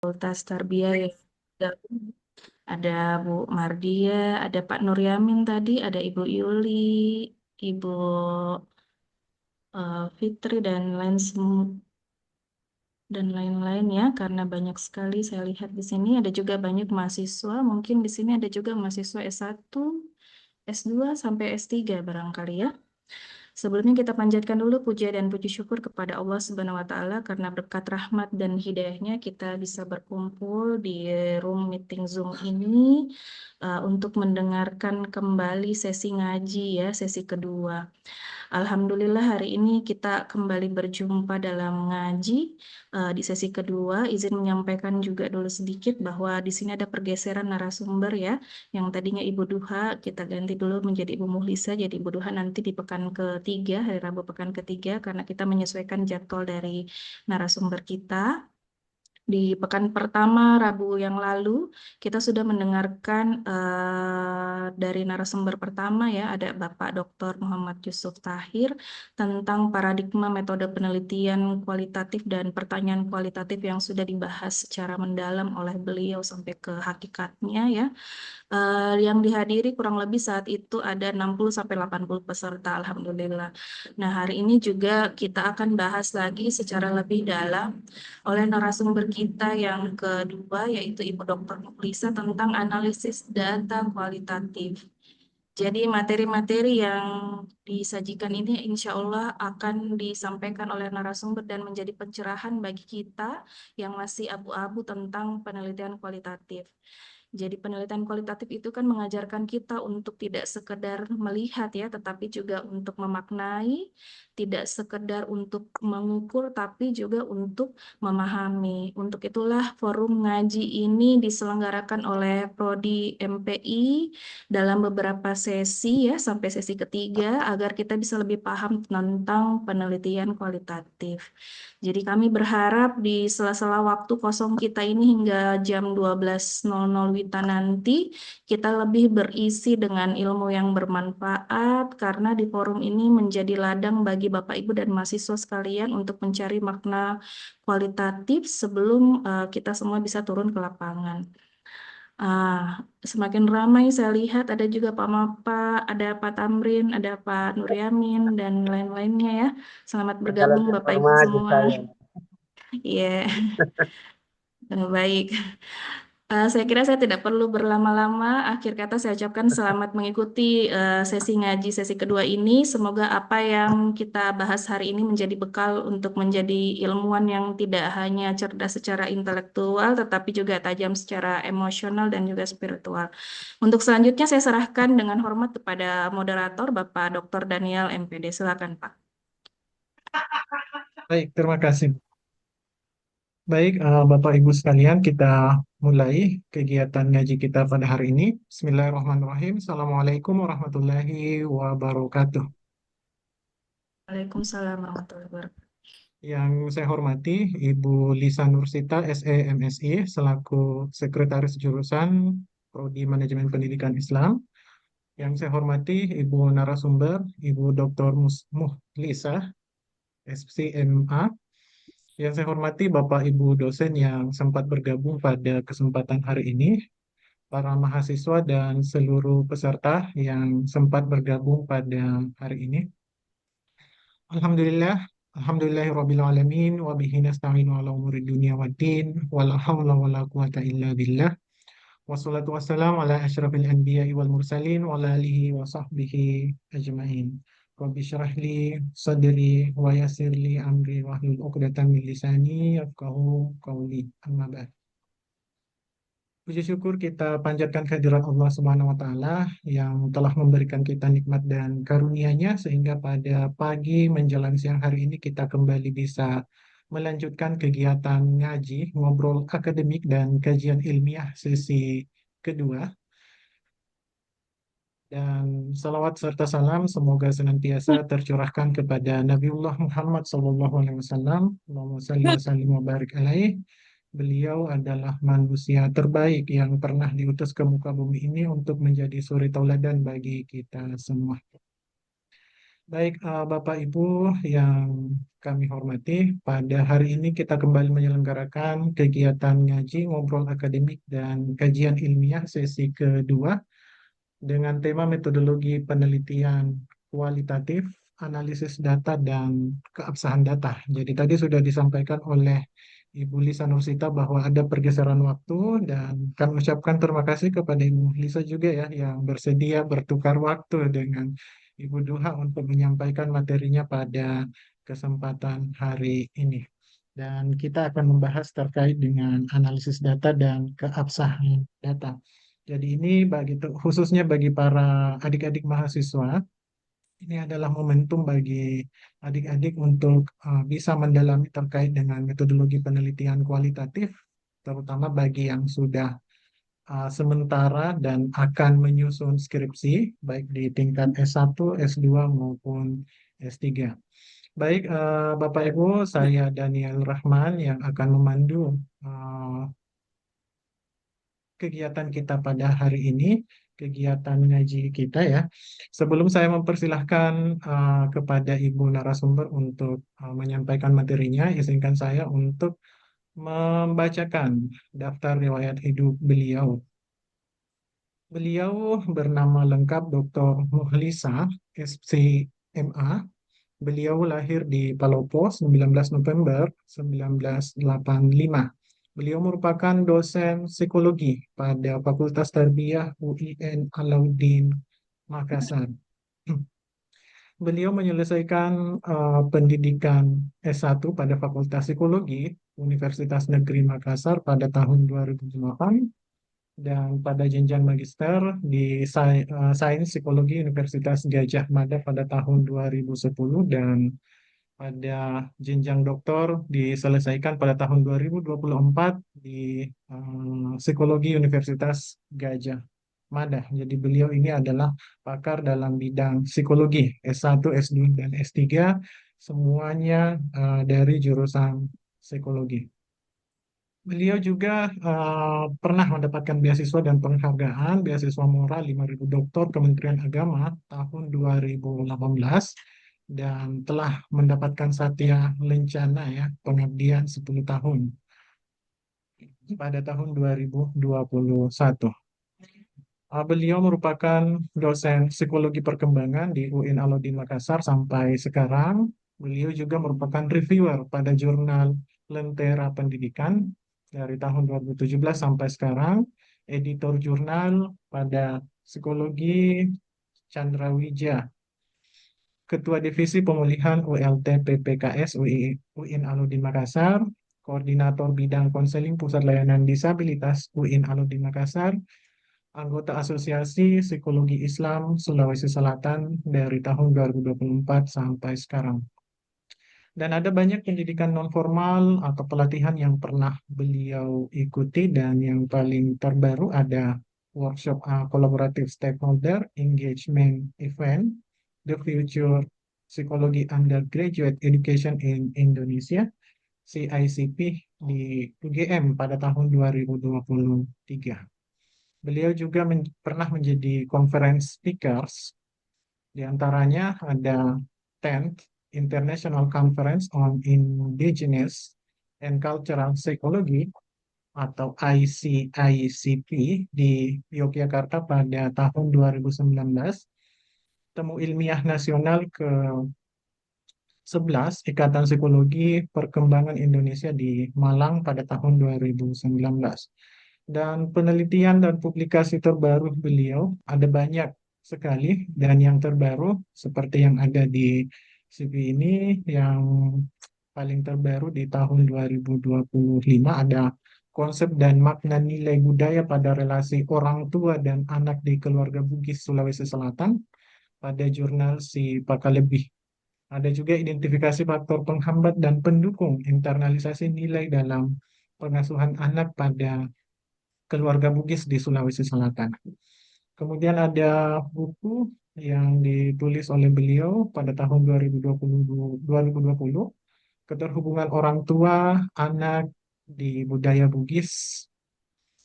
Fakultas Tarbiyah yang gabung. Ada Bu Mardia, ada Pak Nuryamin tadi, ada Ibu Yuli, Ibu Fitri dan lain-lain ya, karena banyak sekali saya lihat di sini ada juga banyak mahasiswa, mungkin di sini ada juga mahasiswa S1, S2 sampai S3 barangkali ya. Sebelumnya kita panjatkan dulu puja dan puji syukur kepada Allah Subhanahu wa taala karena berkat rahmat dan hidayahnya kita bisa berkumpul di room meeting Zoom ini untuk mendengarkan kembali sesi ngaji ya, sesi kedua. Alhamdulillah hari ini kita kembali berjumpa dalam ngaji di sesi kedua. Izin menyampaikan juga dulu sedikit bahwa di sini ada pergeseran narasumber ya. Yang tadinya Ibu Duha kita ganti dulu menjadi Ibu Muhlisa. Jadi Ibu Duha nanti di pekan ketiga, hari Rabu pekan ketiga karena kita menyesuaikan jadwal dari narasumber kita. Di pekan pertama Rabu yang lalu, kita sudah mendengarkan dari narasumber pertama ya, ada Bapak Dr. Muhammad Yusuf Tahir tentang paradigma metode penelitian kualitatif dan pertanyaan kualitatif yang sudah dibahas secara mendalam oleh beliau sampai ke hakikatnya ya. Yang dihadiri kurang lebih saat itu ada 60 sampai 80 peserta, alhamdulillah. Nah, hari ini juga kita akan bahas lagi secara lebih dalam oleh narasumber kita yang kedua yaitu Ibu Dr. Mukhlisa tentang analisis data kualitatif. Jadi materi-materi yang disajikan ini insya Allah akan disampaikan oleh narasumber dan menjadi pencerahan bagi kita yang masih abu-abu tentang penelitian kualitatif. Jadi penelitian kualitatif itu kan mengajarkan kita untuk tidak sekedar melihat ya, tetapi juga untuk memaknai, tidak sekedar untuk mengukur, tapi juga untuk memahami. Untuk itulah forum ngaji ini diselenggarakan oleh Prodi MPI dalam beberapa sesi ya, sampai sesi ketiga, agar kita bisa lebih paham tentang penelitian kualitatif. Jadi kami berharap di sela-sela waktu kosong kita ini hingga jam 12.00 WITA nanti kita lebih berisi dengan ilmu yang bermanfaat karena di forum ini menjadi ladang bagi Bapak Ibu dan mahasiswa sekalian untuk mencari makna kualitatif sebelum kita semua bisa turun ke lapangan. Semakin ramai saya lihat ada juga Pak Mapa, ada Pak Tamrin, ada Pak Nuryamin dan lain-lainnya ya. Selamat Salam bergabung Bapak Ibu terhormat semua. saya. Iya, baik. Saya kira saya tidak perlu berlama-lama. Akhir kata saya ucapkan selamat mengikuti sesi ngaji sesi kedua ini. Semoga apa yang kita bahas hari ini menjadi bekal untuk menjadi ilmuwan yang tidak hanya cerdas secara intelektual, tetapi juga tajam secara emosional dan juga spiritual. Untuk selanjutnya saya serahkan dengan hormat kepada moderator Bapak Dr. Daniel MPD. Silakan Pak. Baik, terima kasih. Baik, Bapak Ibu sekalian, kita mulai kegiatan ngaji kita pada hari ini. Bismillahirrahmanirrahim. Assalamualaikum warahmatullahi wabarakatuh. Waalaikumsalam warahmatullahi wabarakatuh. Yang saya hormati Ibu Lisa Nursita, SE MSI, selaku Sekretaris Jurusan Prodi Manajemen Pendidikan Islam. Yang saya hormati Ibu narasumber, Ibu Dr. Muhlisa, SPMA. Yang saya hormati Bapak Ibu dosen yang sempat bergabung pada kesempatan hari ini, para mahasiswa dan seluruh peserta yang sempat bergabung pada hari ini. Alhamdulillah, alhamdulillahirabbil alamin wa bihi nasta'inu ala umuri dunya waddin wala haula wala quwata illa billah. Wassalatu wassalamu ala asyrafil anbiya'i wal mursalin wa ala alihi wa sahbihi ajma'in. Rabbi syrah li sadri wa yassir li amri wahlul 'uqdatam min lisani yafqahu qawli. Amma ba'd. Puji syukur kita panjatkan kehadirat Allah Subhanahu wa taala yang telah memberikan kita nikmat dan karunia-Nya sehingga pada pagi menjelang siang hari ini kita kembali bisa melanjutkan kegiatan ngaji, ngobrol akademik dan kajian ilmiah sesi kedua. Dan salawat serta salam semoga senantiasa tercurahkan kepada Nabiullah Muhammad SAW. Allahumma salli wa sallim wa barik alaih. Beliau adalah manusia terbaik yang pernah diutus ke muka bumi ini untuk menjadi suri tauladan bagi kita semua. Baik, Bapak Ibu yang kami hormati, pada hari ini kita kembali menyelenggarakan kegiatan ngaji, ngobrol akademik, dan kajian ilmiah sesi kedua dengan tema metodologi penelitian kualitatif, analisis data, dan keabsahan data. Jadi tadi sudah disampaikan oleh Ibu Lisa Nursita bahwa ada pergeseran waktu dan kami ucapkan terima kasih kepada Ibu Lisa juga ya yang bersedia bertukar waktu dengan Ibu Duha untuk menyampaikan materinya pada kesempatan hari ini. Dan kita akan membahas terkait dengan analisis data dan keabsahan data. Jadi ini khususnya bagi para adik-adik mahasiswa, ini adalah momentum bagi adik-adik untuk bisa mendalami terkait dengan metodologi penelitian kualitatif, terutama bagi yang sudah sementara dan akan menyusun skripsi, baik di tingkat S1, S2 maupun S3. Baik, Bapak Ibu, saya Daniel Rahman yang akan memandu eh, kegiatan kita pada hari ini, kegiatan ngaji kita ya. Sebelum saya mempersilahkan kepada Ibu narasumber untuk menyampaikan materinya, izinkan saya untuk membacakan daftar riwayat hidup beliau. Beliau bernama lengkap Dr. Muhlisa, SCMA. Beliau lahir di Palopo 19 November 1985. Beliau merupakan dosen psikologi pada Fakultas Tarbiyah UIN Alauddin Makassar. Beliau menyelesaikan pendidikan S1 pada Fakultas Psikologi Universitas Negeri Makassar pada tahun 2008 dan pada jenjang magister di Sains Psikologi Universitas Gajah Mada pada tahun 2010 dan pada jenjang doktor diselesaikan pada tahun 2024 di Psikologi Universitas Gajah Mada. Jadi beliau ini adalah pakar dalam bidang psikologi S1, S2, dan S3, semuanya dari jurusan psikologi. Beliau juga pernah mendapatkan beasiswa dan penghargaan beasiswa moral 5.000 doktor Kementerian Agama tahun 2018 dan telah mendapatkan Satya Lencana ya pengabdian 10 tahun pada tahun 2021. Beliau merupakan dosen psikologi perkembangan di UIN Alauddin Makassar sampai sekarang. Beliau juga merupakan reviewer pada jurnal Lentera Pendidikan dari tahun 2017 sampai sekarang, editor jurnal pada Psikologi Chandrawija, Ketua Divisi Pemulihan ULT PPKS UIN Alauddin Makassar, Koordinator Bidang Konseling Pusat Layanan Disabilitas UIN Alauddin Makassar, anggota Asosiasi Psikologi Islam Sulawesi Selatan dari tahun 2024 sampai sekarang. Dan ada banyak pendidikan nonformal atau pelatihan yang pernah beliau ikuti dan yang paling terbaru ada workshop Collaborative Stakeholder Engagement Event, The Future Psychology Undergraduate Education in Indonesia, CICP di UGM pada tahun 2023. Beliau juga pernah menjadi conference speakers, di antaranya ada 10th International Conference on Indigenous and Cultural Psychology atau ICICP di Yogyakarta pada tahun 2019, Temu Ilmiah Nasional ke-11 Ikatan Psikologi Perkembangan Indonesia di Malang pada tahun 2019. Dan penelitian dan publikasi terbaru beliau ada banyak sekali dan yang terbaru seperti yang ada di CV ini yang paling terbaru di tahun 2025 ada konsep dan makna nilai budaya pada relasi orang tua dan anak di keluarga Bugis Sulawesi Selatan pada jurnal Si Pakalebih. Ada juga identifikasi faktor penghambat dan pendukung internalisasi nilai dalam pengasuhan anak pada keluarga Bugis di Sulawesi Selatan. Kemudian ada buku yang ditulis oleh beliau pada tahun 2020, Keterhubungan Orang Tua Anak di Budaya Bugis.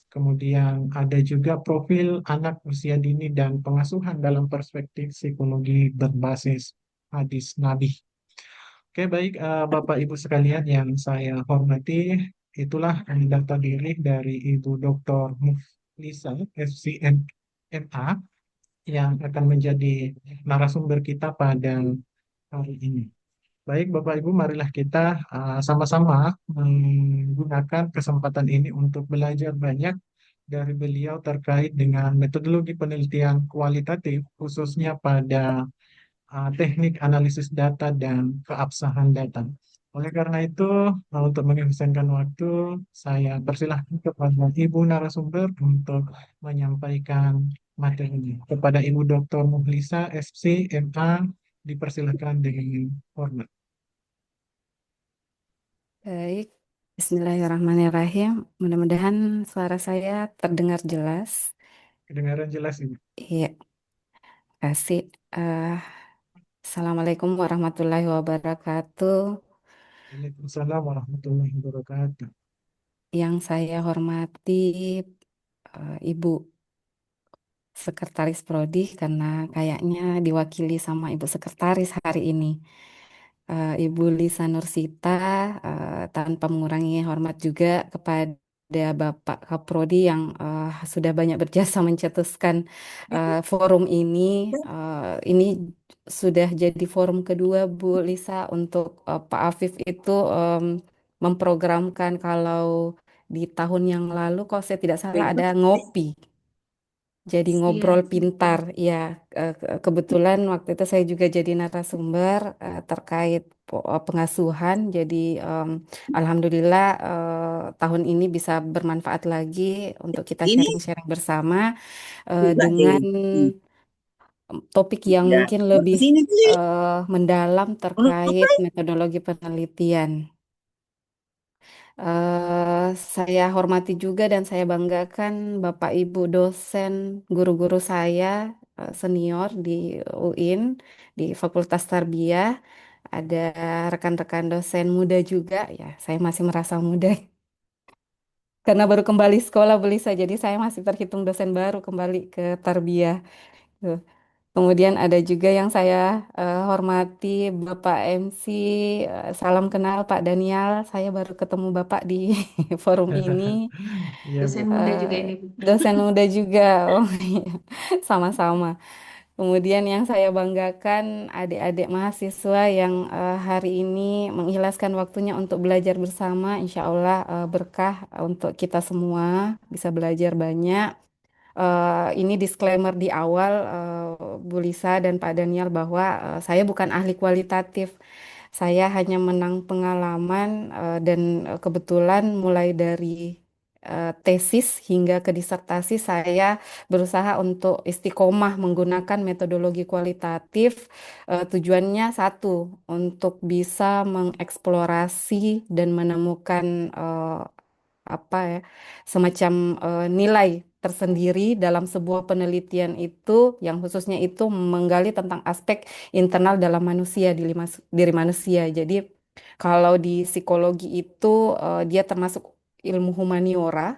Kemudian ada juga profil anak usia dini dan pengasuhan dalam perspektif psikologi berbasis hadis Nabi. Oke, baik Bapak Ibu sekalian yang saya hormati, itulah data diri dari Ibu Dr. Muflisa FCMA yang akan menjadi narasumber kita pada hari ini. Baik, Bapak Ibu, marilah kita sama-sama menggunakan kesempatan ini untuk belajar banyak dari beliau terkait dengan metodologi penelitian kualitatif, khususnya pada teknik analisis data dan keabsahan data. Oleh karena itu, untuk mengefisienkan waktu, saya persilahkan kepada Ibu narasumber untuk menyampaikan materinya. Kepada Ibu Dr. Muhlisa, FC, MA, dipersilahkan dengan hormat. Baik, Bismillahirrahmanirrahim. Mudah-mudahan suara saya terdengar jelas. Kedengaran jelas, Ibu. Iya, kasih. Eh, Assalamualaikum warahmatullahi wabarakatuh. Waalaikumsalam warahmatullahi wabarakatuh. Yang saya hormati Ibu Sekretaris Prodi karena kayaknya diwakili sama Ibu Sekretaris hari ini. Ibu Lisa Nursita, tanpa mengurangi hormat juga kepada Bapak Kaprodi yang sudah banyak berjasa mencetuskan forum ini. Ini sudah jadi forum kedua Bu Lisa untuk Pak Afif itu memprogramkan kalau di tahun yang lalu, kalau saya tidak salah ada ngopi. Jadi Iya, ngobrol pintar, ya kebetulan waktu itu saya juga jadi narasumber terkait pengasuhan. Jadi alhamdulillah tahun ini bisa bermanfaat lagi untuk kita Ini sharing-sharing bersama enggak deh. dengan topik yang Enggak. mungkin Lu lebih kesini sih. mendalam Lu terkait metodologi penelitian. Saya hormati juga dan saya banggakan Bapak Ibu dosen, guru-guru saya senior di UIN, di Fakultas Tarbiyah. Ada rekan-rekan dosen muda juga, ya saya masih merasa muda. Karena baru kembali sekolah Belisa, jadi saya masih terhitung dosen baru kembali ke Tarbiyah. Tuh. Kemudian ada juga yang saya hormati Bapak MC, salam kenal Pak Daniel. Saya baru ketemu Bapak di forum ini. Iya, Bu. dosen muda juga Eh, ini, Bu. Dosen muda juga, oh iya, sama-sama. Kemudian yang saya banggakan adik-adik mahasiswa yang hari ini mengikhlaskan waktunya untuk belajar bersama. Insya Allah berkah untuk kita semua, bisa belajar banyak. Ini disclaimer di awal, Bu Lisa dan Pak Daniel, bahwa saya bukan ahli kualitatif. Saya hanya menang pengalaman dan kebetulan mulai dari tesis hingga ke disertasi saya berusaha untuk istiqomah menggunakan metodologi kualitatif. Tujuannya satu, untuk bisa mengeksplorasi dan menemukan apa ya, semacam nilai tersendiri dalam sebuah penelitian itu, yang khususnya itu menggali tentang aspek internal dalam manusia, diri manusia. Jadi kalau di psikologi itu dia termasuk ilmu humaniora,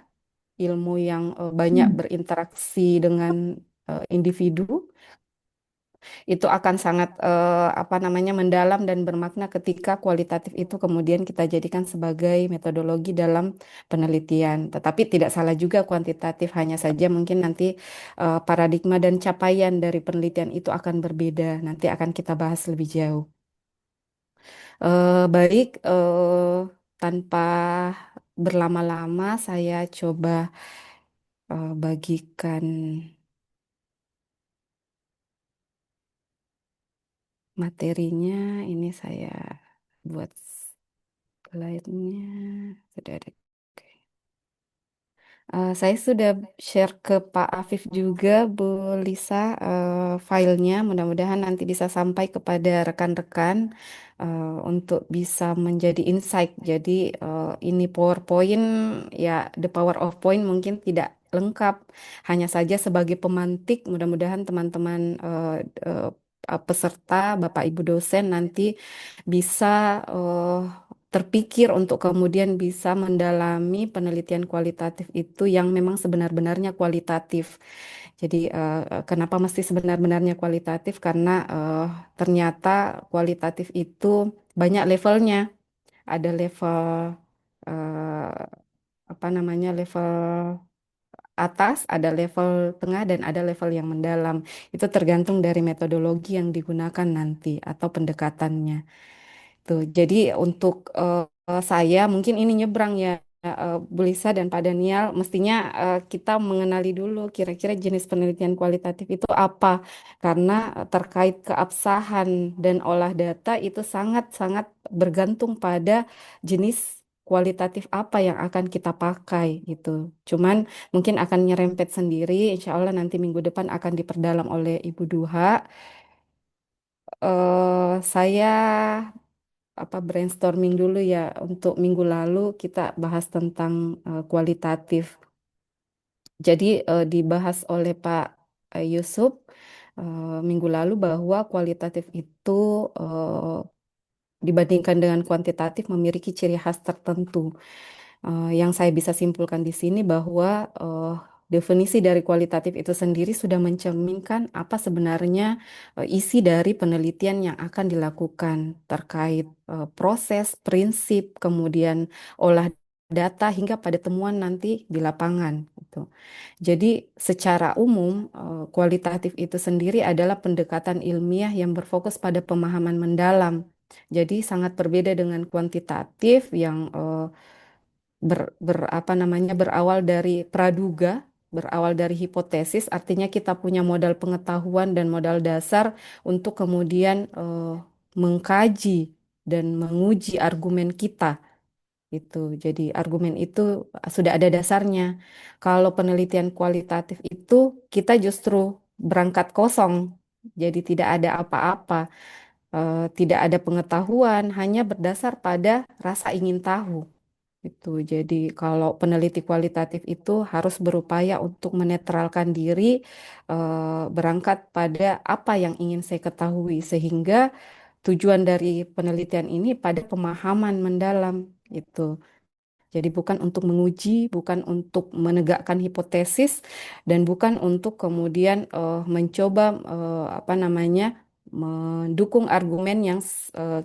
ilmu yang banyak berinteraksi dengan individu. Itu akan sangat apa namanya, mendalam dan bermakna ketika kualitatif itu kemudian kita jadikan sebagai metodologi dalam penelitian. Tetapi tidak salah juga kuantitatif, hanya saja mungkin nanti paradigma dan capaian dari penelitian itu akan berbeda. Nanti akan kita bahas lebih jauh. Baik, tanpa berlama-lama saya coba bagikan materinya. Ini saya buat slide-nya. Sudah ada. Oke. Saya sudah share ke Pak Afif juga, Bu Lisa, filenya. Mudah-mudahan nanti bisa sampai kepada rekan-rekan untuk bisa menjadi insight. Jadi ini PowerPoint, ya the power of point mungkin tidak lengkap, hanya saja sebagai pemantik. Mudah-mudahan teman-teman peserta, Bapak Ibu dosen nanti bisa terpikir untuk kemudian bisa mendalami penelitian kualitatif itu yang memang sebenar-benarnya kualitatif. Jadi kenapa mesti sebenar-benarnya kualitatif? Karena ternyata kualitatif itu banyak levelnya. Ada level apa namanya, level atas, ada level tengah, dan ada level yang mendalam. Itu tergantung dari metodologi yang digunakan nanti atau pendekatannya. Tuh, jadi untuk saya mungkin ini nyebrang ya, Bu Lisa dan Pak Daniel, mestinya kita mengenali dulu kira-kira jenis penelitian kualitatif itu apa, karena terkait keabsahan dan olah data itu sangat-sangat bergantung pada jenis kualitatif apa yang akan kita pakai gitu. Cuman mungkin akan nyerempet sendiri, insya Allah nanti minggu depan akan diperdalam oleh Ibu Duha. Saya brainstorming dulu ya untuk minggu lalu kita bahas tentang kualitatif. Jadi dibahas oleh Pak Yusuf minggu lalu bahwa kualitatif itu eh, dibandingkan dengan kuantitatif memiliki ciri khas tertentu. Yang saya bisa simpulkan di sini bahwa definisi dari kualitatif itu sendiri sudah mencerminkan apa sebenarnya isi dari penelitian yang akan dilakukan terkait proses, prinsip, kemudian olah data hingga pada temuan nanti di lapangan gitu. Jadi secara umum kualitatif itu sendiri adalah pendekatan ilmiah yang berfokus pada pemahaman mendalam. Jadi sangat berbeda dengan kuantitatif yang apa namanya, berawal dari praduga, berawal dari hipotesis, artinya kita punya modal pengetahuan dan modal dasar untuk kemudian mengkaji dan menguji argumen kita itu. Jadi argumen itu sudah ada dasarnya. Kalau penelitian kualitatif itu kita justru berangkat kosong. Jadi tidak ada apa-apa, tidak ada pengetahuan, hanya berdasar pada rasa ingin tahu. Itu. Jadi kalau peneliti kualitatif itu harus berupaya untuk menetralkan diri, berangkat pada apa yang ingin saya ketahui, sehingga tujuan dari penelitian ini pada pemahaman mendalam itu. Jadi bukan untuk menguji, bukan untuk menegakkan hipotesis, dan bukan untuk kemudian mencoba apa namanya, mendukung argumen yang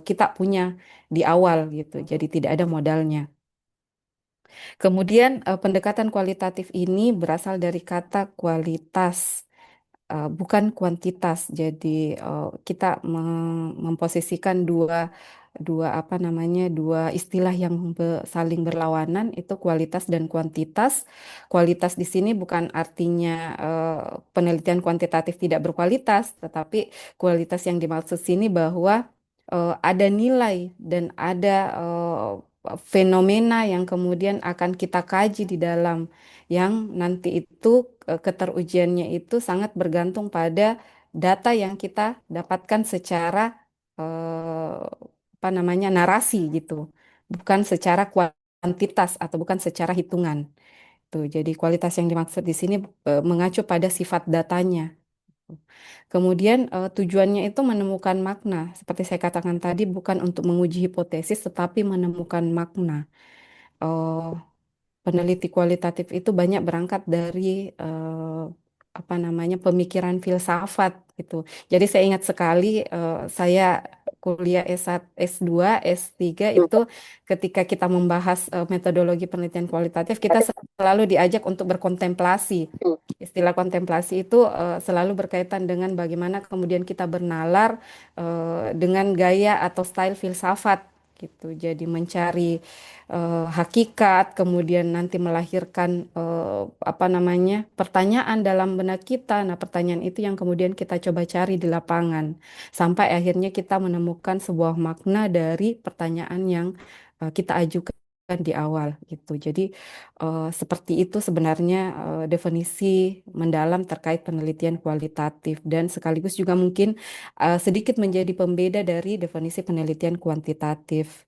kita punya di awal gitu. Jadi tidak ada modalnya. Kemudian pendekatan kualitatif ini berasal dari kata kualitas, bukan kuantitas. Jadi kita memposisikan dua dua apa namanya, dua istilah yang saling berlawanan, itu kualitas dan kuantitas. Kualitas di sini bukan artinya penelitian kuantitatif tidak berkualitas, tetapi kualitas yang dimaksud sini bahwa ada nilai dan ada fenomena yang kemudian akan kita kaji di dalam, yang nanti itu keterujiannya itu sangat bergantung pada data yang kita dapatkan secara eh, apa namanya, narasi gitu, bukan secara kuantitas atau bukan secara hitungan. Tuh, jadi kualitas yang dimaksud di sini mengacu pada sifat datanya. Kemudian tujuannya itu menemukan makna, seperti saya katakan tadi, bukan untuk menguji hipotesis, tetapi menemukan makna. Eh, Peneliti kualitatif itu banyak berangkat dari apa namanya, pemikiran filsafat gitu. Jadi saya ingat sekali saya kuliah S1, S2, S3 itu ketika kita membahas metodologi penelitian kualitatif, kita selalu diajak untuk berkontemplasi. Istilah kontemplasi itu selalu berkaitan dengan bagaimana kemudian kita bernalar dengan gaya atau style filsafat gitu. Jadi mencari hakikat, kemudian nanti melahirkan apa namanya, pertanyaan dalam benak kita. Nah, pertanyaan itu yang kemudian kita coba cari di lapangan sampai akhirnya kita menemukan sebuah makna dari pertanyaan yang kita ajukan di awal gitu. Jadi seperti itu sebenarnya definisi mendalam terkait penelitian kualitatif, dan sekaligus juga mungkin sedikit menjadi pembeda dari definisi penelitian kuantitatif.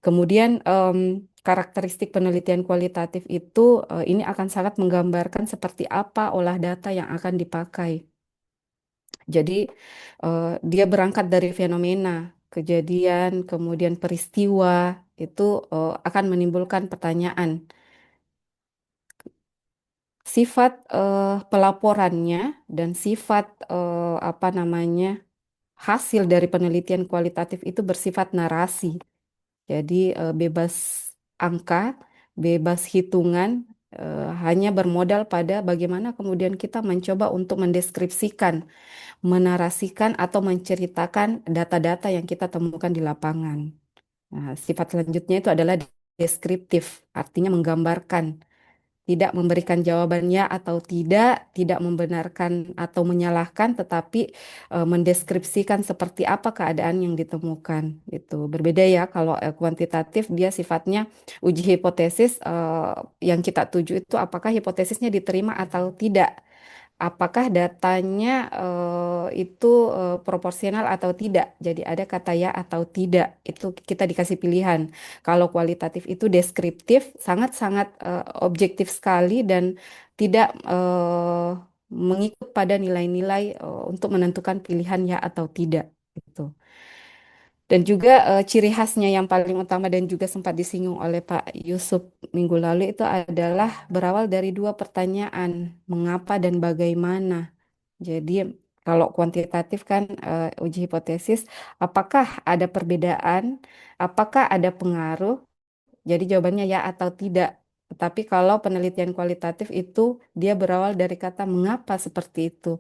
Kemudian karakteristik penelitian kualitatif itu ini akan sangat menggambarkan seperti apa olah data yang akan dipakai. Jadi dia berangkat dari fenomena. kejadian, kemudian peristiwa itu akan menimbulkan pertanyaan. Sifat pelaporannya dan sifat apa namanya hasil dari penelitian kualitatif itu bersifat narasi. Jadi bebas angka, bebas hitungan, hanya bermodal pada bagaimana kemudian kita mencoba untuk mendeskripsikan, menarasikan atau menceritakan data-data yang kita temukan di lapangan. Nah, sifat selanjutnya itu adalah deskriptif, artinya menggambarkan, tidak memberikan jawaban ya atau tidak membenarkan atau menyalahkan, tetapi mendeskripsikan seperti apa keadaan yang ditemukan. Itu berbeda ya kalau kuantitatif dia sifatnya uji hipotesis, yang kita tuju itu apakah hipotesisnya diterima atau tidak. Apakah datanya itu proporsional atau tidak? Jadi ada kata ya atau tidak. Itu kita dikasih pilihan. Kalau kualitatif itu deskriptif, sangat-sangat objektif sekali dan tidak mengikut pada nilai-nilai untuk menentukan pilihan ya atau tidak. Gitu. Dan juga ciri khasnya yang paling utama dan juga sempat disinggung oleh Pak Yusuf minggu lalu itu adalah berawal dari dua pertanyaan, mengapa dan bagaimana. Jadi kalau kuantitatif kan uji hipotesis, apakah ada perbedaan, apakah ada pengaruh? Jadi jawabannya ya atau tidak. Tetapi kalau penelitian kualitatif itu dia berawal dari kata mengapa seperti itu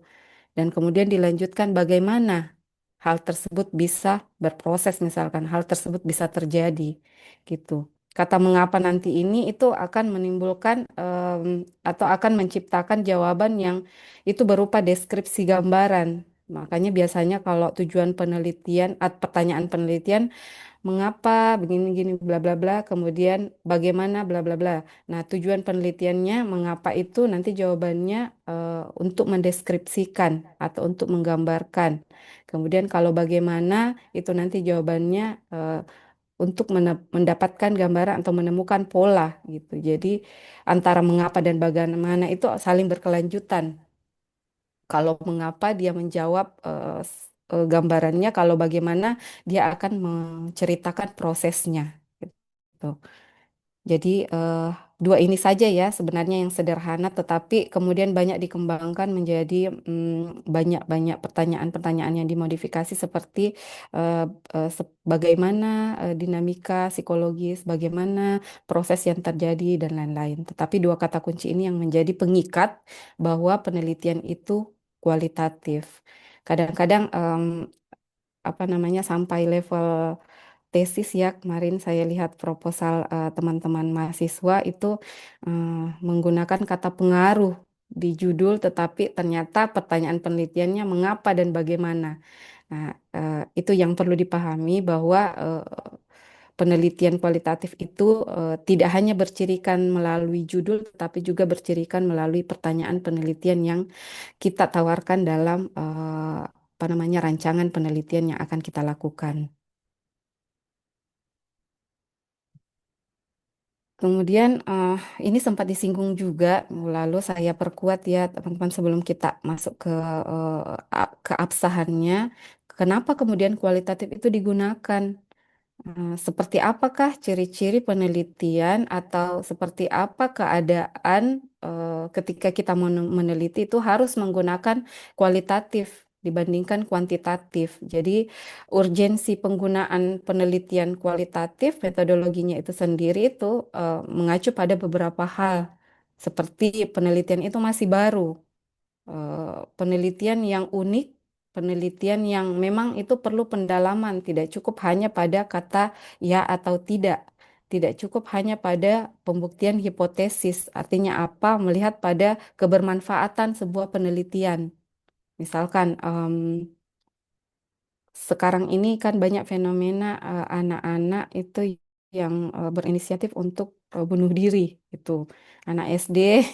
dan kemudian dilanjutkan bagaimana hal tersebut bisa berproses, misalkan hal tersebut bisa terjadi gitu. Kata mengapa nanti ini itu akan menimbulkan atau akan menciptakan jawaban yang itu berupa deskripsi gambaran. Makanya biasanya kalau tujuan penelitian atau pertanyaan penelitian mengapa begini-gini bla bla bla, kemudian bagaimana bla bla bla. Nah, tujuan penelitiannya mengapa itu nanti jawabannya untuk mendeskripsikan atau untuk menggambarkan. Kemudian kalau bagaimana itu nanti jawabannya untuk mendapatkan gambaran atau menemukan pola gitu. Jadi antara mengapa dan bagaimana itu saling berkelanjutan. Kalau mengapa dia menjawab gambarannya, kalau bagaimana dia akan menceritakan prosesnya. Gitu. Jadi dua ini saja ya sebenarnya yang sederhana, tetapi kemudian banyak dikembangkan menjadi banyak-banyak pertanyaan-pertanyaan yang dimodifikasi seperti eh, bagaimana dinamika psikologis, bagaimana proses yang terjadi dan lain-lain. Tetapi dua kata kunci ini yang menjadi pengikat bahwa penelitian itu kualitatif. Kadang-kadang apa namanya sampai level tesis ya, kemarin saya lihat proposal teman-teman mahasiswa itu menggunakan kata pengaruh di judul, tetapi ternyata pertanyaan penelitiannya mengapa dan bagaimana. Nah, itu yang perlu dipahami bahwa penelitian kualitatif itu tidak hanya bercirikan melalui judul, tetapi juga bercirikan melalui pertanyaan penelitian yang kita tawarkan dalam apa namanya rancangan penelitian yang akan kita lakukan. Kemudian ini sempat disinggung juga, lalu saya perkuat ya teman-teman sebelum kita masuk ke keabsahannya. Kenapa kemudian kualitatif itu digunakan? Seperti apakah ciri-ciri penelitian atau seperti apa keadaan ketika kita meneliti itu harus menggunakan kualitatif dibandingkan kuantitatif. Jadi urgensi penggunaan penelitian kualitatif, metodologinya itu sendiri itu mengacu pada beberapa hal. Seperti penelitian itu masih baru, penelitian yang unik, penelitian yang memang itu perlu pendalaman, tidak cukup hanya pada kata ya atau tidak. Tidak cukup hanya pada pembuktian hipotesis, artinya apa? Melihat pada kebermanfaatan sebuah penelitian. Misalkan sekarang ini kan banyak fenomena anak-anak itu yang berinisiatif untuk bunuh diri itu anak SD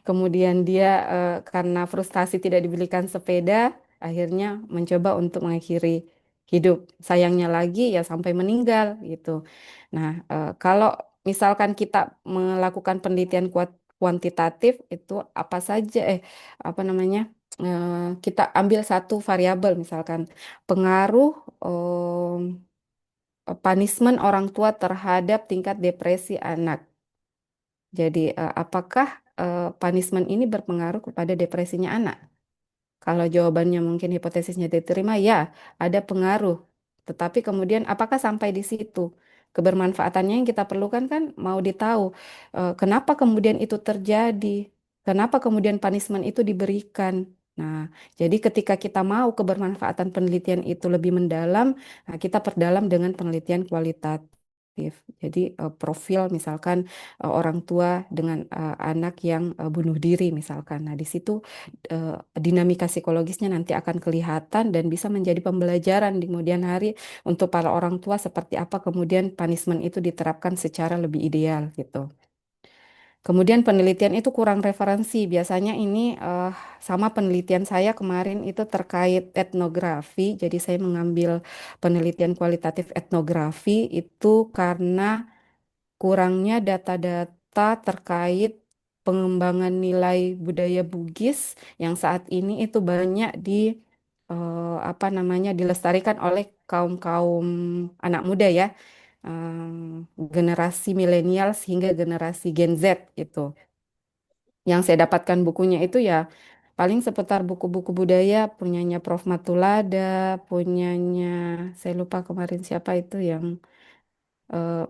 kemudian dia karena frustasi tidak dibelikan sepeda akhirnya mencoba untuk mengakhiri hidup, sayangnya lagi ya sampai meninggal gitu. Nah, kalau misalkan kita melakukan penelitian kuantitatif itu apa saja apa namanya kita ambil satu variabel misalkan pengaruh punishment orang tua terhadap tingkat depresi anak. Jadi apakah punishment ini berpengaruh kepada depresinya anak? Kalau jawabannya mungkin hipotesisnya diterima, ya ada pengaruh. Tetapi kemudian apakah sampai di situ? Kebermanfaatannya yang kita perlukan kan mau ditahu. Kenapa kemudian itu terjadi? Kenapa kemudian punishment itu diberikan? Nah, jadi ketika kita mau kebermanfaatan penelitian itu lebih mendalam, nah kita perdalam dengan penelitian kualitatif. Jadi profil misalkan orang tua dengan anak yang bunuh diri misalkan. Nah, di situ eh, dinamika psikologisnya nanti akan kelihatan dan bisa menjadi pembelajaran di kemudian hari untuk para orang tua seperti apa kemudian punishment itu diterapkan secara lebih ideal gitu. Kemudian penelitian itu kurang referensi. Biasanya ini sama penelitian saya kemarin itu terkait etnografi. Jadi saya mengambil penelitian kualitatif etnografi itu karena kurangnya data-data terkait pengembangan nilai budaya Bugis yang saat ini itu banyak apa namanya dilestarikan oleh kaum-kaum anak muda ya, generasi milenial hingga generasi Gen Z itu. Yang saya dapatkan bukunya itu ya paling seputar buku-buku budaya punyanya Prof. Matulada, punyanya saya lupa kemarin siapa itu yang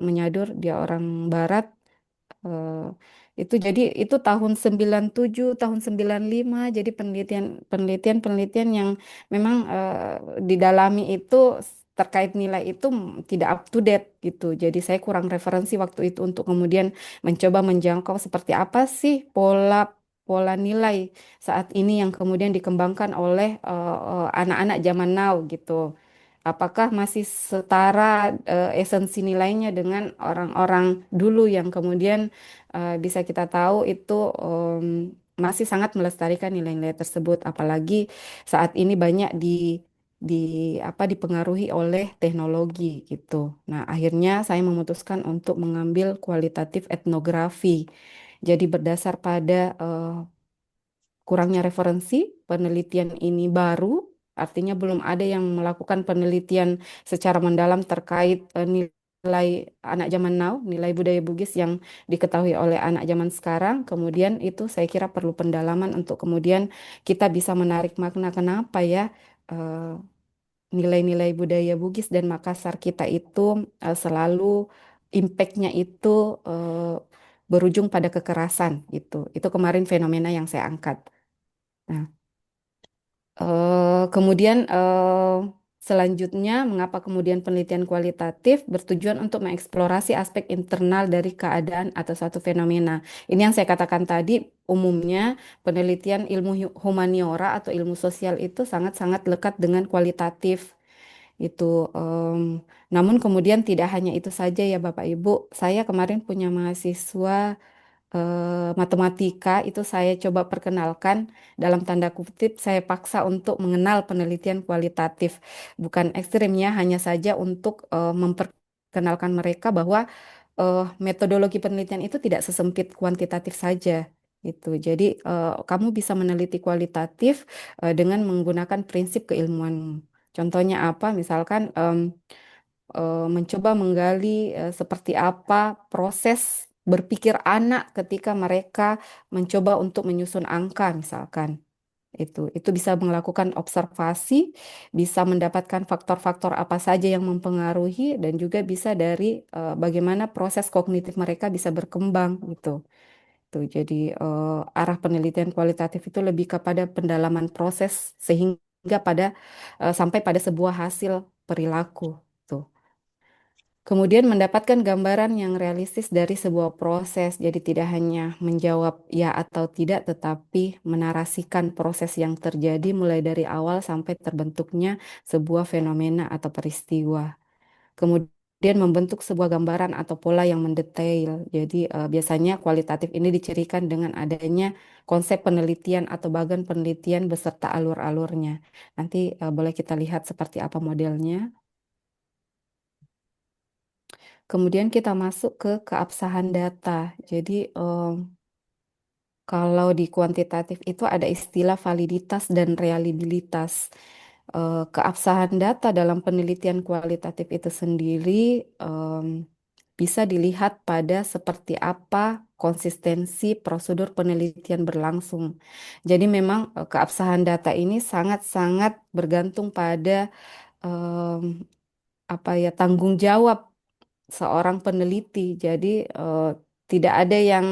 menyadur dia orang Barat. Eh, itu jadi itu tahun 97, tahun 95 jadi penelitian yang memang didalami itu terkait nilai itu tidak up to date gitu. Jadi saya kurang referensi waktu itu untuk kemudian mencoba menjangkau seperti apa sih pola pola nilai saat ini yang kemudian dikembangkan oleh anak-anak zaman now gitu. Apakah masih setara esensi nilainya dengan orang-orang dulu yang kemudian bisa kita tahu itu masih sangat melestarikan nilai-nilai tersebut, apalagi saat ini banyak di apa dipengaruhi oleh teknologi gitu. Nah, akhirnya saya memutuskan untuk mengambil kualitatif etnografi. Jadi berdasar pada kurangnya referensi, penelitian ini baru, artinya belum ada yang melakukan penelitian secara mendalam terkait nilai anak zaman now, nilai budaya Bugis yang diketahui oleh anak zaman sekarang. Kemudian itu saya kira perlu pendalaman untuk kemudian kita bisa menarik makna kenapa ya eh, nilai-nilai budaya Bugis dan Makassar kita itu selalu impactnya itu eh, berujung pada kekerasan gitu. Itu kemarin fenomena yang saya angkat. Nah, kemudian selanjutnya, mengapa kemudian penelitian kualitatif bertujuan untuk mengeksplorasi aspek internal dari keadaan atau suatu fenomena. Ini yang saya katakan tadi, umumnya penelitian ilmu humaniora atau ilmu sosial itu sangat-sangat lekat dengan kualitatif. Itu, namun kemudian tidak hanya itu saja ya Bapak Ibu. Saya kemarin punya mahasiswa matematika itu saya coba perkenalkan dalam tanda kutip saya paksa untuk mengenal penelitian kualitatif bukan ekstrimnya hanya saja untuk memperkenalkan mereka bahwa metodologi penelitian itu tidak sesempit kuantitatif saja itu jadi kamu bisa meneliti kualitatif dengan menggunakan prinsip keilmuan contohnya apa misalkan mencoba menggali seperti apa proses berpikir anak ketika mereka mencoba untuk menyusun angka misalkan itu bisa melakukan observasi bisa mendapatkan faktor-faktor apa saja yang mempengaruhi dan juga bisa dari bagaimana proses kognitif mereka bisa berkembang tuh jadi arah penelitian kualitatif itu lebih kepada pendalaman proses sehingga sampai pada sebuah hasil perilaku tuh. Kemudian mendapatkan gambaran yang realistis dari sebuah proses, jadi tidak hanya menjawab ya atau tidak, tetapi menarasikan proses yang terjadi mulai dari awal sampai terbentuknya sebuah fenomena atau peristiwa. Kemudian membentuk sebuah gambaran atau pola yang mendetail. Jadi biasanya kualitatif ini dicirikan dengan adanya konsep penelitian atau bagan penelitian beserta alur-alurnya. Nanti boleh kita lihat seperti apa modelnya. Kemudian kita masuk ke keabsahan data. Jadi Kalau di kuantitatif itu ada istilah validitas dan reliabilitas. Keabsahan data dalam penelitian kualitatif itu sendiri bisa dilihat pada seperti apa konsistensi prosedur penelitian berlangsung. Jadi memang keabsahan data ini sangat-sangat bergantung pada em, apa ya tanggung jawab seorang peneliti. Jadi eh, tidak ada yang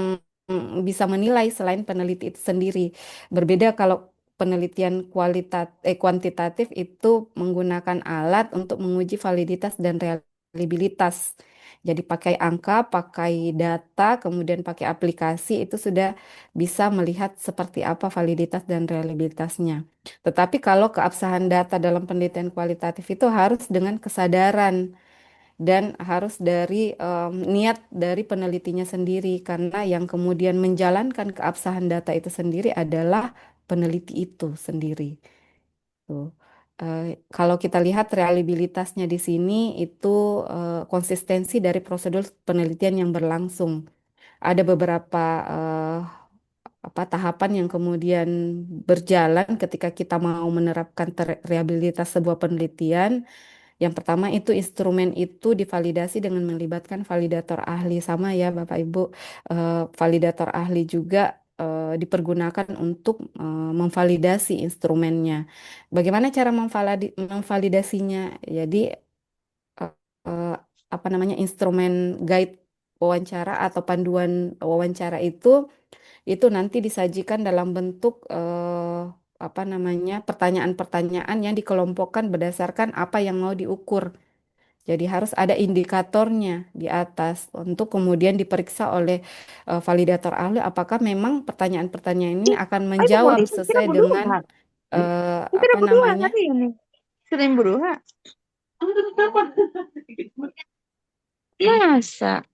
bisa menilai selain peneliti itu sendiri. Berbeda kalau penelitian kuantitatif itu menggunakan alat untuk menguji validitas dan reliabilitas. Jadi pakai angka, pakai data, kemudian pakai aplikasi itu sudah bisa melihat seperti apa validitas dan reliabilitasnya. Tetapi kalau keabsahan data dalam penelitian kualitatif itu harus dengan kesadaran dan harus dari niat dari penelitinya sendiri karena yang kemudian menjalankan keabsahan data itu sendiri adalah peneliti itu sendiri. Tuh. Kalau kita lihat reliabilitasnya di sini itu konsistensi dari prosedur penelitian yang berlangsung. Ada beberapa eh, tahapan yang kemudian berjalan ketika kita mau menerapkan reliabilitas sebuah penelitian. Yang pertama itu instrumen itu divalidasi dengan melibatkan validator ahli sama ya Bapak Ibu. Validator ahli juga dipergunakan untuk memvalidasi instrumennya. Bagaimana cara memvalidasinya? Jadi eh, eh, apa namanya instrumen guide wawancara atau panduan wawancara itu nanti disajikan dalam bentuk apa namanya pertanyaan-pertanyaan yang dikelompokkan berdasarkan apa yang mau diukur. Jadi harus ada indikatornya di atas untuk kemudian diperiksa oleh validator ahli apakah memang pertanyaan-pertanyaan ini Ih, akan ay menjawab bumuli, sesuai kira dengan buduha. Kira apa buduha namanya. tadi ini. Sering buduha. Masa?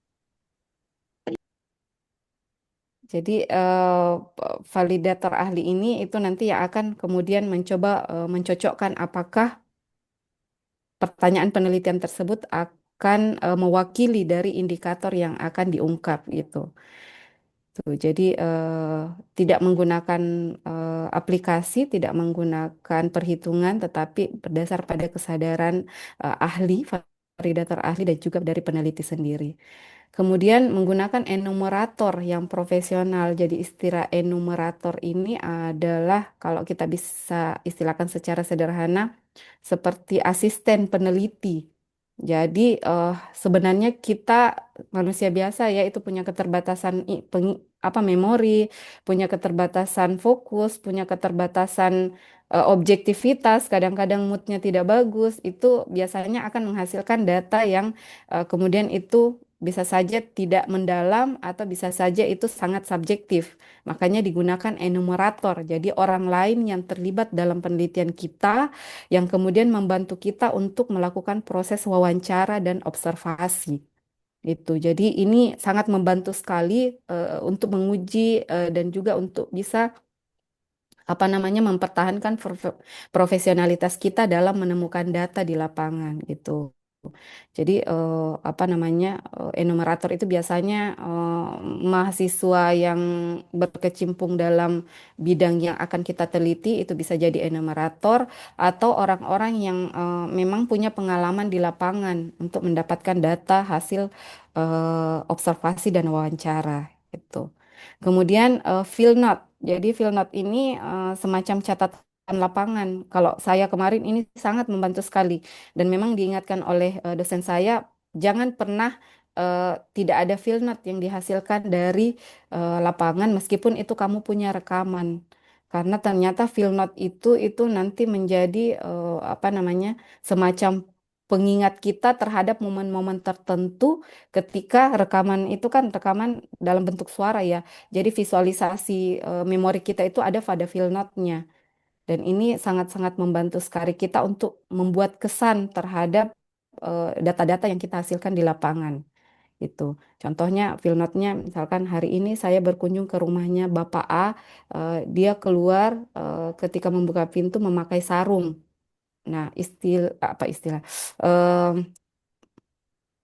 Jadi validator ahli ini itu nanti yang akan kemudian mencoba mencocokkan apakah pertanyaan penelitian tersebut akan mewakili dari indikator yang akan diungkap gitu. Tuh, jadi tidak menggunakan aplikasi, tidak menggunakan perhitungan, tetapi berdasar pada kesadaran ahli, validator ahli dan juga dari peneliti sendiri. Kemudian menggunakan enumerator yang profesional. Jadi istilah enumerator ini adalah kalau kita bisa istilahkan secara sederhana seperti asisten peneliti. Jadi sebenarnya kita manusia biasa ya itu punya keterbatasan apa memori, punya keterbatasan fokus, punya keterbatasan objektivitas. Kadang-kadang moodnya tidak bagus. Itu biasanya akan menghasilkan data yang kemudian itu bisa saja tidak mendalam atau bisa saja itu sangat subjektif. Makanya digunakan enumerator. Jadi orang lain yang terlibat dalam penelitian kita yang kemudian membantu kita untuk melakukan proses wawancara dan observasi. Itu. Jadi ini sangat membantu sekali untuk menguji dan juga untuk bisa apa namanya mempertahankan profesionalitas kita dalam menemukan data di lapangan gitu. Jadi apa namanya enumerator itu biasanya mahasiswa yang berkecimpung dalam bidang yang akan kita teliti itu bisa jadi enumerator atau orang-orang yang memang punya pengalaman di lapangan untuk mendapatkan data hasil observasi dan wawancara gitu. Kemudian field note. Jadi field note ini semacam catatan lapangan. Kalau saya kemarin ini sangat membantu sekali dan memang diingatkan oleh dosen saya, jangan pernah tidak ada field note yang dihasilkan dari lapangan meskipun itu kamu punya rekaman. Karena ternyata field note itu nanti menjadi apa namanya semacam pengingat kita terhadap momen-momen tertentu ketika rekaman itu kan rekaman dalam bentuk suara ya. Jadi visualisasi memori kita itu ada pada field note-nya. Dan ini sangat-sangat membantu sekali kita untuk membuat kesan terhadap data-data yang kita hasilkan di lapangan. Itu. Contohnya field note-nya misalkan hari ini saya berkunjung ke rumahnya Bapak A, dia keluar ketika membuka pintu memakai sarung. Nah, apa istilah? Em,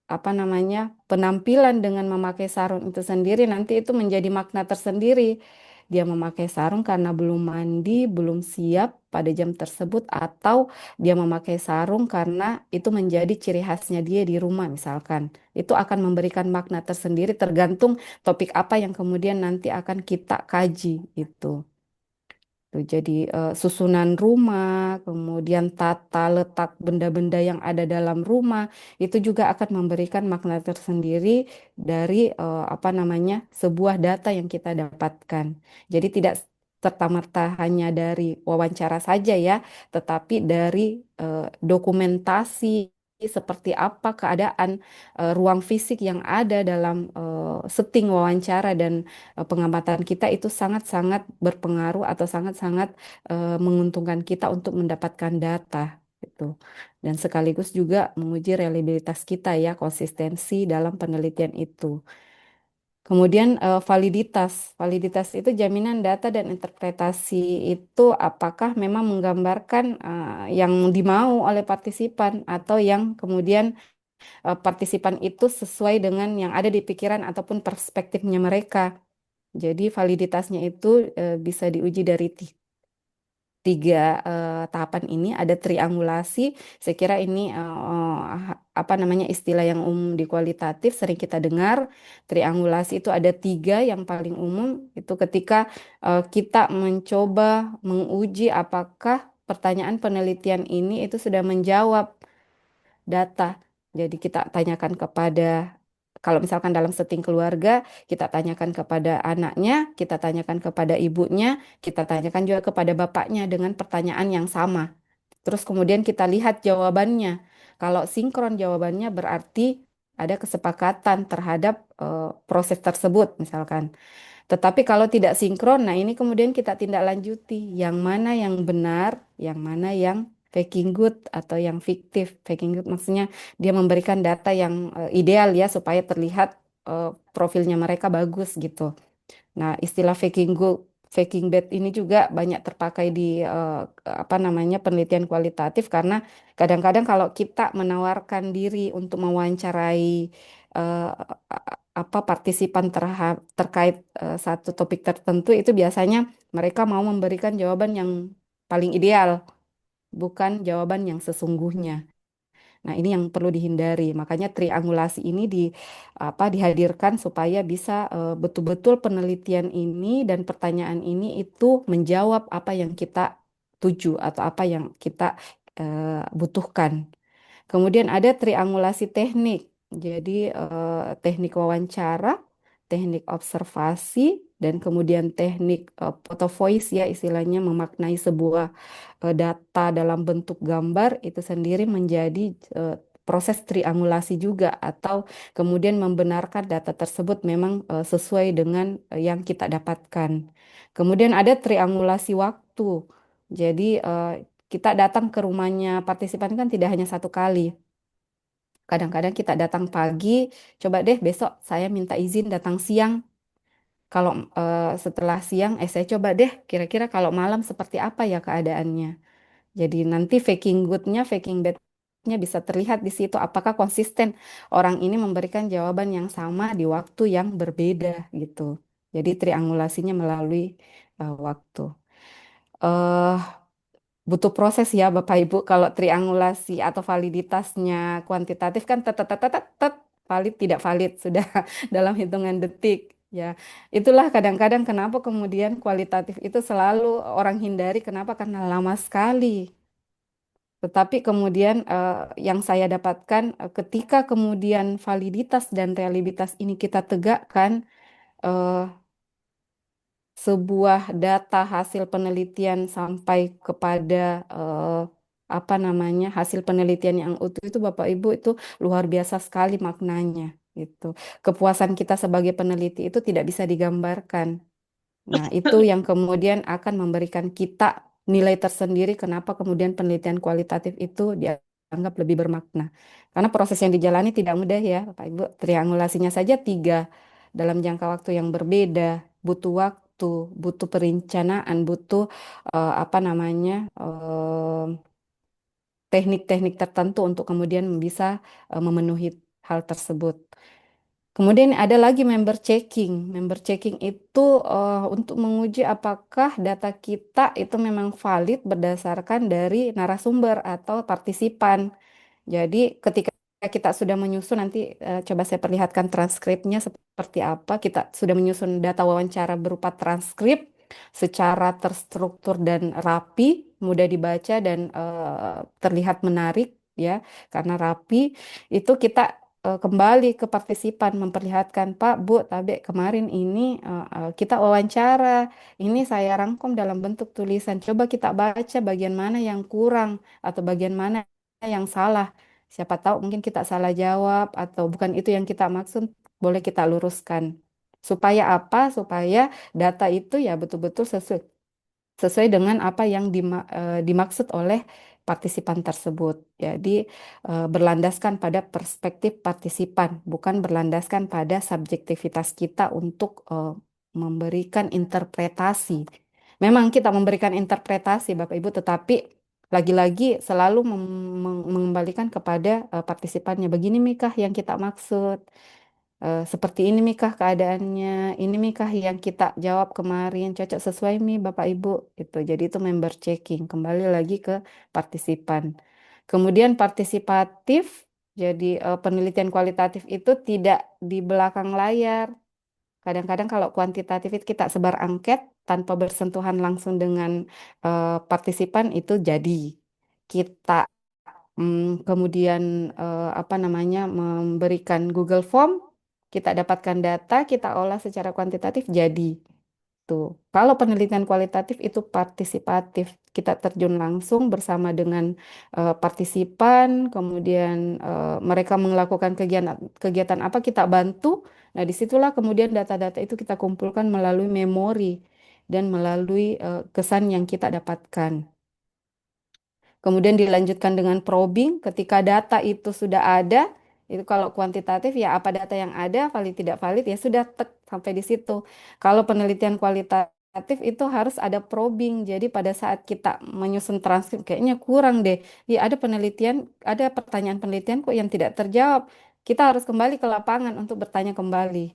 apa namanya? Penampilan dengan memakai sarung itu sendiri nanti itu menjadi makna tersendiri. dia memakai sarung karena belum mandi, belum siap pada jam tersebut, atau dia memakai sarung karena itu menjadi ciri khasnya dia di rumah misalkan. Itu akan memberikan makna tersendiri tergantung topik apa yang kemudian nanti akan kita kaji itu. Tuh, jadi susunan rumah, kemudian tata letak benda-benda yang ada dalam rumah, itu juga akan memberikan makna tersendiri dari apa namanya sebuah data yang kita dapatkan. Jadi tidak serta-merta hanya dari wawancara saja ya, tetapi dari dokumentasi seperti apa keadaan ruang fisik yang ada dalam setting wawancara dan pengamatan kita itu sangat-sangat berpengaruh atau sangat-sangat menguntungkan kita untuk mendapatkan data gitu. Dan sekaligus juga menguji reliabilitas kita ya, konsistensi dalam penelitian itu. Kemudian validitas. Validitas itu jaminan data dan interpretasi itu apakah memang menggambarkan yang dimau oleh partisipan atau yang kemudian partisipan itu sesuai dengan yang ada di pikiran ataupun perspektifnya mereka. Jadi validitasnya itu bisa diuji dari tiga tahapan ini. Ada triangulasi. Saya kira ini apa namanya istilah yang umum di kualitatif sering kita dengar. Triangulasi itu ada tiga yang paling umum. Itu ketika kita mencoba menguji apakah pertanyaan penelitian ini itu sudah menjawab data. Jadi kita tanyakan kepada, kalau misalkan dalam setting keluarga, kita tanyakan kepada anaknya, kita tanyakan kepada ibunya, kita tanyakan juga kepada bapaknya dengan pertanyaan yang sama. Terus kemudian kita lihat jawabannya. Kalau sinkron jawabannya berarti ada kesepakatan terhadap proses tersebut misalkan. Tetapi kalau tidak sinkron, nah ini kemudian kita tindak lanjuti yang mana yang benar, yang mana yang faking good atau yang fiktif. Faking good maksudnya dia memberikan data yang ideal ya supaya terlihat profilnya mereka bagus gitu. Nah, istilah faking good, faking bad ini juga banyak terpakai di apa namanya penelitian kualitatif karena kadang-kadang kalau kita menawarkan diri untuk mewawancarai eh, apa partisipan terkait satu topik tertentu itu biasanya mereka mau memberikan jawaban yang paling ideal, bukan jawaban yang sesungguhnya. Nah, ini yang perlu dihindari. Makanya triangulasi ini dihadirkan supaya bisa betul-betul penelitian ini dan pertanyaan ini itu menjawab apa yang kita tuju atau apa yang kita butuhkan. Kemudian ada triangulasi teknik. Jadi teknik wawancara, teknik observasi, dan kemudian teknik photo voice ya istilahnya memaknai sebuah data dalam bentuk gambar itu sendiri menjadi proses triangulasi juga atau kemudian membenarkan data tersebut memang sesuai dengan yang kita dapatkan. Kemudian ada triangulasi waktu. Jadi kita datang ke rumahnya partisipan kan tidak hanya satu kali. Kadang-kadang kita datang pagi, coba deh besok saya minta izin datang siang. Kalau setelah siang, saya coba deh kira-kira kalau malam seperti apa ya keadaannya. Jadi nanti faking good-nya, faking bad-nya bisa terlihat di situ apakah konsisten orang ini memberikan jawaban yang sama di waktu yang berbeda gitu. Jadi triangulasinya melalui waktu. eh Butuh proses ya Bapak Ibu kalau triangulasi atau validitasnya kuantitatif kan tet, tet, tet, tet, tet, valid tidak valid sudah dalam hitungan detik ya. Itulah kadang-kadang kenapa kemudian kualitatif itu selalu orang hindari kenapa karena lama sekali. Tetapi kemudian yang saya dapatkan ketika kemudian validitas dan realitas ini kita tegakkan, eh, sebuah data hasil penelitian sampai kepada eh, apa namanya hasil penelitian yang utuh itu Bapak Ibu itu luar biasa sekali maknanya gitu. Kepuasan kita sebagai peneliti itu tidak bisa digambarkan. Nah, itu yang kemudian akan memberikan kita nilai tersendiri kenapa kemudian penelitian kualitatif itu dianggap lebih bermakna. Karena proses yang dijalani tidak mudah ya, Bapak Ibu. Triangulasinya saja tiga dalam jangka waktu yang berbeda, butuh waktu, butuh perencanaan, butuh apa namanya teknik-teknik tertentu untuk kemudian bisa memenuhi hal tersebut. Kemudian ada lagi member checking. Member checking itu untuk menguji apakah data kita itu memang valid berdasarkan dari narasumber atau partisipan. Jadi ketika kita sudah menyusun nanti coba saya perlihatkan transkripnya seperti apa. Kita sudah menyusun data wawancara berupa transkrip secara terstruktur dan rapi, mudah dibaca dan terlihat menarik ya karena rapi. Itu kita kembali ke partisipan memperlihatkan Pak, Bu, Tabe kemarin ini kita wawancara. Ini saya rangkum dalam bentuk tulisan. Coba kita baca bagian mana yang kurang atau bagian mana yang salah. Siapa tahu mungkin kita salah jawab atau bukan itu yang kita maksud, boleh kita luruskan. Supaya apa? Supaya data itu ya betul-betul sesuai dengan apa yang dimaksud oleh partisipan tersebut. Jadi berlandaskan pada perspektif partisipan, bukan berlandaskan pada subjektivitas kita untuk memberikan interpretasi. Memang kita memberikan interpretasi, Bapak Ibu, tetapi lagi-lagi selalu mengembalikan kepada partisipannya. Begini Mikah yang kita maksud. Seperti ini Mikah keadaannya, ini Mikah yang kita jawab kemarin, cocok sesuai Mi Bapak Ibu. Itu. Jadi itu member checking, kembali lagi ke partisipan. Kemudian partisipatif, jadi penelitian kualitatif itu tidak di belakang layar. Kadang-kadang kalau kuantitatif itu kita sebar angket tanpa bersentuhan langsung dengan partisipan itu jadi. Kita kemudian apa namanya memberikan Google Form, kita dapatkan data, kita olah secara kuantitatif jadi. Tuh. Kalau penelitian kualitatif itu partisipatif, kita terjun langsung bersama dengan partisipan, kemudian mereka melakukan kegiatan apa kita bantu. Nah, disitulah kemudian data-data itu kita kumpulkan melalui memori dan melalui kesan yang kita dapatkan. Kemudian dilanjutkan dengan probing, ketika data itu sudah ada, itu kalau kuantitatif ya apa data yang ada, valid tidak valid ya sudah tek sampai di situ. Kalau penelitian kualitatif itu harus ada probing. Jadi pada saat kita menyusun transkrip kayaknya kurang deh. Ya ada penelitian, ada pertanyaan penelitian kok yang tidak terjawab. Kita harus kembali ke lapangan untuk bertanya kembali.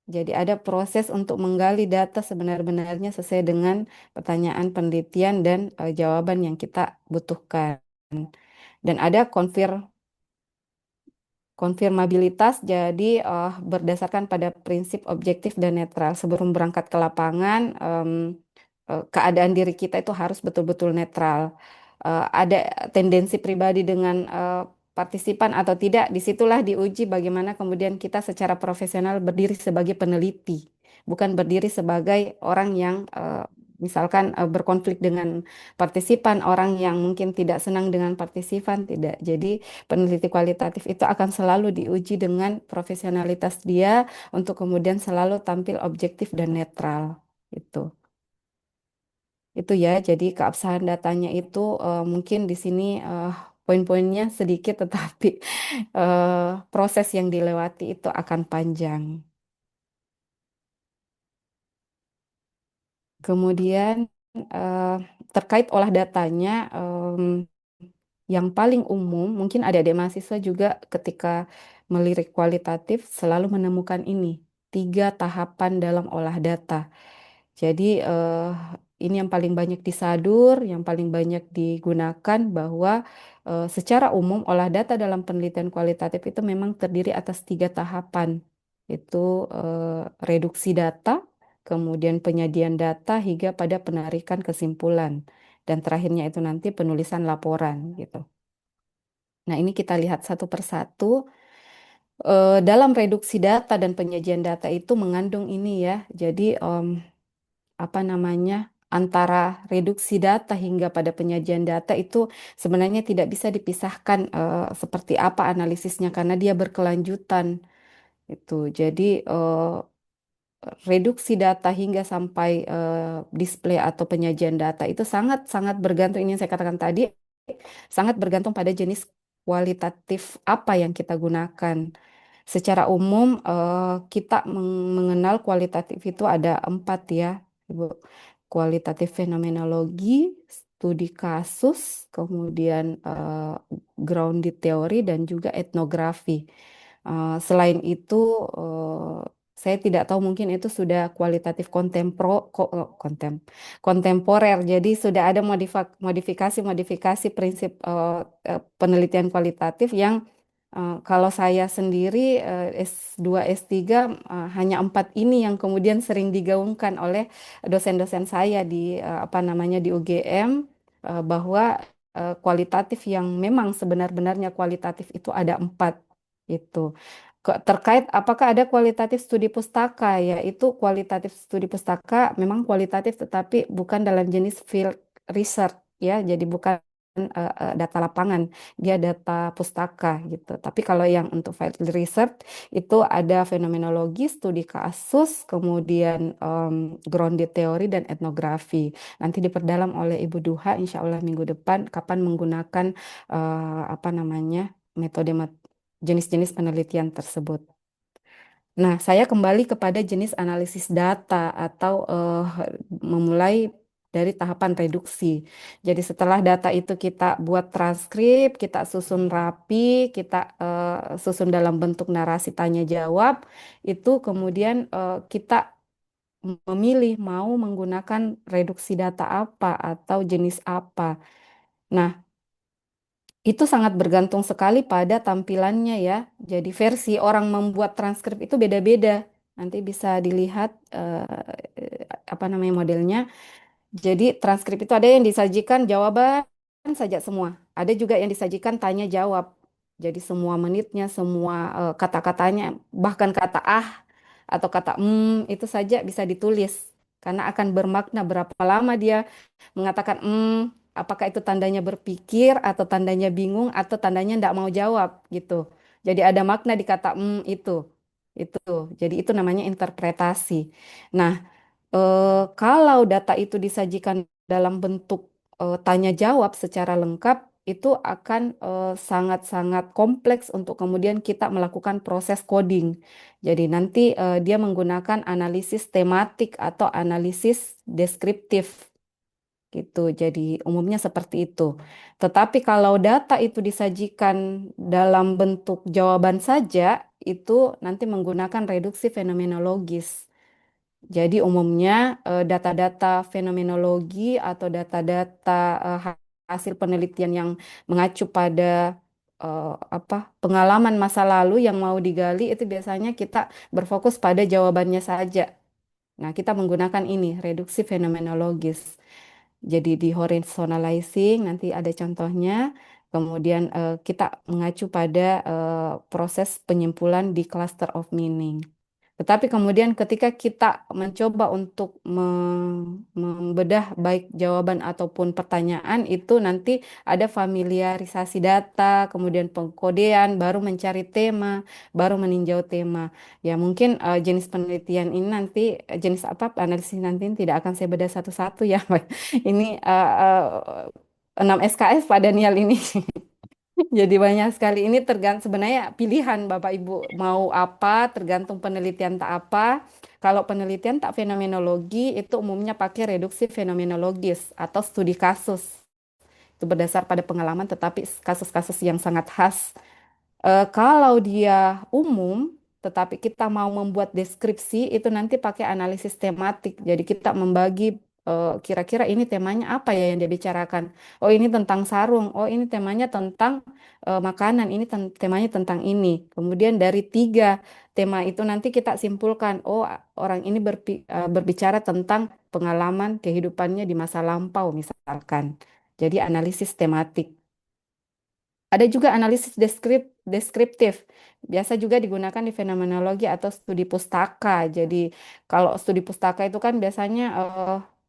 Jadi ada proses untuk menggali data sebenar-benarnya sesuai dengan pertanyaan penelitian dan jawaban yang kita butuhkan. Dan ada konfirmabilitas, jadi berdasarkan pada prinsip objektif dan netral. Sebelum berangkat ke lapangan, keadaan diri kita itu harus betul-betul netral. Ada tendensi pribadi dengan partisipan atau tidak, disitulah diuji bagaimana kemudian kita secara profesional berdiri sebagai peneliti, bukan berdiri sebagai orang yang misalkan berkonflik dengan partisipan, orang yang mungkin tidak senang dengan partisipan, tidak. Jadi peneliti kualitatif itu akan selalu diuji dengan profesionalitas dia untuk kemudian selalu tampil objektif dan netral. Itu. Itu ya, jadi keabsahan datanya itu mungkin di sini poin-poinnya sedikit, tetapi eh, proses yang dilewati itu akan panjang. Kemudian eh, terkait olah datanya, yang paling umum, mungkin adik-adik mahasiswa juga ketika melirik kualitatif selalu menemukan ini, 3 tahapan dalam olah data. Jadi ini yang paling banyak disadur, yang paling banyak digunakan bahwa secara umum olah data dalam penelitian kualitatif itu memang terdiri atas 3 tahapan. Itu reduksi data, kemudian penyajian data hingga pada penarikan kesimpulan. Dan terakhirnya itu nanti penulisan laporan gitu. Nah, ini kita lihat satu persatu. Dalam reduksi data dan penyajian data itu mengandung ini ya. Jadi apa namanya antara reduksi data hingga pada penyajian data itu sebenarnya tidak bisa dipisahkan seperti apa analisisnya karena dia berkelanjutan itu. Jadi reduksi data hingga sampai display atau penyajian data itu sangat-sangat bergantung ini yang saya katakan tadi sangat bergantung pada jenis kualitatif apa yang kita gunakan. Secara umum, kita mengenal kualitatif itu ada 4 ya, Ibu. Kualitatif fenomenologi, studi kasus, kemudian grounded teori, dan juga etnografi. Selain itu, saya tidak tahu mungkin itu sudah kualitatif kontemporer. Jadi sudah ada modifikasi-modifikasi prinsip penelitian kualitatif yang kalau saya sendiri S2, S3 hanya empat ini yang kemudian sering digaungkan oleh dosen-dosen saya di apa namanya di UGM, bahwa kualitatif yang memang sebenar-benarnya kualitatif itu ada empat itu. Terkait apakah ada kualitatif studi pustaka, ya itu kualitatif studi pustaka memang kualitatif tetapi bukan dalam jenis field research, ya, jadi bukan data lapangan, dia data pustaka gitu. Tapi kalau yang untuk field research itu ada fenomenologi, studi kasus, kemudian grounded teori dan etnografi. Nanti diperdalam oleh Ibu Duha, insya Allah minggu depan, kapan menggunakan apa namanya metode jenis-jenis penelitian tersebut. Nah, saya kembali kepada jenis analisis data atau memulai dari tahapan reduksi. Jadi setelah data itu kita buat transkrip, kita susun rapi, kita susun dalam bentuk narasi tanya jawab, itu kemudian kita memilih mau menggunakan reduksi data apa atau jenis apa. Nah, itu sangat bergantung sekali pada tampilannya ya. Jadi versi orang membuat transkrip itu beda-beda. Nanti bisa dilihat apa namanya modelnya. Jadi transkrip itu ada yang disajikan jawaban saja semua. Ada juga yang disajikan tanya jawab. Jadi semua menitnya, semua kata-katanya, bahkan kata ah atau kata itu saja bisa ditulis. Karena akan bermakna berapa lama dia mengatakan apakah itu tandanya berpikir atau tandanya bingung atau tandanya tidak mau jawab gitu. Jadi ada makna di kata itu. Itu. Jadi itu namanya interpretasi. Nah, kalau data itu disajikan dalam bentuk tanya jawab secara lengkap, itu akan sangat-sangat kompleks untuk kemudian kita melakukan proses coding. Jadi nanti dia menggunakan analisis tematik atau analisis deskriptif gitu. Jadi umumnya seperti itu. Tetapi kalau data itu disajikan dalam bentuk jawaban saja, itu nanti menggunakan reduksi fenomenologis. Jadi umumnya data-data fenomenologi atau data-data hasil penelitian yang mengacu pada apa pengalaman masa lalu yang mau digali itu biasanya kita berfokus pada jawabannya saja. Nah, kita menggunakan ini reduksi fenomenologis. Jadi di horizontalizing nanti ada contohnya. Kemudian kita mengacu pada proses penyimpulan di cluster of meaning. Tetapi kemudian ketika kita mencoba untuk membedah baik jawaban ataupun pertanyaan itu nanti ada familiarisasi data, kemudian pengkodean, baru mencari tema, baru meninjau tema. Ya mungkin jenis penelitian ini nanti jenis apa analisis nanti tidak akan saya bedah satu-satu ya. Ini 6 SKS Pak Daniel ini. Jadi banyak sekali ini tergantung sebenarnya pilihan Bapak Ibu mau apa tergantung penelitian tak apa. Kalau penelitian tak fenomenologi itu umumnya pakai reduksi fenomenologis atau studi kasus. Itu berdasar pada pengalaman tetapi kasus-kasus yang sangat khas. Kalau dia umum, tetapi kita mau membuat deskripsi, itu nanti pakai analisis tematik. Jadi kita membagi kira-kira ini temanya apa ya yang dia bicarakan. Oh ini tentang sarung, oh ini temanya tentang makanan, ini temanya tentang ini. Kemudian dari tiga tema itu nanti kita simpulkan, oh orang ini berbicara tentang pengalaman kehidupannya di masa lampau misalkan. Jadi analisis tematik. Ada juga analisis deskriptif. Biasa juga digunakan di fenomenologi atau studi pustaka. Jadi kalau studi pustaka itu kan biasanya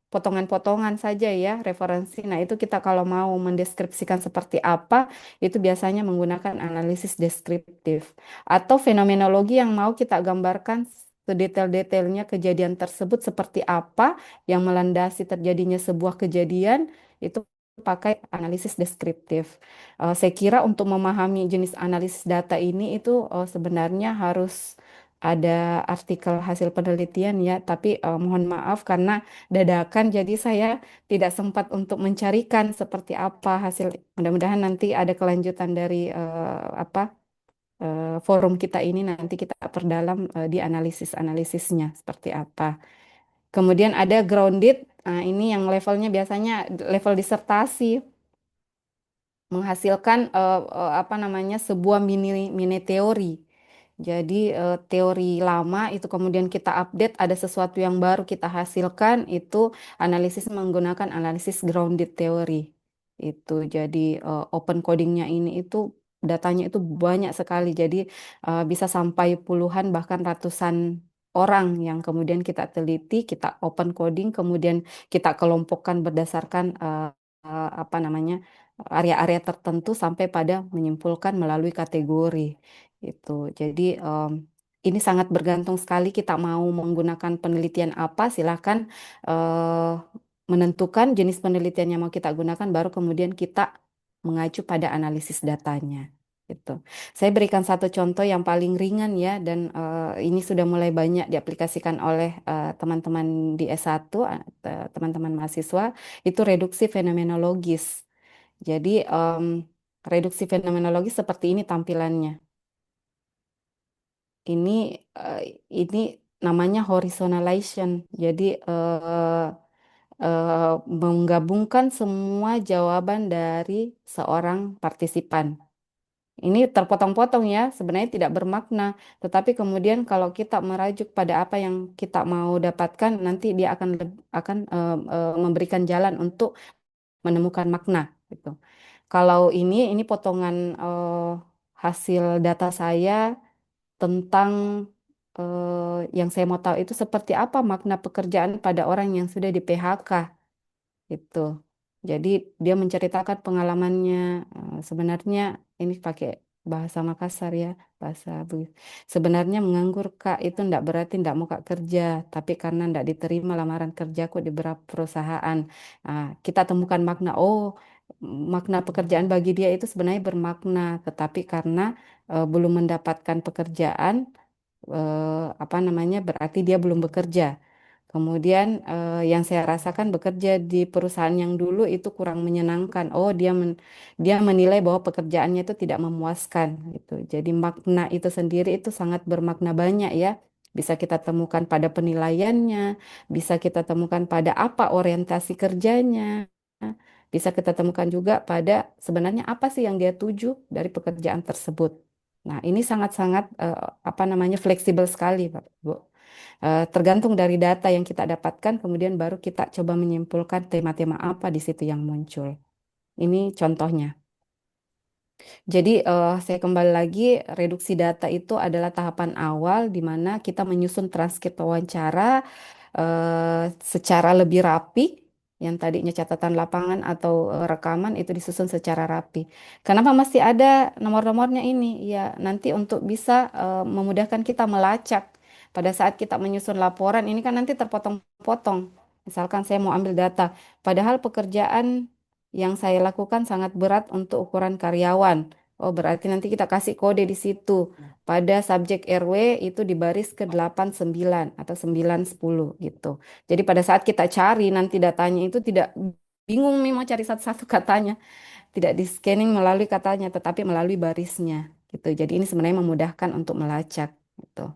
potongan-potongan saja ya referensi. Nah itu kita kalau mau mendeskripsikan seperti apa, itu biasanya menggunakan analisis deskriptif. Atau fenomenologi yang mau kita gambarkan sedetail-detailnya kejadian tersebut seperti apa yang melandasi terjadinya sebuah kejadian, itu pakai analisis deskriptif. Saya kira untuk memahami jenis analisis data ini itu sebenarnya harus ada artikel hasil penelitian ya, tapi mohon maaf karena dadakan jadi saya tidak sempat untuk mencarikan seperti apa hasil. Mudah-mudahan nanti ada kelanjutan dari apa forum kita ini nanti kita perdalam di analisisnya seperti apa. Kemudian ada grounded, ini yang levelnya biasanya level disertasi, menghasilkan apa namanya sebuah mini mini teori. Jadi teori lama itu kemudian kita update, ada sesuatu yang baru kita hasilkan, itu analisis menggunakan analisis grounded theory. Itu jadi open codingnya ini itu datanya itu banyak sekali. Jadi bisa sampai puluhan bahkan ratusan orang yang kemudian kita teliti, kita open coding, kemudian kita kelompokkan berdasarkan apa namanya area-area tertentu sampai pada menyimpulkan melalui kategori itu. Jadi ini sangat bergantung sekali kita mau menggunakan penelitian apa, silakan eh, menentukan jenis penelitian yang mau kita gunakan, baru kemudian kita mengacu pada analisis datanya. Gitu. Saya berikan satu contoh yang paling ringan ya, dan ini sudah mulai banyak diaplikasikan oleh teman-teman di S1, teman-teman mahasiswa, itu reduksi fenomenologis. Jadi reduksi fenomenologi seperti ini tampilannya. Ini eh, ini namanya horizontalization. Jadi menggabungkan semua jawaban dari seorang partisipan. Ini terpotong-potong ya, sebenarnya tidak bermakna. Tetapi kemudian kalau kita merajuk pada apa yang kita mau dapatkan, nanti dia akan memberikan jalan untuk menemukan makna gitu. Kalau ini potongan hasil data saya tentang yang saya mau tahu itu seperti apa makna pekerjaan pada orang yang sudah di PHK gitu. Jadi dia menceritakan pengalamannya. Sebenarnya ini pakai bahasa Makassar ya, bahasa Bugis. Sebenarnya menganggur Kak itu enggak berarti enggak mau Kak kerja, tapi karena enggak diterima lamaran kerjaku di beberapa perusahaan. Kita temukan makna, oh makna pekerjaan bagi dia itu sebenarnya bermakna, tetapi karena belum mendapatkan pekerjaan, apa namanya, berarti dia belum bekerja. Kemudian yang saya rasakan bekerja di perusahaan yang dulu itu kurang menyenangkan. Oh, dia menilai bahwa pekerjaannya itu tidak memuaskan gitu. Jadi makna itu sendiri itu sangat bermakna banyak ya. Bisa kita temukan pada penilaiannya, bisa kita temukan pada apa orientasi kerjanya, bisa kita temukan juga pada sebenarnya apa sih yang dia tuju dari pekerjaan tersebut. Nah, ini sangat-sangat apa namanya fleksibel sekali, Pak, Bu. Tergantung dari data yang kita dapatkan, kemudian baru kita coba menyimpulkan tema-tema apa di situ yang muncul. Ini contohnya. Jadi, saya kembali lagi, reduksi data itu adalah tahapan awal di mana kita menyusun transkrip wawancara secara lebih rapi. Yang tadinya catatan lapangan atau rekaman itu disusun secara rapi. Kenapa masih ada nomor-nomornya ini? Ya, nanti untuk bisa memudahkan kita melacak pada saat kita menyusun laporan ini kan nanti terpotong-potong. Misalkan saya mau ambil data, padahal pekerjaan yang saya lakukan sangat berat untuk ukuran karyawan. Oh, berarti nanti kita kasih kode di situ. Pada subjek RW itu di baris ke 8 9 atau 9 10 gitu. Jadi pada saat kita cari nanti datanya itu tidak bingung nih mau cari satu-satu katanya. Tidak di scanning melalui katanya, tetapi melalui barisnya gitu. Jadi ini sebenarnya memudahkan untuk melacak gitu.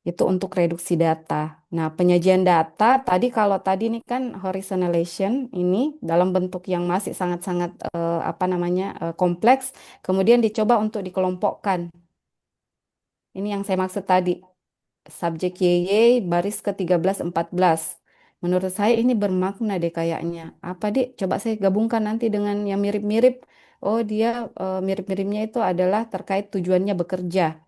Itu untuk reduksi data. Nah, penyajian data tadi kalau tadi ini kan horizontalization ini dalam bentuk yang masih sangat-sangat apa namanya kompleks, kemudian dicoba untuk dikelompokkan. Ini yang saya maksud tadi. Subjek YY baris ke 13 14. Menurut saya ini bermakna deh kayaknya. Apa Dik? Coba saya gabungkan nanti dengan yang mirip-mirip. Oh, dia mirip-miripnya itu adalah terkait tujuannya bekerja.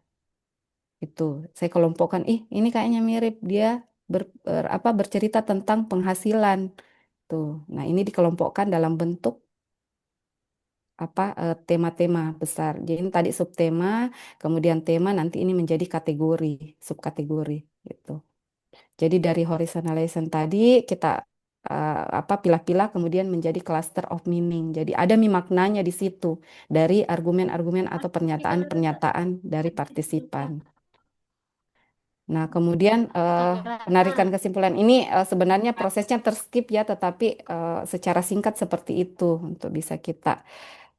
Itu saya kelompokkan, ini kayaknya mirip dia apa bercerita tentang penghasilan tuh. Nah, ini dikelompokkan dalam bentuk apa tema-tema besar. Jadi ini tadi subtema, kemudian tema, nanti ini menjadi kategori, subkategori gitu. Jadi dari horizontalization tadi kita apa pilah-pilah kemudian menjadi cluster of meaning. Jadi ada maknanya di situ dari argumen-argumen atau pernyataan-pernyataan dari partisipan. Nah, kemudian penarikan kesimpulan ini sebenarnya prosesnya terskip ya, tetapi secara singkat seperti itu untuk bisa kita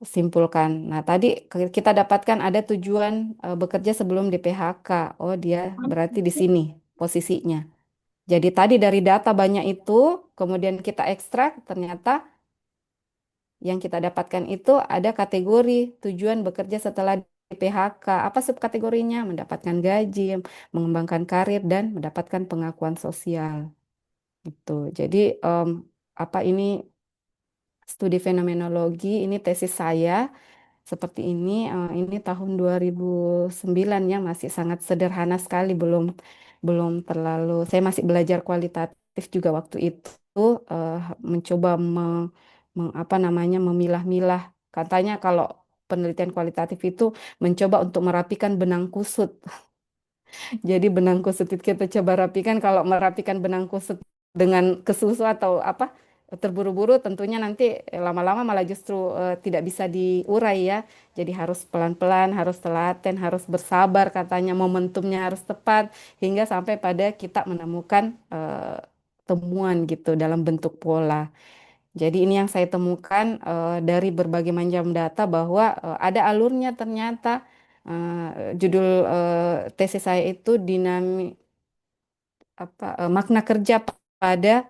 simpulkan. Nah, tadi kita dapatkan ada tujuan bekerja sebelum di PHK. Oh, dia berarti di sini posisinya. Jadi tadi dari data banyak itu, kemudian kita ekstrak, ternyata yang kita dapatkan itu ada kategori tujuan bekerja setelah di PHK. Apa subkategorinya? Mendapatkan gaji, mengembangkan karir, dan mendapatkan pengakuan sosial. Itu. Jadi apa ini studi fenomenologi, ini tesis saya seperti ini. Ini tahun 2009 ya, masih sangat sederhana sekali, belum belum terlalu. Saya masih belajar kualitatif juga waktu itu, eh, mencoba apa namanya memilah-milah. Katanya kalau penelitian kualitatif itu mencoba untuk merapikan benang kusut. Jadi benang kusut itu kita coba rapikan. Kalau merapikan benang kusut dengan kesusu atau apa terburu-buru, tentunya nanti lama-lama malah justru tidak bisa diurai ya. Jadi harus pelan-pelan, harus telaten, harus bersabar, katanya momentumnya harus tepat hingga sampai pada kita menemukan temuan gitu dalam bentuk pola. Jadi ini yang saya temukan dari berbagai macam data bahwa ada alurnya ternyata. Judul tesis saya itu makna kerja pada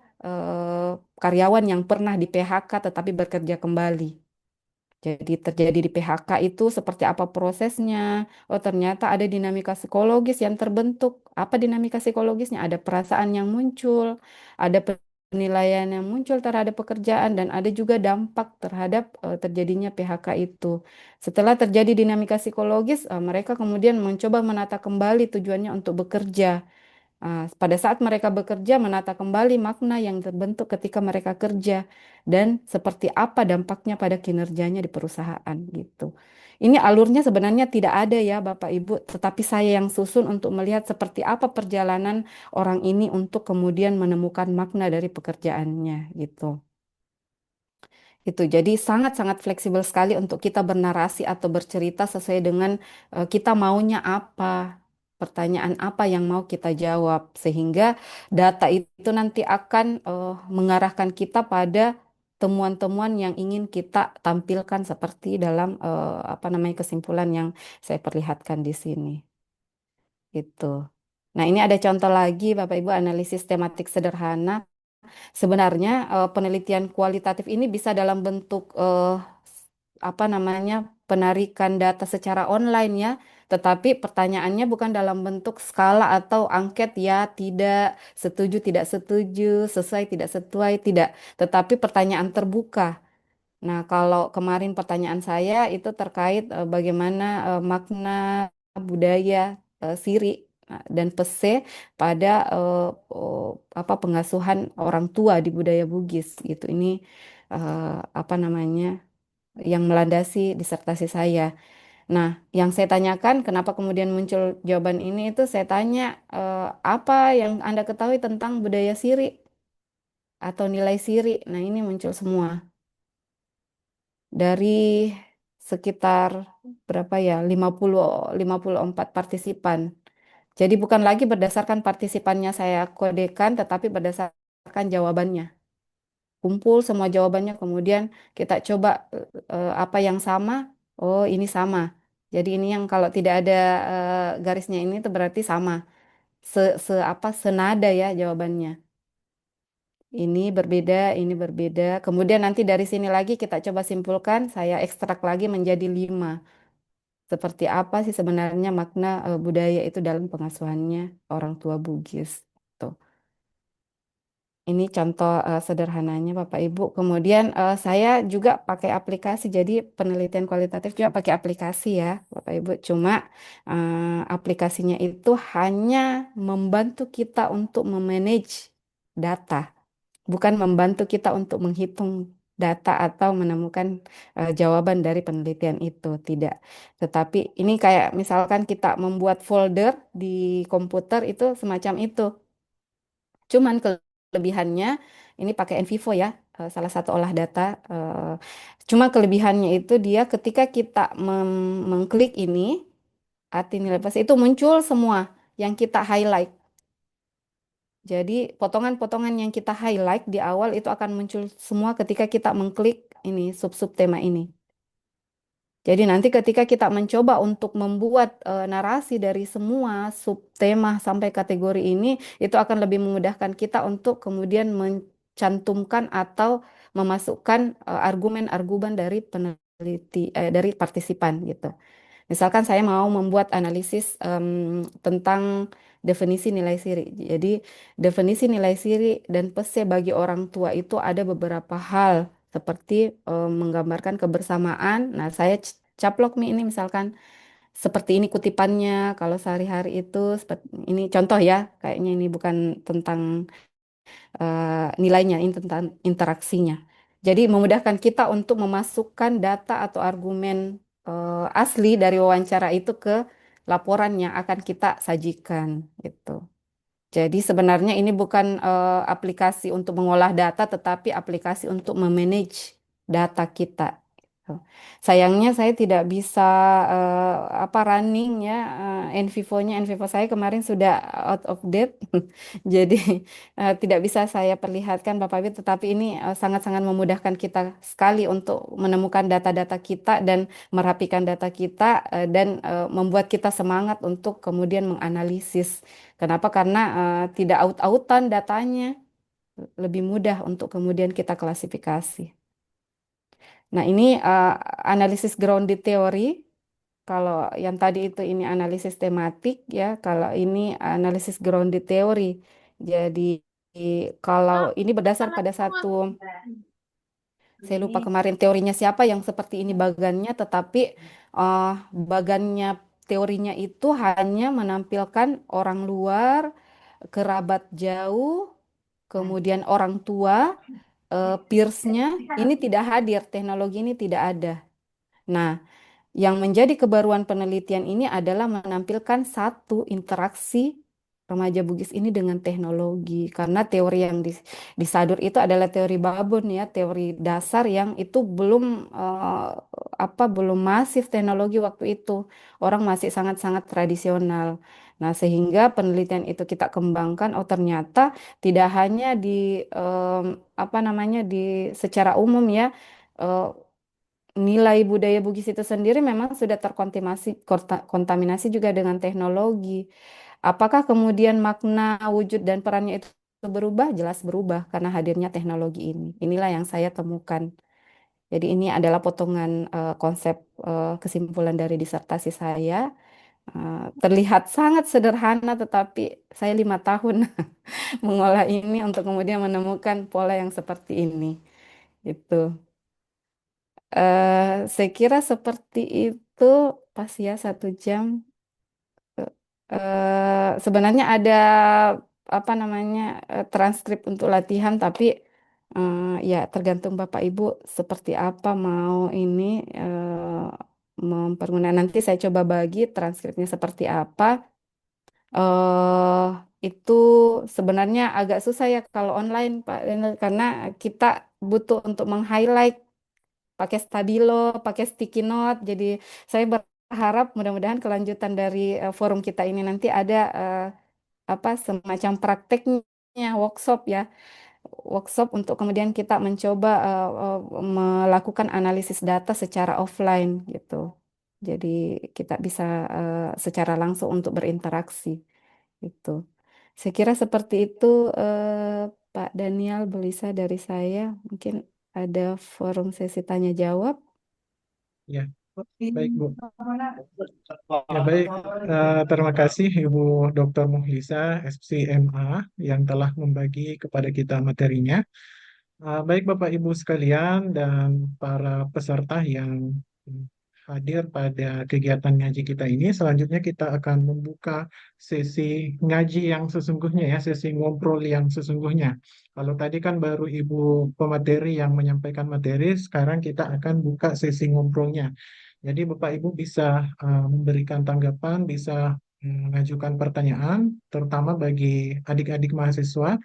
karyawan yang pernah di PHK tetapi bekerja kembali. Jadi terjadi di PHK itu seperti apa prosesnya? Oh, ternyata ada dinamika psikologis yang terbentuk. Apa dinamika psikologisnya? Ada perasaan yang muncul, ada penilaian yang muncul terhadap pekerjaan, dan ada juga dampak terhadap terjadinya PHK itu. Setelah terjadi dinamika psikologis, mereka kemudian mencoba menata kembali tujuannya untuk bekerja. Pada saat mereka bekerja, menata kembali makna yang terbentuk ketika mereka kerja dan seperti apa dampaknya pada kinerjanya di perusahaan gitu. Ini alurnya sebenarnya tidak ada ya Bapak Ibu, tetapi saya yang susun untuk melihat seperti apa perjalanan orang ini untuk kemudian menemukan makna dari pekerjaannya gitu. Itu jadi sangat-sangat fleksibel sekali untuk kita bernarasi atau bercerita sesuai dengan kita maunya apa, pertanyaan apa yang mau kita jawab, sehingga data itu nanti akan mengarahkan kita pada temuan-temuan yang ingin kita tampilkan seperti dalam apa namanya kesimpulan yang saya perlihatkan di sini. Itu. Nah, ini ada contoh lagi Bapak Ibu analisis tematik sederhana. Sebenarnya penelitian kualitatif ini bisa dalam bentuk apa namanya penarikan data secara online ya, tetapi pertanyaannya bukan dalam bentuk skala atau angket ya, tidak, setuju, sesuai, tidak sesuai, tidak, tetapi pertanyaan terbuka. Nah, kalau kemarin pertanyaan saya itu terkait bagaimana makna budaya Siri dan Pese pada apa pengasuhan orang tua di budaya Bugis gitu. Ini eh, apa namanya yang melandasi disertasi saya. Nah, yang saya tanyakan kenapa kemudian muncul jawaban ini itu saya tanya apa yang Anda ketahui tentang budaya Siri atau nilai Siri. Nah, ini muncul semua dari sekitar berapa ya 54 partisipan. Jadi bukan lagi berdasarkan partisipannya saya kodekan tetapi berdasarkan jawabannya. Kumpul semua jawabannya kemudian kita coba apa yang sama. Oh, ini sama. Jadi ini yang kalau tidak ada garisnya ini itu berarti sama. Apa senada ya jawabannya. Ini berbeda. Kemudian nanti dari sini lagi kita coba simpulkan, saya ekstrak lagi menjadi 5. Seperti apa sih sebenarnya makna budaya itu dalam pengasuhannya orang tua Bugis. Tuh. Ini contoh sederhananya Bapak Ibu. Kemudian saya juga pakai aplikasi. Jadi penelitian kualitatif juga pakai aplikasi ya Bapak Ibu. Cuma aplikasinya itu hanya membantu kita untuk memanage data, bukan membantu kita untuk menghitung data atau menemukan jawaban dari penelitian itu, tidak. Tetapi ini kayak misalkan kita membuat folder di komputer itu semacam itu. Cuman kelebihannya ini pakai NVivo ya, salah satu olah data. Cuma kelebihannya itu dia ketika kita mengklik ini arti nilai plus itu muncul semua yang kita highlight. Jadi potongan-potongan yang kita highlight di awal itu akan muncul semua ketika kita mengklik ini sub-sub tema ini. Jadi nanti ketika kita mencoba untuk membuat narasi dari semua subtema sampai kategori ini, itu akan lebih memudahkan kita untuk kemudian mencantumkan atau memasukkan argumen-argumen dari dari partisipan gitu. Misalkan saya mau membuat analisis tentang definisi nilai siri. Jadi definisi nilai siri dan PESE bagi orang tua itu ada beberapa hal seperti menggambarkan kebersamaan. Nah, saya caplok nih ini misalkan seperti ini kutipannya kalau sehari-hari itu seperti ini contoh ya, kayaknya ini bukan tentang nilainya, ini tentang interaksinya. Jadi memudahkan kita untuk memasukkan data atau argumen asli dari wawancara itu ke laporan yang akan kita sajikan gitu. Jadi sebenarnya ini bukan aplikasi untuk mengolah data, tetapi aplikasi untuk memanage data kita. Gitu. Sayangnya saya tidak bisa running ya Envivo-nya. Envivo saya kemarin sudah out of date, jadi tidak bisa saya perlihatkan Bapak Ibu. Tetapi ini sangat-sangat memudahkan kita sekali untuk menemukan data-data kita dan merapikan data kita dan membuat kita semangat untuk kemudian menganalisis. Kenapa? Karena tidak aut-autan datanya, lebih mudah untuk kemudian kita klasifikasi. Nah, ini analisis grounded theory. Kalau yang tadi itu ini analisis tematik ya, kalau ini analisis grounded theory. Jadi kalau ini berdasar pada satu, saya lupa kemarin teorinya siapa yang seperti ini bagannya, tetapi bagannya teorinya itu hanya menampilkan orang luar, kerabat jauh, kemudian orang tua, peersnya, ini tidak hadir, teknologi ini tidak ada. Nah, yang menjadi kebaruan penelitian ini adalah menampilkan satu interaksi remaja Bugis ini dengan teknologi. Karena teori yang disadur itu adalah teori babon ya, teori dasar yang itu belum masif teknologi waktu itu. Orang masih sangat-sangat tradisional. Nah, sehingga penelitian itu kita kembangkan, oh ternyata tidak hanya di secara umum ya, eh, nilai budaya Bugis itu sendiri memang sudah kontaminasi juga dengan teknologi. Apakah kemudian makna, wujud, dan perannya itu berubah? Jelas berubah karena hadirnya teknologi ini. Inilah yang saya temukan. Jadi ini adalah potongan konsep kesimpulan dari disertasi saya. Terlihat sangat sederhana, tetapi saya 5 tahun mengolah ini untuk kemudian menemukan pola yang seperti ini. Gitu. Saya kira seperti itu pas ya 1 jam. Sebenarnya ada transkrip untuk latihan, tapi ya tergantung Bapak Ibu seperti apa mau ini mempergunakan. Nanti saya coba bagi transkripnya seperti apa. eh itu sebenarnya agak susah ya kalau online Pak Daniel, karena kita butuh untuk meng-highlight pakai stabilo, pakai sticky note. Jadi saya berharap mudah-mudahan kelanjutan dari forum kita ini nanti ada semacam prakteknya, workshop ya, workshop untuk kemudian kita mencoba melakukan analisis data secara offline gitu. Jadi kita bisa secara langsung untuk berinteraksi gitu. Saya kira seperti itu Pak Daniel, Belisa dari saya. Mungkin ada forum sesi tanya jawab. Ya, baik Bu. Ya baik, terima kasih Ibu Dr. Muhlisa, SPMA, yang telah membagi kepada kita materinya. Baik Bapak Ibu sekalian dan para peserta yang hadir pada kegiatan ngaji kita ini, selanjutnya kita akan membuka sesi ngaji yang sesungguhnya ya, sesi ngobrol yang sesungguhnya. Kalau tadi kan baru Ibu pemateri yang menyampaikan materi, sekarang kita akan buka sesi ngobrolnya. Jadi Bapak Ibu bisa memberikan tanggapan, bisa mengajukan pertanyaan, terutama bagi adik-adik mahasiswa,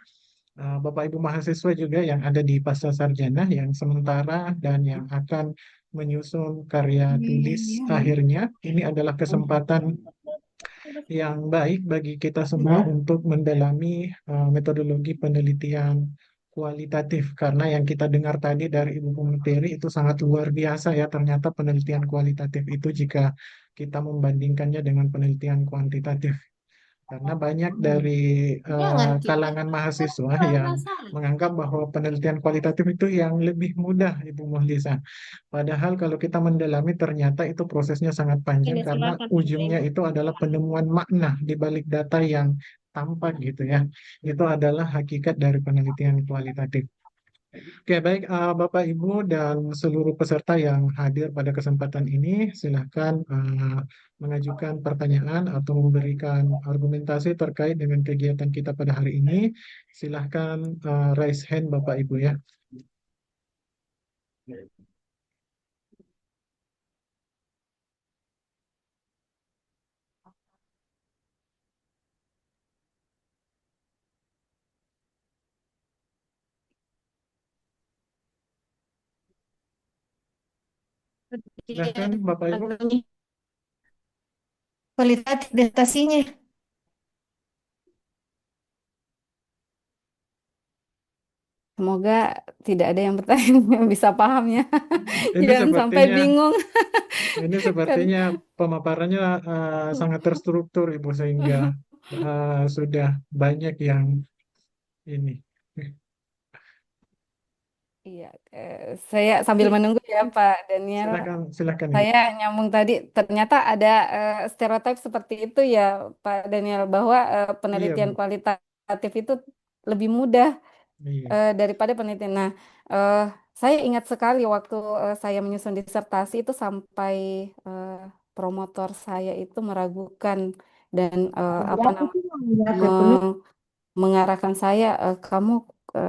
Bapak Ibu mahasiswa juga yang ada di pasca sarjana yang sementara dan yang akan menyusun karya tulis akhirnya. Ini adalah kesempatan yang baik bagi kita semua untuk mendalami metodologi penelitian kualitatif karena yang kita dengar tadi dari Ibu Pemateri itu sangat luar biasa ya, ternyata penelitian kualitatif itu jika kita membandingkannya dengan penelitian kuantitatif. Karena banyak dari kalangan mahasiswa yang menganggap bahwa penelitian kualitatif itu yang lebih mudah, Ibu Muhlisa. Padahal kalau kita mendalami ternyata itu prosesnya sangat panjang karena ujungnya itu adalah penemuan makna di balik data yang tampak gitu ya. Itu adalah hakikat dari penelitian kualitatif. Oke, baik Bapak, Ibu, dan seluruh peserta yang hadir pada kesempatan ini, silahkan mengajukan pertanyaan atau memberikan argumentasi terkait dengan kegiatan kita pada hari ini. Silahkan raise hand Bapak, Ibu ya. Silahkan Bapak, Ibu. Kualitatif prestasinya. Semoga tidak ada yang bertanya yang bisa paham ya. Ini Jangan sampai sepertinya bingung Ini kan. sepertinya pemaparannya sangat terstruktur, Ibu, sehingga sudah banyak yang ini. Iya, saya sambil menunggu ya Pak Daniel. Silakan, silakan Ibu. Saya nyambung tadi, ternyata ada stereotip seperti itu ya Pak Daniel, bahwa Iya, penelitian Bu. kualitatif itu lebih mudah Iya. daripada penelitian. Nah, eh, saya ingat sekali waktu saya menyusun disertasi itu sampai eh, promotor saya itu meragukan dan apa Aku namanya sih mau baca penuh. mengarahkan saya, kamu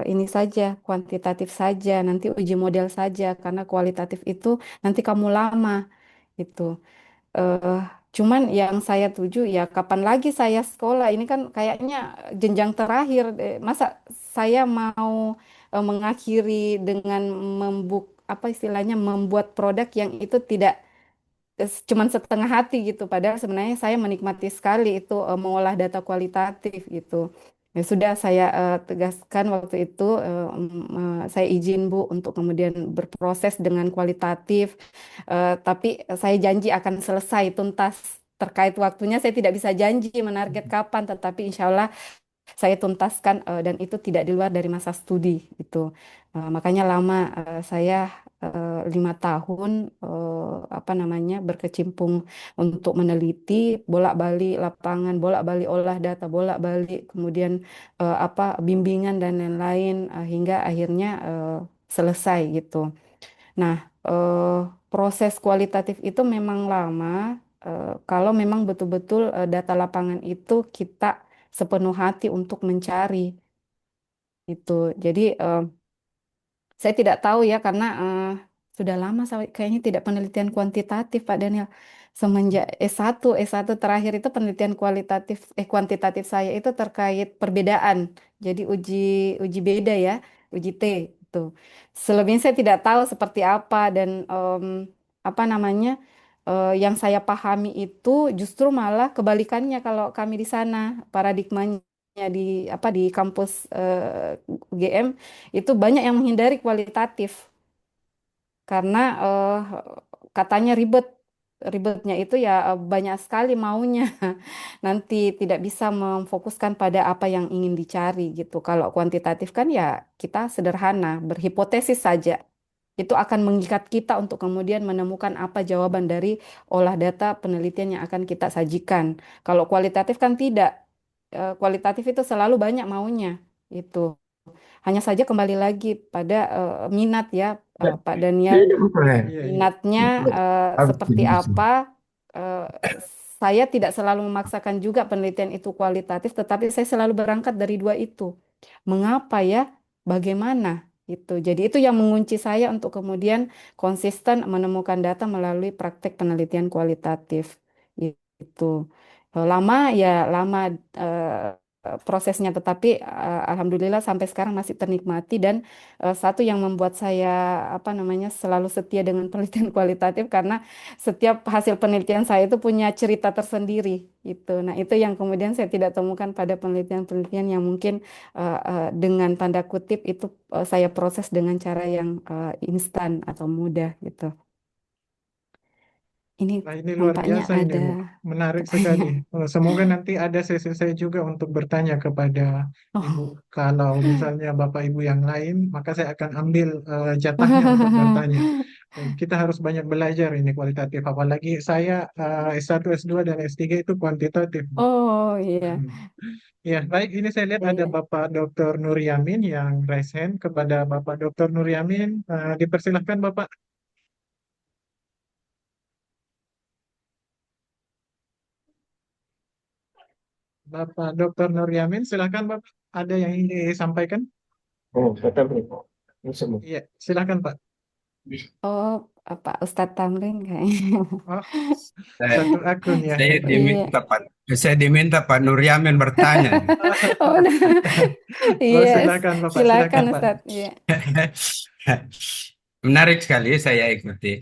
ini saja kuantitatif saja, nanti uji model saja karena kualitatif itu nanti kamu lama itu. eh Cuman yang saya tuju ya kapan lagi saya sekolah ini kan kayaknya jenjang terakhir. Masa saya mau mengakhiri dengan apa istilahnya membuat produk yang itu tidak cuman setengah hati gitu. Padahal sebenarnya saya menikmati sekali itu mengolah data kualitatif gitu. Ya sudah saya tegaskan waktu itu saya izin Bu untuk kemudian berproses dengan kualitatif. Tapi saya janji akan selesai tuntas terkait waktunya. Saya tidak bisa janji menarget kapan, tetapi insya Allah saya tuntaskan dan itu tidak di luar dari masa studi itu. Makanya lama saya 5 tahun apa namanya berkecimpung untuk meneliti bolak-balik lapangan, bolak-balik olah data, bolak-balik kemudian apa bimbingan dan lain-lain hingga akhirnya selesai gitu. Nah, proses kualitatif itu memang lama kalau memang betul-betul data lapangan itu kita sepenuh hati untuk mencari itu. Jadi saya tidak tahu ya karena sudah lama kayaknya tidak penelitian kuantitatif Pak Daniel. Semenjak S1 terakhir itu penelitian kuantitatif saya itu terkait perbedaan. Jadi uji uji beda ya, uji T itu. Selebihnya saya tidak tahu seperti apa dan apa namanya yang saya pahami itu justru malah kebalikannya kalau kami di sana paradigmanya di apa di kampus UGM itu banyak yang menghindari kualitatif karena katanya ribetnya itu ya banyak sekali maunya nanti tidak bisa memfokuskan pada apa yang ingin dicari gitu. Kalau kuantitatif kan ya kita sederhana berhipotesis saja itu akan mengikat kita untuk kemudian menemukan apa jawaban dari olah data penelitian yang akan kita sajikan. Kalau kualitatif kan tidak. Kualitatif itu selalu banyak maunya itu. Hanya saja kembali lagi pada minat ya, Pak Daniel. Iya, iya. Minatnya seperti apa? Eh, saya tidak selalu memaksakan juga penelitian itu kualitatif, tetapi saya selalu berangkat dari dua itu. Mengapa ya? Bagaimana? Itu. Jadi itu yang mengunci saya untuk kemudian konsisten menemukan data melalui praktek penelitian kualitatif. Itu. Lama ya lama prosesnya, tetapi alhamdulillah sampai sekarang masih ternikmati. Dan satu yang membuat saya apa namanya selalu setia dengan penelitian kualitatif karena setiap hasil penelitian saya itu punya cerita tersendiri gitu. Nah, itu yang kemudian saya tidak temukan pada penelitian-penelitian yang mungkin dengan tanda kutip itu saya proses dengan cara yang instan atau mudah gitu. Ini Nah, ini luar nampaknya biasa ini, ada Bu. Menarik sekali. pertanyaan. Semoga nanti ada sesi saya juga untuk bertanya kepada Ibu. Oh. Kalau misalnya Bapak Ibu yang lain, maka saya akan ambil jatahnya untuk bertanya. Kita harus banyak belajar ini kualitatif. Apalagi saya S1, S2, dan S3 itu kuantitatif, Bu. Oh iya, Ya, baik. Ini saya lihat iya, ada iya. Bapak Dr. Nur Yamin yang raise hand. Kepada Bapak Dr. Nur Yamin, dipersilahkan Bapak. Bapak Dr. Nur Yamin, silakan Bapak. Ada yang ingin disampaikan? Oh, betul betul. Ini semua. Iya, silakan Pak. Oh, apa Ustadz Tamrin kayaknya. Oh, Saya, satu akun ya. saya Iya. diminta Pak, saya diminta Pak Nur Yamin bertanya. Oh, nah. Oh, Iya, silakan Bapak, silakan silakan Pak. Ustadz. Iya. Menarik sekali saya ikuti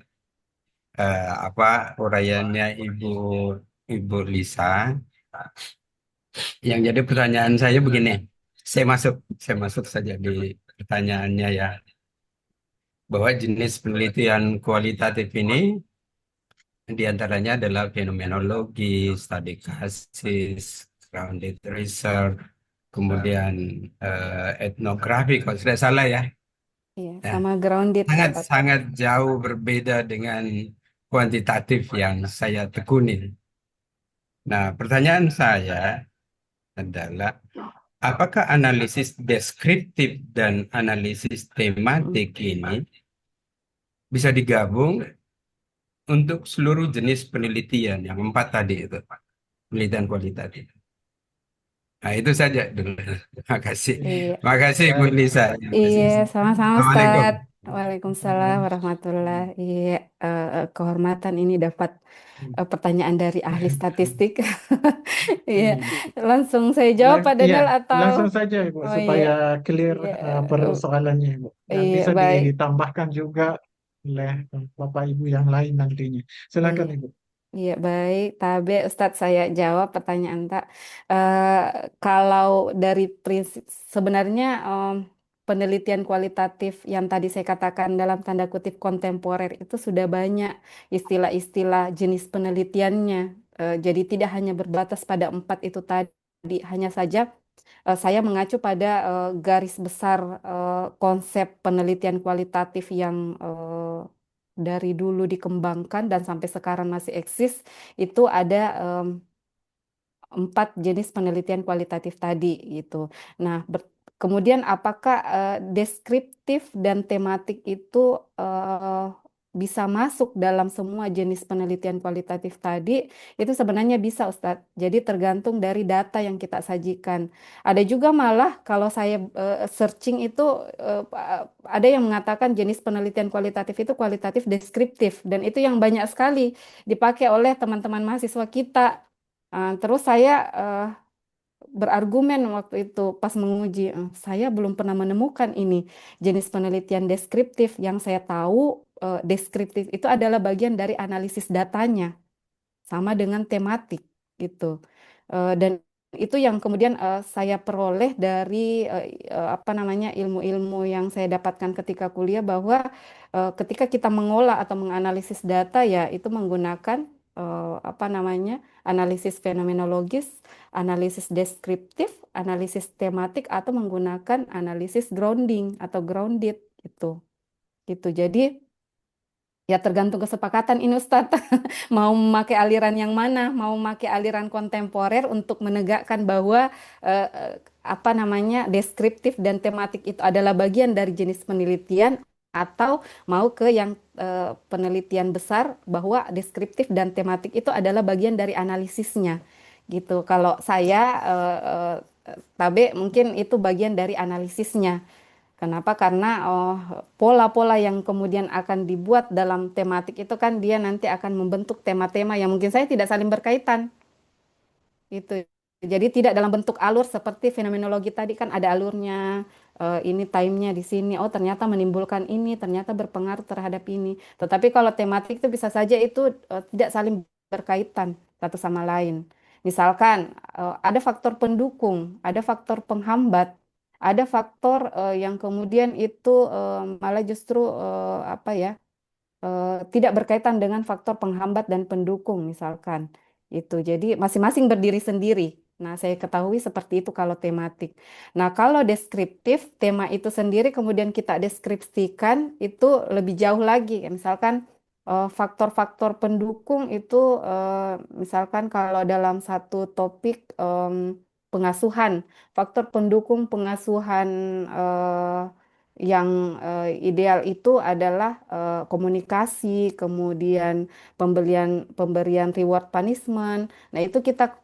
apa uraiannya Ibu Lisa. Yang jadi pertanyaan saya begini, saya masuk saja di pertanyaannya ya, bahwa jenis penelitian kualitatif ini diantaranya adalah fenomenologi, studi kasus, grounded research, kemudian etnografi kalau tidak salah ya. Iya, Ya, sama grounded Ustadz. sangat jauh berbeda dengan kuantitatif yang saya tekunin. Nah, pertanyaan saya adalah, apakah analisis deskriptif dan analisis tematik ini bisa digabung untuk seluruh jenis penelitian yang 4 tadi itu, penelitian kualitatif? Nah, itu saja dulu. Terima kasih. Iya, Terima kasih Bu Baik. Lisa. iya, sama-sama Assalamualaikum. Ustadz. Waalaikumsalam warahmatullahi. Iya, kehormatan ini dapat pertanyaan dari ahli statistik. Iya, langsung saya jawab Pak Iya, Daniel atau langsung saja Ibu, oh iya, supaya clear iya, persoalannya Ibu. Dan iya bisa baik. ditambahkan juga oleh Bapak Ibu yang lain nantinya. Silakan Iya. Ibu. Iya baik, Tabe Ustadz saya jawab pertanyaan Tak. Eh, Kalau dari prinsip sebenarnya penelitian kualitatif yang tadi saya katakan dalam tanda kutip kontemporer itu sudah banyak istilah-istilah jenis penelitiannya. Jadi tidak hanya berbatas pada 4 itu tadi, hanya saja saya mengacu pada garis besar konsep penelitian kualitatif yang dari dulu dikembangkan dan sampai sekarang masih eksis. Itu ada 4 jenis penelitian kualitatif tadi gitu. Nah, kemudian apakah deskriptif dan tematik itu eh, bisa masuk dalam semua jenis penelitian kualitatif tadi? Itu sebenarnya bisa, Ustadz. Jadi tergantung dari data yang kita sajikan. Ada juga malah kalau saya searching itu ada yang mengatakan jenis penelitian kualitatif itu kualitatif deskriptif dan itu yang banyak sekali dipakai oleh teman-teman mahasiswa kita. Terus saya berargumen waktu itu pas menguji, saya belum pernah menemukan ini jenis penelitian deskriptif. Yang saya tahu deskriptif itu adalah bagian dari analisis datanya, sama dengan tematik gitu. Dan itu yang kemudian saya peroleh dari apa namanya ilmu-ilmu yang saya dapatkan ketika kuliah bahwa ketika kita mengolah atau menganalisis data ya itu menggunakan apa namanya analisis fenomenologis, analisis deskriptif, analisis tematik atau menggunakan analisis grounding atau grounded gitu. Gitu. Jadi ya tergantung kesepakatan ini Ustadz. Mau memakai aliran yang mana? Mau memakai aliran kontemporer untuk menegakkan bahwa apa namanya deskriptif dan tematik itu adalah bagian dari jenis penelitian atau mau ke yang penelitian besar bahwa deskriptif dan tematik itu adalah bagian dari analisisnya. Gitu. Kalau saya Tabe mungkin itu bagian dari analisisnya. Kenapa? Karena pola-pola yang kemudian akan dibuat dalam tematik itu kan dia nanti akan membentuk tema-tema yang mungkin saya tidak saling berkaitan. Itu. Jadi tidak dalam bentuk alur seperti fenomenologi tadi kan ada alurnya, ini time-nya di sini. Oh ternyata menimbulkan ini, ternyata berpengaruh terhadap ini. Tetapi kalau tematik itu bisa saja itu tidak saling berkaitan satu sama lain. Misalkan ada faktor pendukung, ada faktor penghambat, ada faktor yang kemudian itu malah justru apa ya? Tidak berkaitan dengan faktor penghambat dan pendukung misalkan itu. Jadi masing-masing berdiri sendiri. Nah, saya ketahui seperti itu kalau tematik. Nah, kalau deskriptif, tema itu sendiri kemudian kita deskripsikan itu lebih jauh lagi. Misalkan faktor-faktor pendukung itu misalkan kalau dalam satu topik pengasuhan, faktor pendukung pengasuhan yang ideal itu adalah komunikasi, kemudian pemberian reward punishment. Nah, itu kita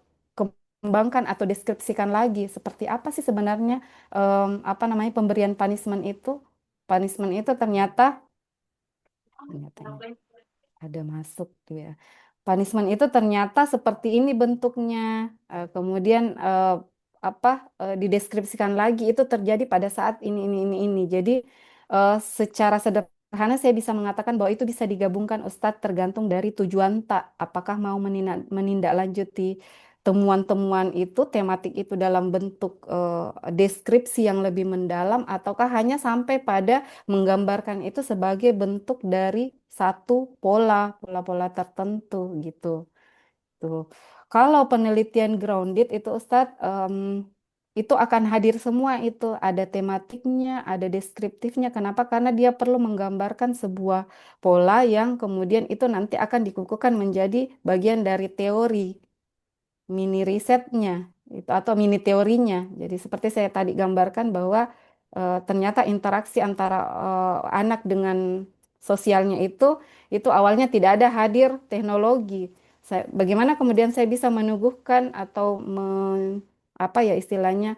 kembangkan atau deskripsikan lagi seperti apa sih sebenarnya apa namanya pemberian punishment itu? Punishment itu ternyata ini ada masuk tuh ya. Punishment itu ternyata seperti ini bentuknya. Kemudian apa dideskripsikan lagi itu terjadi pada saat ini. Jadi secara sederhana saya bisa mengatakan bahwa itu bisa digabungkan Ustadz tergantung dari tujuan tak. Apakah mau menindaklanjuti temuan-temuan itu, tematik itu dalam bentuk deskripsi yang lebih mendalam, ataukah hanya sampai pada menggambarkan itu sebagai bentuk dari satu pola-pola tertentu gitu. Tuh. Kalau penelitian grounded itu Ustadz, itu akan hadir semua itu. Ada tematiknya, ada deskriptifnya. Kenapa? Karena dia perlu menggambarkan sebuah pola yang kemudian itu nanti akan dikukuhkan menjadi bagian dari teori mini risetnya itu atau mini teorinya. Jadi seperti saya tadi gambarkan bahwa ternyata interaksi antara anak dengan sosialnya itu awalnya tidak ada hadir teknologi. Bagaimana kemudian saya bisa menubuhkan atau apa ya istilahnya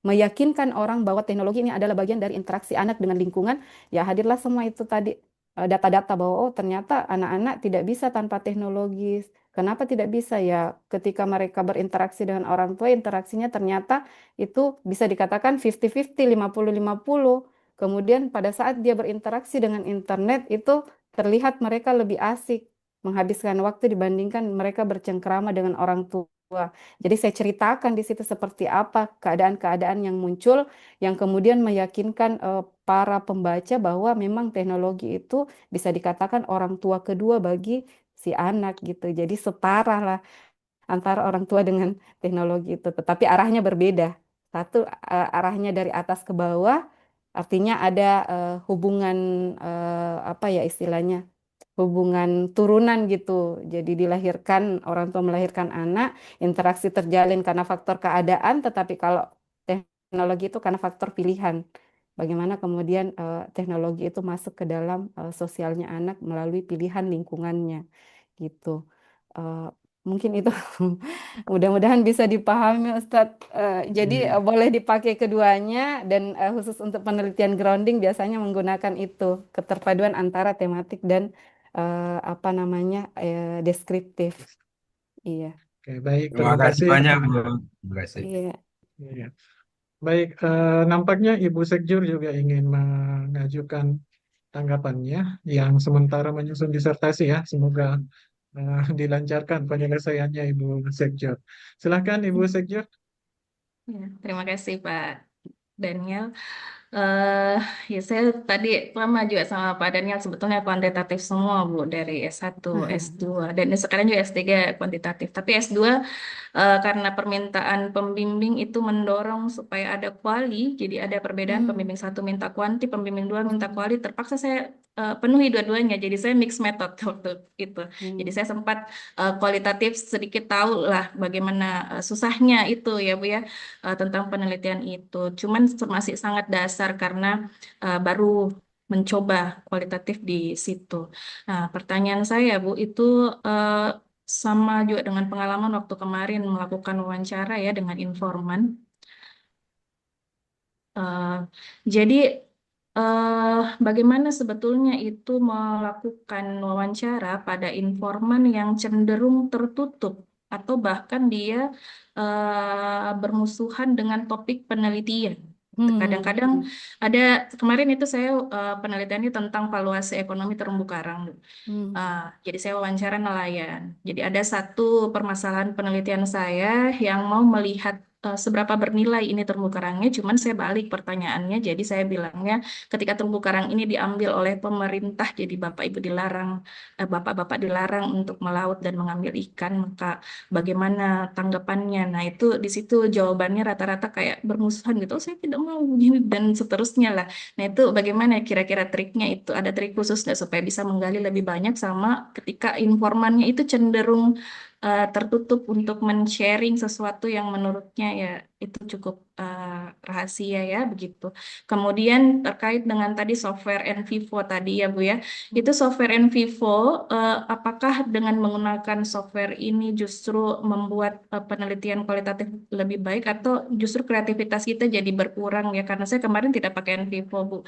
meyakinkan orang bahwa teknologi ini adalah bagian dari interaksi anak dengan lingkungan, ya hadirlah semua itu tadi data-data bahwa oh ternyata anak-anak tidak bisa tanpa teknologi. Kenapa tidak bisa ya? Ketika mereka berinteraksi dengan orang tua, interaksinya ternyata itu bisa dikatakan 50-50, 50-50. Kemudian pada saat dia berinteraksi dengan internet, itu terlihat mereka lebih asik menghabiskan waktu dibandingkan mereka bercengkrama dengan orang tua. Jadi saya ceritakan di situ seperti apa keadaan-keadaan yang muncul, yang kemudian meyakinkan para pembaca bahwa memang teknologi itu bisa dikatakan orang tua kedua bagi si anak gitu. Jadi setara lah antara orang tua dengan teknologi itu, tetapi arahnya berbeda. Satu arahnya dari atas ke bawah, artinya ada hubungan apa ya istilahnya, hubungan turunan gitu. Jadi dilahirkan orang tua melahirkan anak, interaksi terjalin karena faktor keadaan, tetapi kalau teknologi itu karena faktor pilihan. Bagaimana kemudian teknologi itu masuk ke dalam sosialnya anak melalui pilihan lingkungannya gitu. Eh, Mungkin itu mudah-mudahan bisa dipahami Ustadz. Jadi Iya. boleh dipakai keduanya dan khusus untuk penelitian grounding biasanya menggunakan itu keterpaduan antara tematik dan apa namanya deskriptif. Iya, Oke, baik. Terima Terima kasih kasih. banyak, Bu. Terima kasih. iya. Iya. Baik, nampaknya Ibu Sekjur juga ingin mengajukan tanggapannya yang sementara menyusun disertasi ya. Semoga dilancarkan penyelesaiannya Ibu Sekjur. Silahkan Ibu Sekjur. Ya, terima kasih Pak Daniel. eh ya saya tadi lama juga sama Pak Daniel sebetulnya kuantitatif semua Bu dari S1, S2 dan sekarang juga S3 kuantitatif. Tapi S2 karena permintaan pembimbing itu mendorong supaya ada kuali, jadi ada perbedaan pembimbing satu minta kuanti, pembimbing dua minta kuali, terpaksa saya penuhi dua-duanya. Jadi saya mix method waktu itu. Jadi saya sempat kualitatif sedikit tahu lah bagaimana susahnya itu ya Bu ya tentang penelitian itu. Cuman masih sangat dasar karena baru mencoba kualitatif di situ. Nah, pertanyaan saya Bu itu eh, sama juga dengan pengalaman waktu kemarin melakukan wawancara ya dengan informan. Eh, jadi bagaimana sebetulnya itu melakukan wawancara pada informan yang cenderung tertutup atau bahkan dia bermusuhan dengan topik penelitian. Kadang-kadang ada, kemarin itu saya penelitiannya tentang valuasi ekonomi terumbu karang. Jadi saya wawancara nelayan. Jadi ada satu permasalahan penelitian saya yang mau melihat seberapa bernilai ini terumbu karangnya. Cuman saya balik pertanyaannya. Jadi saya bilangnya ketika terumbu karang ini diambil oleh pemerintah, jadi bapak ibu dilarang, bapak-bapak dilarang untuk melaut dan mengambil ikan, maka bagaimana tanggapannya? Nah itu di situ jawabannya rata-rata kayak bermusuhan gitu. "Oh, saya tidak mau begini," dan seterusnya lah. Nah, itu bagaimana kira-kira triknya itu? Ada trik khusus nggak supaya bisa menggali lebih banyak sama ketika informannya itu cenderung tertutup untuk men-sharing sesuatu yang menurutnya ya itu cukup rahasia ya begitu. Kemudian terkait dengan tadi software and Vivo tadi ya Bu ya, itu software and Vivo apakah dengan menggunakan software ini justru membuat penelitian kualitatif lebih baik atau justru kreativitas kita jadi berkurang ya? Karena saya kemarin tidak pakai Vivo Bu.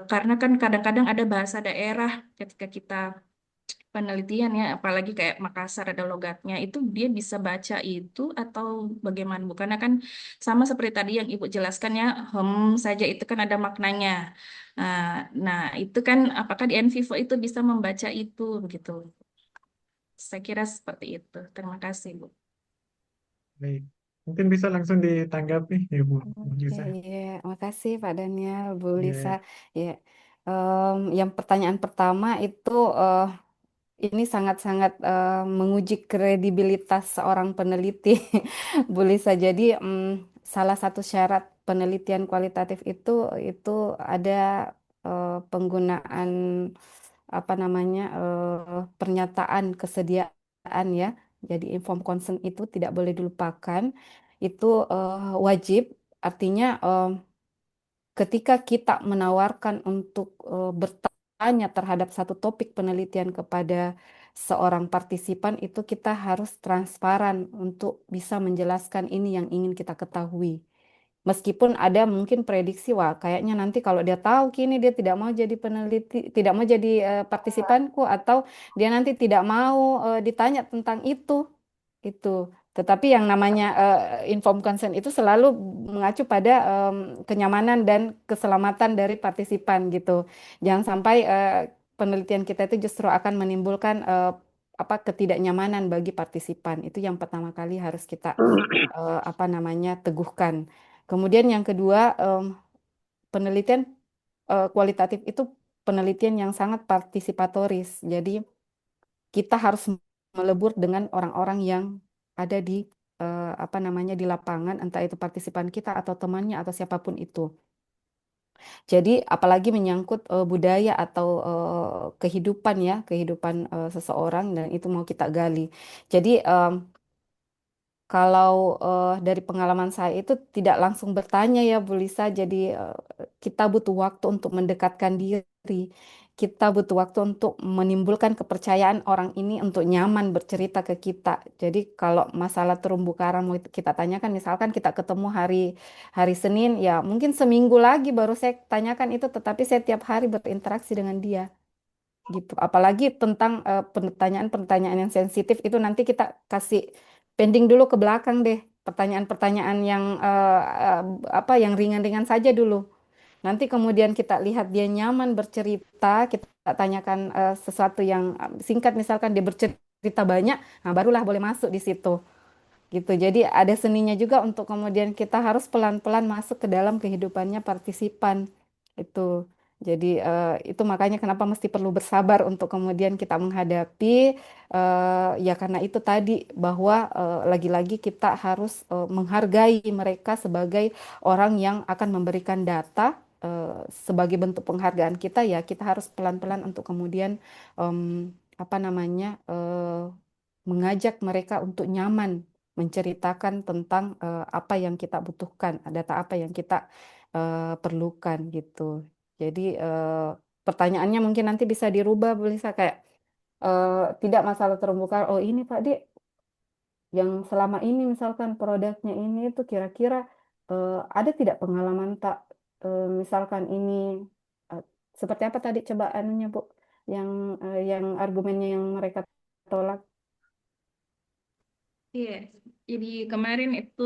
Karena kan kadang-kadang ada bahasa daerah ketika kita penelitian ya, apalagi kayak Makassar ada logatnya, itu dia bisa baca itu atau bagaimana? Bukannya kan sama seperti tadi yang Ibu jelaskan ya, saja itu kan ada maknanya. Nah, nah, itu kan apakah di Envivo itu bisa membaca itu begitu? Saya kira seperti itu. Terima kasih, Bu. Baik. Mungkin bisa langsung ditanggapi, Ibu Oke, Lisa. iya, makasih Pak Daniel, Bu Lisa. Ya, Ya, yang pertanyaan pertama itu ini sangat-sangat menguji kredibilitas seorang peneliti, Bu Lisa. Jadi, salah satu syarat penelitian kualitatif itu ada penggunaan apa namanya pernyataan kesediaan ya. Jadi informed consent itu tidak boleh dilupakan. Itu wajib. Artinya ketika kita menawarkan untuk bertanya terhadap satu topik penelitian kepada seorang partisipan, itu kita harus transparan untuk bisa menjelaskan ini yang ingin kita ketahui. Meskipun ada mungkin prediksi, wah kayaknya nanti kalau dia tahu kini dia tidak mau jadi peneliti, tidak mau jadi partisipanku, atau dia nanti tidak mau ditanya tentang itu. Tetapi yang namanya informed consent itu selalu mengacu pada kenyamanan dan keselamatan dari partisipan gitu. Jangan sampai penelitian kita itu justru akan menimbulkan apa ketidaknyamanan bagi partisipan. Itu yang pertama kali harus kita apa namanya teguhkan. Kemudian yang kedua, penelitian kualitatif itu penelitian yang sangat partisipatoris. Jadi kita harus melebur dengan orang-orang yang ada di apa namanya di lapangan, entah itu partisipan kita atau temannya atau siapapun itu. Jadi apalagi menyangkut budaya atau kehidupan ya, kehidupan seseorang, dan itu mau kita gali. Jadi kalau dari pengalaman saya itu tidak langsung bertanya ya Bu Lisa, jadi kita butuh waktu untuk mendekatkan diri. Kita butuh waktu untuk menimbulkan kepercayaan orang ini untuk nyaman bercerita ke kita. Jadi kalau masalah terumbu karang mau kita tanyakan, misalkan kita ketemu hari hari Senin, ya mungkin seminggu lagi baru saya tanyakan itu, tetapi saya tiap hari berinteraksi dengan dia gitu. Apalagi tentang pertanyaan-pertanyaan yang sensitif itu nanti kita kasih pending dulu ke belakang deh. Pertanyaan-pertanyaan yang apa yang ringan-ringan saja dulu. Nanti kemudian kita lihat dia nyaman bercerita, kita tanyakan sesuatu yang singkat, misalkan dia bercerita banyak, nah barulah boleh masuk di situ gitu. Jadi ada seninya juga untuk kemudian kita harus pelan-pelan masuk ke dalam kehidupannya partisipan itu. Jadi itu makanya kenapa mesti perlu bersabar untuk kemudian kita menghadapi ya karena itu tadi bahwa lagi-lagi kita harus menghargai mereka sebagai orang yang akan memberikan data. Sebagai bentuk penghargaan kita, ya kita harus pelan-pelan untuk kemudian apa namanya mengajak mereka untuk nyaman menceritakan tentang apa yang kita butuhkan, data apa yang kita perlukan gitu. Jadi pertanyaannya mungkin nanti bisa dirubah, bisa kayak tidak masalah terumbu karang. Oh ini Pak Dek, yang selama ini misalkan produknya ini itu kira-kira ada tidak pengalaman tak misalkan ini eh, seperti apa tadi coba anunya, Bu, yang argumennya yang mereka tolak. Iya, jadi kemarin itu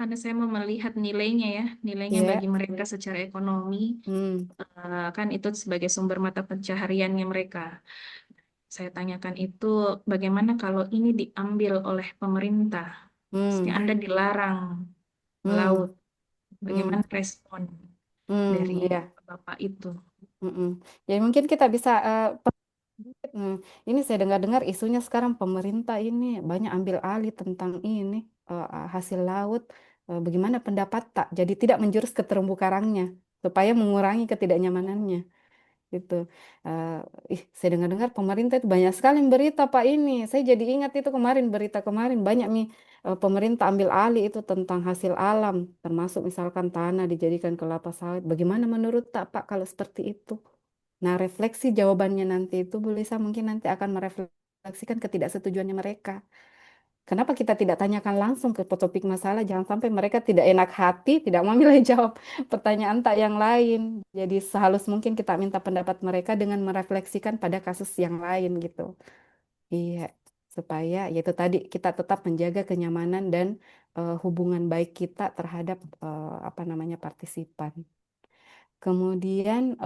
karena saya mau melihat nilainya ya, nilainya Iya. bagi mereka secara ekonomi, Hmm. kan itu sebagai sumber mata pencahariannya mereka. Saya tanyakan itu bagaimana kalau ini diambil oleh pemerintah, pasti Hmm. Anda dilarang Hmm. melaut. Hmm. Bagaimana respon dari Iya. Bapak itu? Mm-mm. Jadi mungkin kita bisa Nah, ini saya dengar-dengar isunya sekarang pemerintah ini banyak ambil alih tentang ini hasil laut. Bagaimana pendapat tak? Jadi tidak menjurus ke terumbu karangnya supaya mengurangi ketidaknyamanannya gitu. Eh, saya dengar-dengar pemerintah itu banyak sekali berita Pak ini. Saya jadi ingat itu kemarin berita kemarin banyak nih pemerintah ambil alih itu tentang hasil alam, termasuk misalkan tanah dijadikan kelapa sawit. Bagaimana menurut tak Pak kalau seperti itu? Nah, refleksi jawabannya nanti itu Bu Lisa mungkin nanti akan merefleksikan ketidaksetujuannya mereka. Kenapa kita tidak tanyakan langsung ke topik masalah? Jangan sampai mereka tidak enak hati, tidak mau milih jawab pertanyaan tak yang lain. Jadi sehalus mungkin kita minta pendapat mereka dengan merefleksikan pada kasus yang lain gitu. Iya, supaya yaitu tadi kita tetap menjaga kenyamanan dan hubungan baik kita terhadap apa namanya partisipan. Kemudian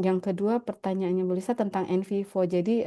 yang kedua pertanyaannya Bu Lisa tentang NVivo. Jadi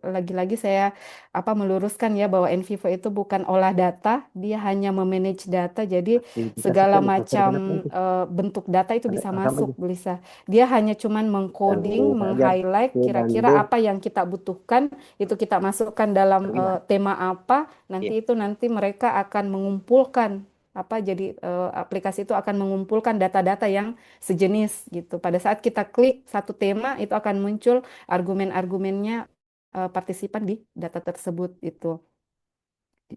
lagi-lagi saya apa meluruskan ya bahwa NVivo itu bukan olah data, dia hanya memanage data. Jadi segala Dikasihkan macam sertifikat nanti. bentuk data itu Ada bisa apa masuk aja Bu Lisa. Dia hanya cuman yang mengcoding, hajar meng-highlight C dan kira-kira D. apa yang kita butuhkan itu kita masukkan dalam Terima. tema apa. Nanti Iya. itu nanti mereka akan mengumpulkan apa jadi aplikasi itu akan mengumpulkan data-data yang sejenis gitu. Pada saat kita klik satu tema, itu akan muncul argumen-argumennya partisipan di data tersebut itu.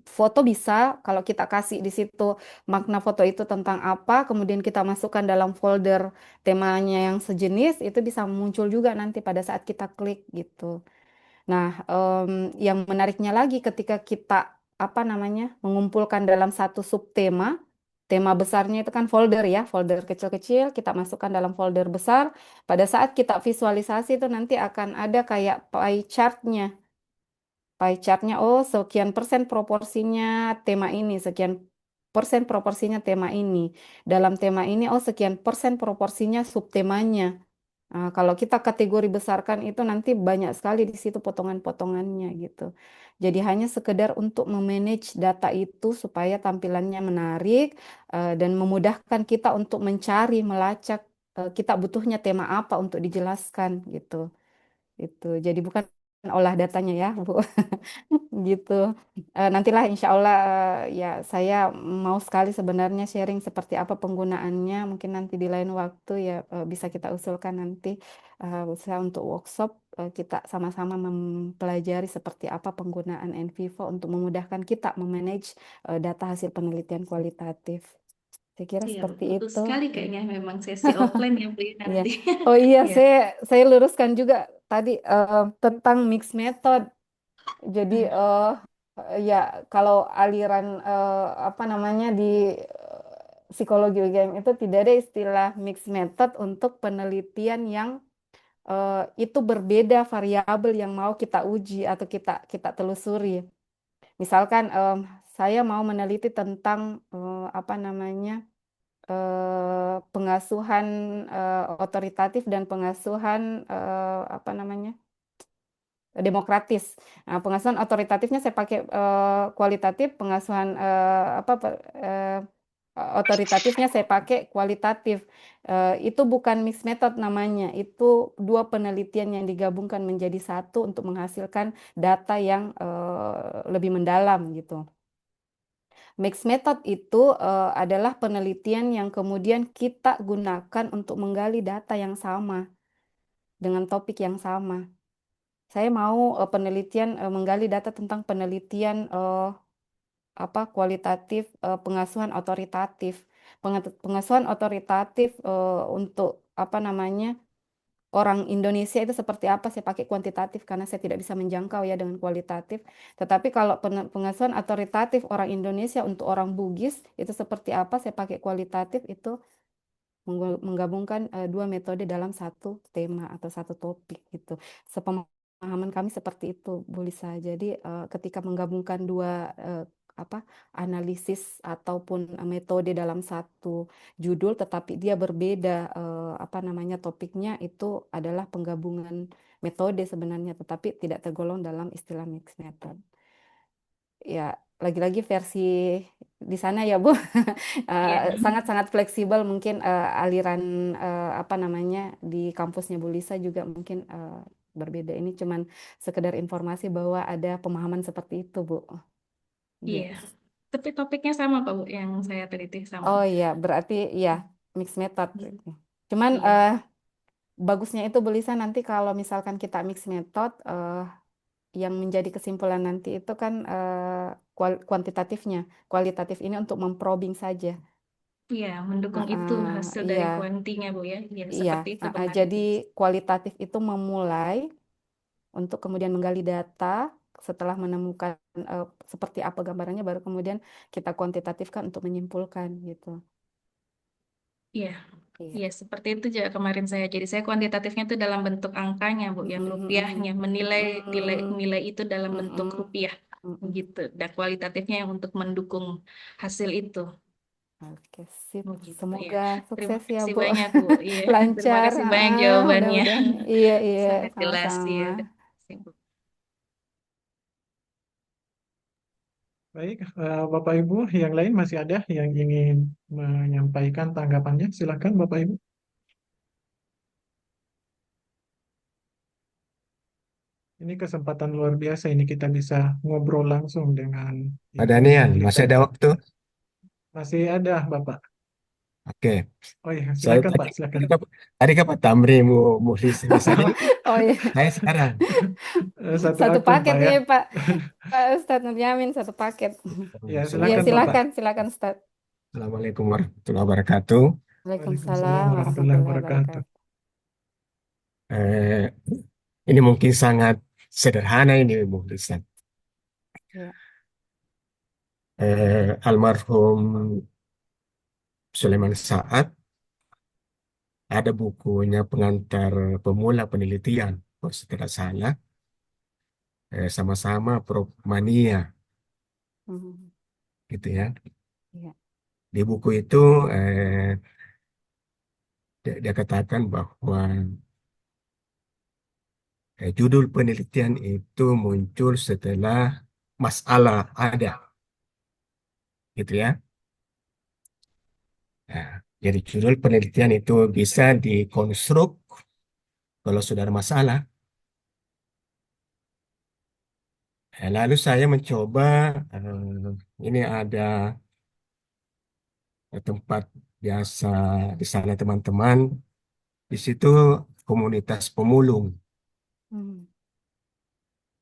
Foto bisa kalau kita kasih di situ makna foto itu tentang apa, kemudian kita masukkan dalam folder temanya yang sejenis, itu bisa muncul juga nanti pada saat kita klik gitu. Nah, yang menariknya lagi ketika kita apa namanya mengumpulkan dalam satu subtema, tema besarnya itu kan folder ya, folder kecil-kecil kita masukkan dalam folder besar. Pada saat kita visualisasi itu nanti akan ada kayak pie chartnya. Pie chartnya, oh sekian persen proporsinya tema ini, sekian persen proporsinya tema ini. Dalam tema ini, oh sekian persen proporsinya subtemanya. Nah, kalau kita kategori besarkan itu nanti banyak sekali di situ potongan-potongannya gitu. Jadi hanya sekedar untuk memanage data itu supaya tampilannya menarik dan memudahkan kita untuk mencari, melacak kita butuhnya tema apa untuk dijelaskan gitu. Itu. Jadi bukan olah datanya ya, Bu. Gitu. Nantilah insya Allah ya saya mau sekali sebenarnya sharing seperti apa penggunaannya. Mungkin nanti di lain waktu ya bisa kita usulkan nanti usaha untuk workshop kita sama-sama mempelajari seperti apa penggunaan NVivo untuk memudahkan kita memanage data hasil penelitian kualitatif. Saya kira Iya, seperti butuh itu. sekali kayaknya memang sesi offline ya, Bu, ya, Iya. nanti. Oh iya, Iya. saya luruskan juga tadi tentang mix method. Jadi ya kalau aliran apa namanya di psikologi UGM itu tidak ada istilah mixed method untuk penelitian yang itu berbeda variabel yang mau kita uji atau kita telusuri. Misalkan saya mau meneliti tentang apa namanya pengasuhan otoritatif dan pengasuhan apa namanya demokratis. Nah, pengasuhan otoritatifnya saya pakai kualitatif, pengasuhan otoritatifnya saya pakai kualitatif. Itu bukan mixed method namanya, itu dua penelitian yang digabungkan menjadi satu untuk menghasilkan data yang lebih mendalam gitu. Mixed method itu adalah penelitian yang kemudian kita gunakan untuk menggali data yang sama dengan topik yang sama. Saya mau penelitian menggali data tentang penelitian apa kualitatif pengasuhan otoritatif. Pengasuhan otoritatif untuk apa namanya orang Indonesia itu seperti apa? Saya pakai kuantitatif karena saya tidak bisa menjangkau ya dengan kualitatif. Tetapi kalau pengasuhan otoritatif orang Indonesia untuk orang Bugis itu seperti apa? Saya pakai kualitatif itu menggabungkan dua metode dalam satu tema atau satu topik gitu. pemahaman kami seperti itu, Bu Lisa. Jadi ketika menggabungkan dua analisis ataupun metode dalam satu judul, tetapi dia berbeda topiknya, itu adalah penggabungan metode sebenarnya, tetapi tidak tergolong dalam istilah mixed method. Ya, lagi-lagi versi di sana ya, Bu. Iya. Sangat-sangat fleksibel, mungkin aliran di kampusnya Bu Lisa juga mungkin berbeda. Ini cuman sekedar informasi bahwa ada pemahaman seperti itu, Bu. Iya. Gitu. Tapi topiknya sama, Pak, Bu, yang saya teliti sama. Oh iya, berarti ya mixed method. Cuman Iya. bagusnya itu Bu Lisa, nanti kalau misalkan kita mixed method, yang menjadi kesimpulan nanti itu kan kuantitatifnya. Kualitatif ini untuk memprobing saja. Iya, mendukung itu hasil dari Iya, kuantinya, Bu ya. Iya, iya. seperti itu benar. Jadi kualitatif itu memulai untuk kemudian menggali data, setelah menemukan seperti apa gambarannya, baru kemudian kita kuantitatifkan untuk menyimpulkan gitu. Iya. Iya. Iya, seperti itu juga kemarin saya. Jadi saya kuantitatifnya itu dalam bentuk angkanya, Bu, yang rupiahnya, menilai nilai itu dalam bentuk rupiah, gitu. Dan kualitatifnya yang untuk mendukung hasil itu. Oke, sip. Gitu, Semoga ya. Terima sukses ya, kasih Bu. banyak, Bu. Iya, terima Lancar. kasih banyak jawabannya. Mudah-mudahan. Iya, iya, Sangat jelas sama-sama. ya. Terima kasih, Bu. Baik, Bapak Ibu, yang lain masih ada yang ingin menyampaikan tanggapannya? Silakan Bapak Ibu. Ini kesempatan luar biasa, ini kita bisa ngobrol langsung dengan Pak Ibu Daniel, Lisa. masih ada waktu? Masih ada, Bapak. Oke, Oh iya, saya silakan Pak, silakan. tadi kapan Tamri mau Lisa ini? Oh iya, Saya sekarang. Satu satu akun paket Pak ya. nih Pak. Pak Ustadz Nurjamin, satu paket. Ya, Iya, silakan Bapak. silakan, silakan Ustadz. Assalamualaikum warahmatullahi wabarakatuh. Waalaikumsalam warahmatullahi warahmatullahi wabarakatuh. wabarakatuh. Eh, ini mungkin sangat sederhana ini, Bu Lisa. Ya. Almarhum Sulaiman Sa'ad ada bukunya pengantar pemula penelitian, kalau tidak salah, sama-sama Prof. Mania, Hmm. gitu ya. Ya. Di buku itu dia katakan bahwa judul penelitian itu muncul setelah masalah ada, gitu ya. Nah, jadi judul penelitian itu bisa dikonstruk kalau sudah ada masalah. Lalu saya mencoba, ini ada tempat biasa di sana teman-teman, di situ komunitas pemulung. Hmm.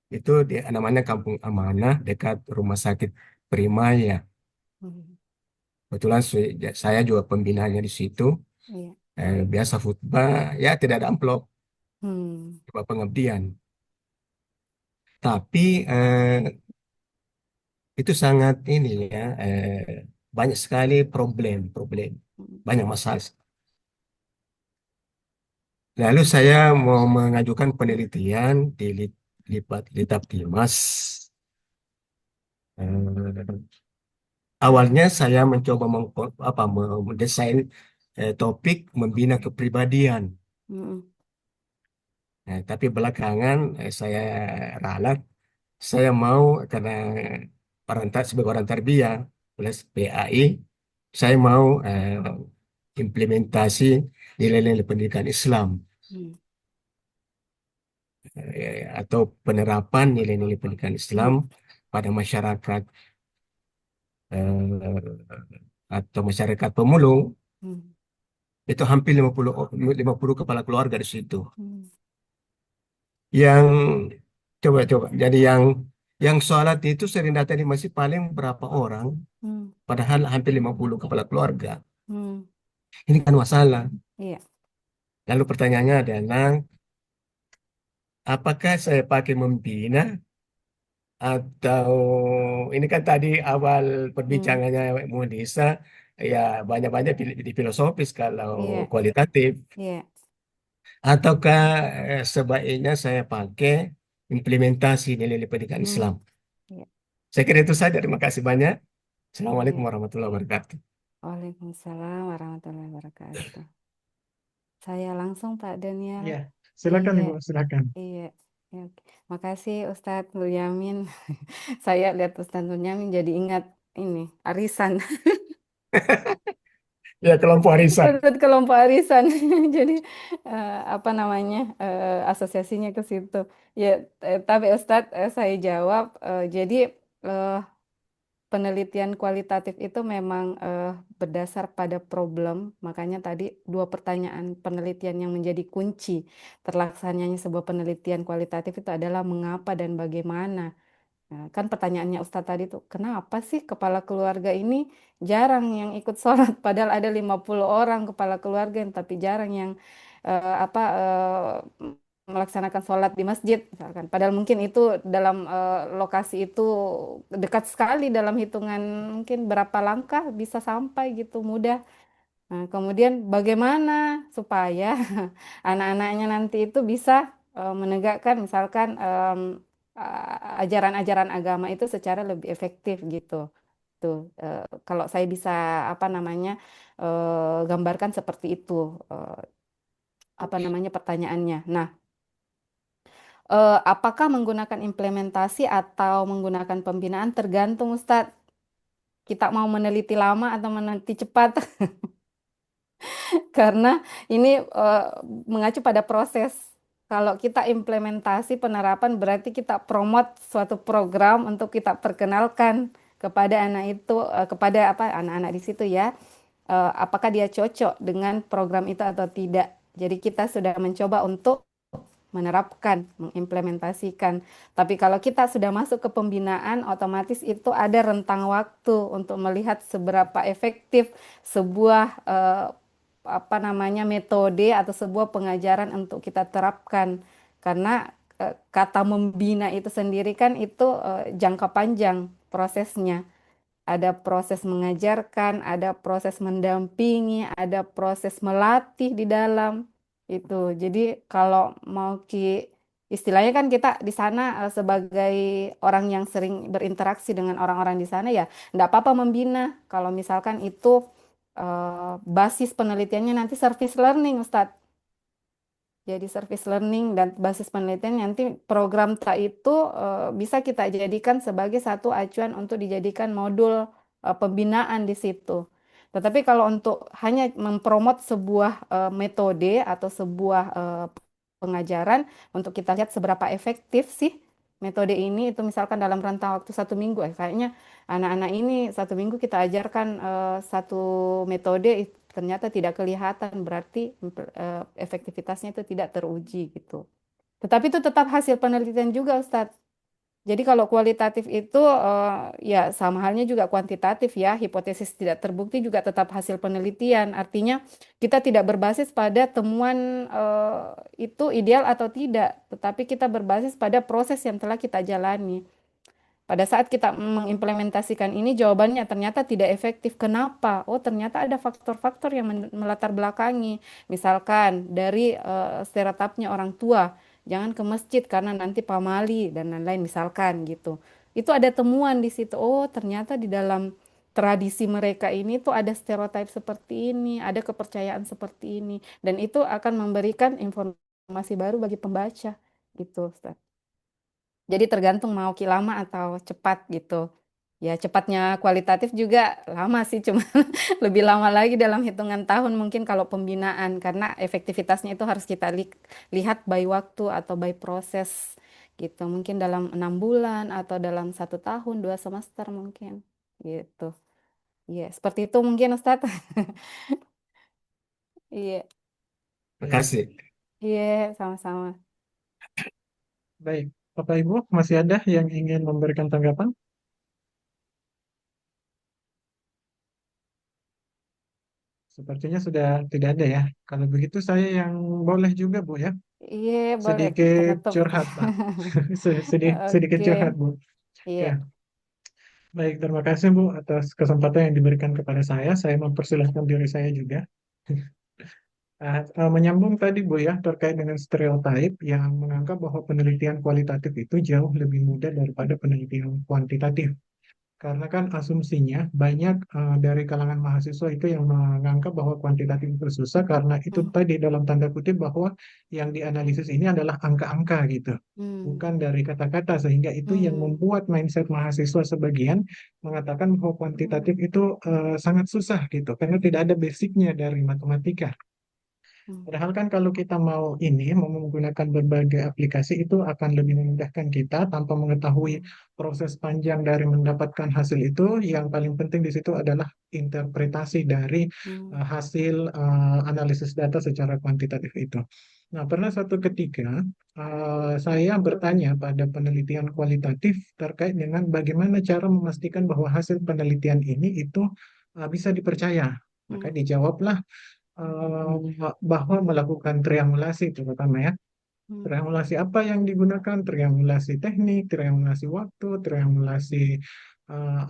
Itu namanya Kampung Amanah dekat Rumah Sakit Primaya. Hmm. Kebetulan saya juga pembinanya di situ. Iya. Biasa khutbah, ya tidak ada amplop, Hmm. coba pengabdian. Tapi itu sangat ini ya, banyak sekali problem, banyak masalah. Lalu saya mau mengajukan penelitian di Litaptimas. Eh, Awalnya saya mencoba mendesain topik membina kepribadian. Hmm. Nah, tapi belakangan saya ralat, saya mau karena sebagai orang tarbiyah plus PAI, saya mau implementasi nilai-nilai pendidikan Islam Hmm. atau penerapan nilai-nilai pendidikan Islam pada masyarakat atau masyarakat pemulung. Hmm. Itu hampir 50 kepala keluarga di situ. Hmm. Yang coba jadi yang sholat itu sering datang di masjid paling berapa orang, Hmm. padahal hampir 50 kepala keluarga. Hmm. Ini kan masalah. Iya. Lalu pertanyaannya adalah, apakah saya pakai membina atau ini kan tadi awal Hmm. perbincangannya Munisa, ya banyak-banyak di filosofis kalau Iya. kualitatif. Iya. Ataukah sebaiknya saya pakai implementasi nilai-nilai pendidikan Islam. Iya, Saya kira itu saja. Terima kasih banyak. Assalamualaikum iya. warahmatullahi wabarakatuh. Waalaikumsalam warahmatullahi wabarakatuh. Saya langsung Pak Daniel. Ya, silakan Iya, Ibu, silakan. iya. Ya, oke. Makasih Ustadz Nuryamin. Saya lihat Ustadz Nuryamin jadi ingat ini arisan. Ya, kelompok arisan. Ikut kelompok arisan. Jadi apa namanya asosiasinya ke situ. Ya, tapi Ustadz saya jawab. Jadi eh, penelitian kualitatif itu memang berdasar pada problem. Makanya tadi dua pertanyaan penelitian yang menjadi kunci terlaksananya sebuah penelitian kualitatif itu adalah mengapa dan bagaimana. Nah, kan pertanyaannya Ustadz tadi tuh, kenapa sih kepala keluarga ini jarang yang ikut sholat, padahal ada 50 orang kepala keluarga yang tapi jarang yang melaksanakan sholat di masjid, misalkan. Padahal mungkin itu dalam lokasi itu dekat sekali dalam hitungan mungkin berapa langkah bisa sampai gitu mudah. Nah, kemudian bagaimana supaya anak-anaknya nanti itu bisa menegakkan misalkan ajaran-ajaran agama itu secara lebih efektif gitu. Tuh, kalau saya bisa apa namanya gambarkan seperti itu eh, apa namanya pertanyaannya. Nah, apakah menggunakan implementasi atau menggunakan pembinaan tergantung Ustadz. Kita mau meneliti lama atau meneliti cepat. Karena ini mengacu pada proses. Kalau kita implementasi penerapan berarti kita promote suatu program untuk kita perkenalkan kepada anak itu, kepada apa anak-anak di situ ya, apakah dia cocok dengan program itu atau tidak. Jadi kita sudah mencoba untuk menerapkan, mengimplementasikan. Tapi kalau kita sudah masuk ke pembinaan, otomatis itu ada rentang waktu untuk melihat seberapa efektif sebuah apa namanya metode atau sebuah pengajaran untuk kita terapkan. Karena kata membina itu sendiri kan itu jangka panjang prosesnya. Ada proses mengajarkan, ada proses mendampingi, ada proses melatih di dalam itu. Jadi kalau mau istilahnya kan kita di sana sebagai orang yang sering berinteraksi dengan orang-orang di sana ya, enggak apa-apa membina. Kalau misalkan itu basis penelitiannya nanti service learning, Ustadz. Jadi service learning dan basis penelitian nanti program TRA itu bisa kita jadikan sebagai satu acuan untuk dijadikan modul pembinaan di situ. Tetapi kalau untuk hanya mempromot sebuah metode atau sebuah pengajaran untuk kita lihat seberapa efektif sih metode ini itu misalkan dalam rentang waktu 1 minggu, kayaknya anak-anak ini 1 minggu kita ajarkan satu metode ternyata tidak kelihatan berarti efektivitasnya itu tidak teruji gitu. Tetapi itu tetap hasil penelitian juga Ustadz. Jadi kalau kualitatif itu ya sama halnya juga kuantitatif ya, hipotesis tidak terbukti juga tetap hasil penelitian. Artinya kita tidak berbasis pada temuan itu ideal atau tidak, tetapi kita berbasis pada proses yang telah kita jalani. Pada saat kita mengimplementasikan ini, jawabannya ternyata tidak efektif. Kenapa? Oh, ternyata ada faktor-faktor yang melatar belakangi. Misalkan dari stereotipnya orang tua, jangan ke masjid karena nanti pamali dan lain-lain misalkan gitu. Itu ada temuan di situ. Oh, ternyata di dalam tradisi mereka ini tuh ada stereotip seperti ini, ada kepercayaan seperti ini, dan itu akan memberikan informasi baru bagi pembaca gitu, Ustaz. Jadi tergantung mau lama atau cepat gitu. Ya cepatnya kualitatif juga lama sih, cuma lebih lama lagi dalam hitungan tahun mungkin kalau pembinaan karena efektivitasnya itu harus kita lihat by waktu atau by proses gitu. Mungkin dalam 6 bulan atau dalam 1 tahun, 2 semester mungkin gitu. Iya, seperti itu mungkin Ustadz. Iya, Terima Ya, kasih. iya, sama-sama. baik. Bapak Ibu, masih ada yang ingin memberikan tanggapan? Sepertinya sudah tidak ada ya. Kalau begitu saya yang boleh juga, Bu ya. Iya, boleh Sedikit penutup. curhat, Pak. Sedikit curhat, Oke, Bu. Ya, iya. baik. Terima kasih, Bu, atas kesempatan yang diberikan kepada saya. Saya mempersilahkan diri saya juga. Menyambung tadi Bu ya terkait dengan stereotip yang menganggap bahwa penelitian kualitatif itu jauh lebih mudah daripada penelitian kuantitatif. Karena kan asumsinya banyak dari kalangan mahasiswa itu yang menganggap bahwa kuantitatif itu susah karena itu Hmm. tadi dalam tanda kutip bahwa yang dianalisis ini adalah angka-angka gitu, Hmm. bukan dari kata-kata sehingga itu yang Hmm. membuat mindset mahasiswa sebagian mengatakan bahwa kuantitatif itu sangat susah gitu karena tidak ada basicnya dari matematika. Hmm. Padahal kan kalau kita mau menggunakan berbagai aplikasi itu akan lebih memudahkan kita tanpa mengetahui proses panjang dari mendapatkan hasil itu. Yang paling penting di situ adalah interpretasi dari Hmm. hasil analisis data secara kuantitatif itu. Nah, pernah suatu ketika saya bertanya pada penelitian kualitatif terkait dengan bagaimana cara memastikan bahwa hasil penelitian ini itu bisa dipercaya. Maka Hmm. dijawablah bahwa melakukan triangulasi terutama ya. Hmm. Triangulasi apa yang digunakan? Triangulasi teknik, triangulasi waktu, triangulasi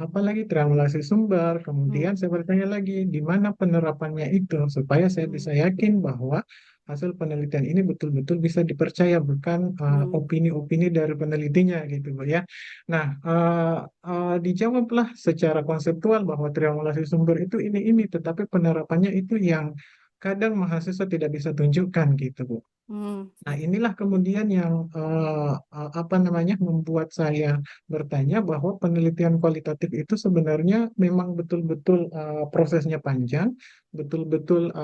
apa lagi? Triangulasi sumber. Hmm. Kemudian saya bertanya lagi, di mana penerapannya itu supaya saya Hmm. bisa yakin bahwa hasil penelitian ini betul-betul bisa dipercaya, bukan Hmm. opini-opini dari penelitinya gitu, Bu ya. Nah, dijawablah secara konseptual bahwa triangulasi sumber itu ini, tetapi penerapannya itu yang kadang mahasiswa tidak bisa tunjukkan gitu, Bu. Hmm. Nah, inilah kemudian yang apa namanya membuat saya bertanya bahwa penelitian kualitatif itu sebenarnya memang betul-betul prosesnya panjang, betul-betul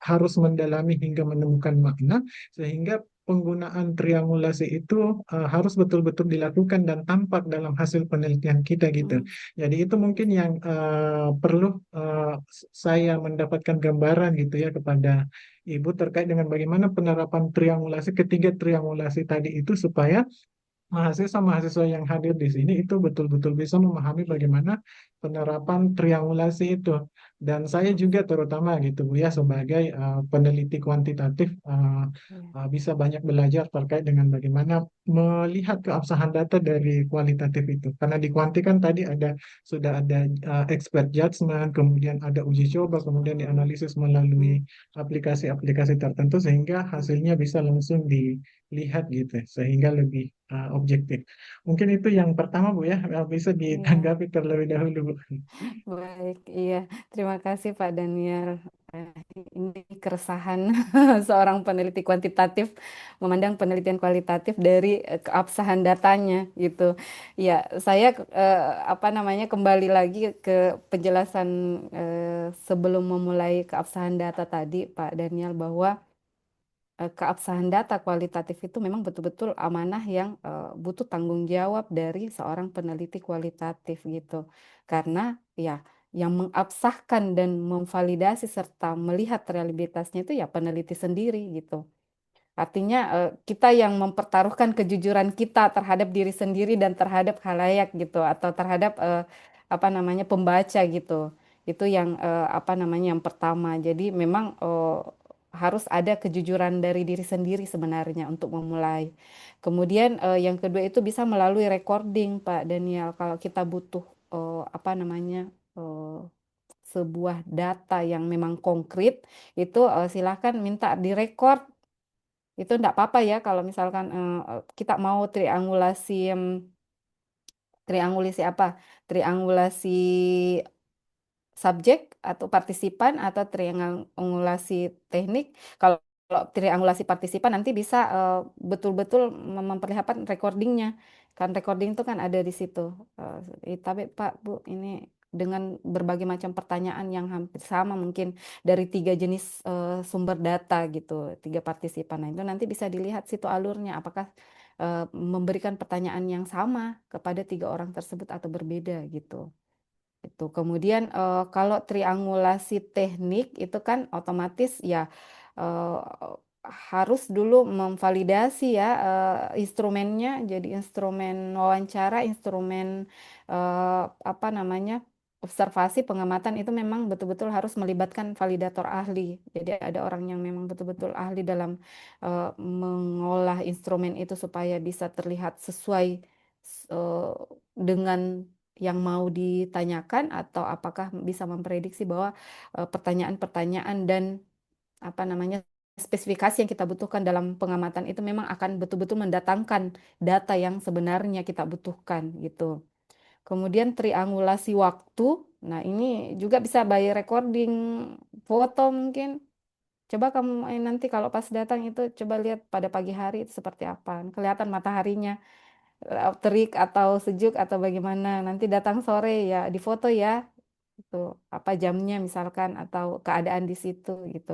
harus mendalami hingga menemukan makna, sehingga penggunaan triangulasi itu harus betul-betul dilakukan dan tampak dalam hasil penelitian kita gitu. Hmm. Jadi itu mungkin yang perlu saya mendapatkan gambaran gitu ya kepada Ibu terkait dengan bagaimana penerapan triangulasi, ketiga triangulasi tadi itu supaya mahasiswa-mahasiswa yang hadir di sini itu betul-betul bisa memahami bagaimana penerapan triangulasi itu. Dan saya juga terutama gitu Bu ya sebagai peneliti kuantitatif Ya. bisa banyak belajar terkait dengan bagaimana melihat keabsahan data dari kualitatif itu. Karena di kuanti kan tadi sudah ada expert judgment, kemudian ada uji coba, kemudian Hmm. dianalisis melalui Hmm. aplikasi-aplikasi tertentu sehingga Hmm. hasilnya bisa langsung dilihat gitu sehingga lebih objektif. Mungkin itu yang pertama Bu ya, bisa Iya. ditanggapi terlebih dahulu Bu. Baik, iya. Terima kasih Pak Daniel. Eh, Ini keresahan seorang peneliti kuantitatif memandang penelitian kualitatif dari keabsahan datanya gitu. Ya, saya apa namanya kembali lagi ke penjelasan sebelum memulai keabsahan data tadi Pak Daniel bahwa keabsahan data kualitatif itu memang betul-betul amanah yang butuh tanggung jawab dari seorang peneliti kualitatif gitu. Karena ya yang mengabsahkan dan memvalidasi serta melihat realitasnya itu ya peneliti sendiri gitu. Artinya kita yang mempertaruhkan kejujuran kita terhadap diri sendiri dan terhadap khalayak gitu atau terhadap apa namanya pembaca gitu. Itu yang apa namanya yang pertama. Jadi memang harus ada kejujuran dari diri sendiri sebenarnya untuk memulai. Kemudian yang kedua itu bisa melalui recording Pak Daniel. Kalau kita butuh apa namanya eh, sebuah data yang memang konkret itu silahkan minta direkord itu enggak apa-apa ya kalau misalkan kita mau triangulasi triangulasi apa? Triangulasi subjek atau partisipan atau triangulasi teknik. Kalau triangulasi partisipan nanti bisa betul-betul memperlihatkan recordingnya. Kan recording itu kan ada di situ. Tapi Pak, Bu, ini dengan berbagai macam pertanyaan yang hampir sama mungkin dari tiga jenis sumber data gitu, tiga partisipan. Nah, itu nanti bisa dilihat situ alurnya apakah memberikan pertanyaan yang sama kepada tiga orang tersebut atau berbeda gitu. Itu. Kemudian kalau triangulasi teknik itu kan otomatis ya eh, harus dulu memvalidasi ya instrumennya. Jadi instrumen wawancara, instrumen apa namanya observasi pengamatan itu memang betul-betul harus melibatkan validator ahli. Jadi ada orang yang memang betul-betul ahli dalam mengolah instrumen itu supaya bisa terlihat sesuai eh, dengan yang mau ditanyakan atau apakah bisa memprediksi bahwa pertanyaan-pertanyaan dan apa namanya spesifikasi yang kita butuhkan dalam pengamatan itu memang akan betul-betul mendatangkan data yang sebenarnya kita butuhkan gitu. Kemudian triangulasi waktu. Nah, ini juga bisa by recording foto mungkin. Coba kamu nanti kalau pas datang itu coba lihat pada pagi hari itu seperti apa. Kelihatan mataharinya terik atau sejuk atau bagaimana. Nanti datang sore ya difoto ya. Itu apa jamnya misalkan atau keadaan di situ gitu.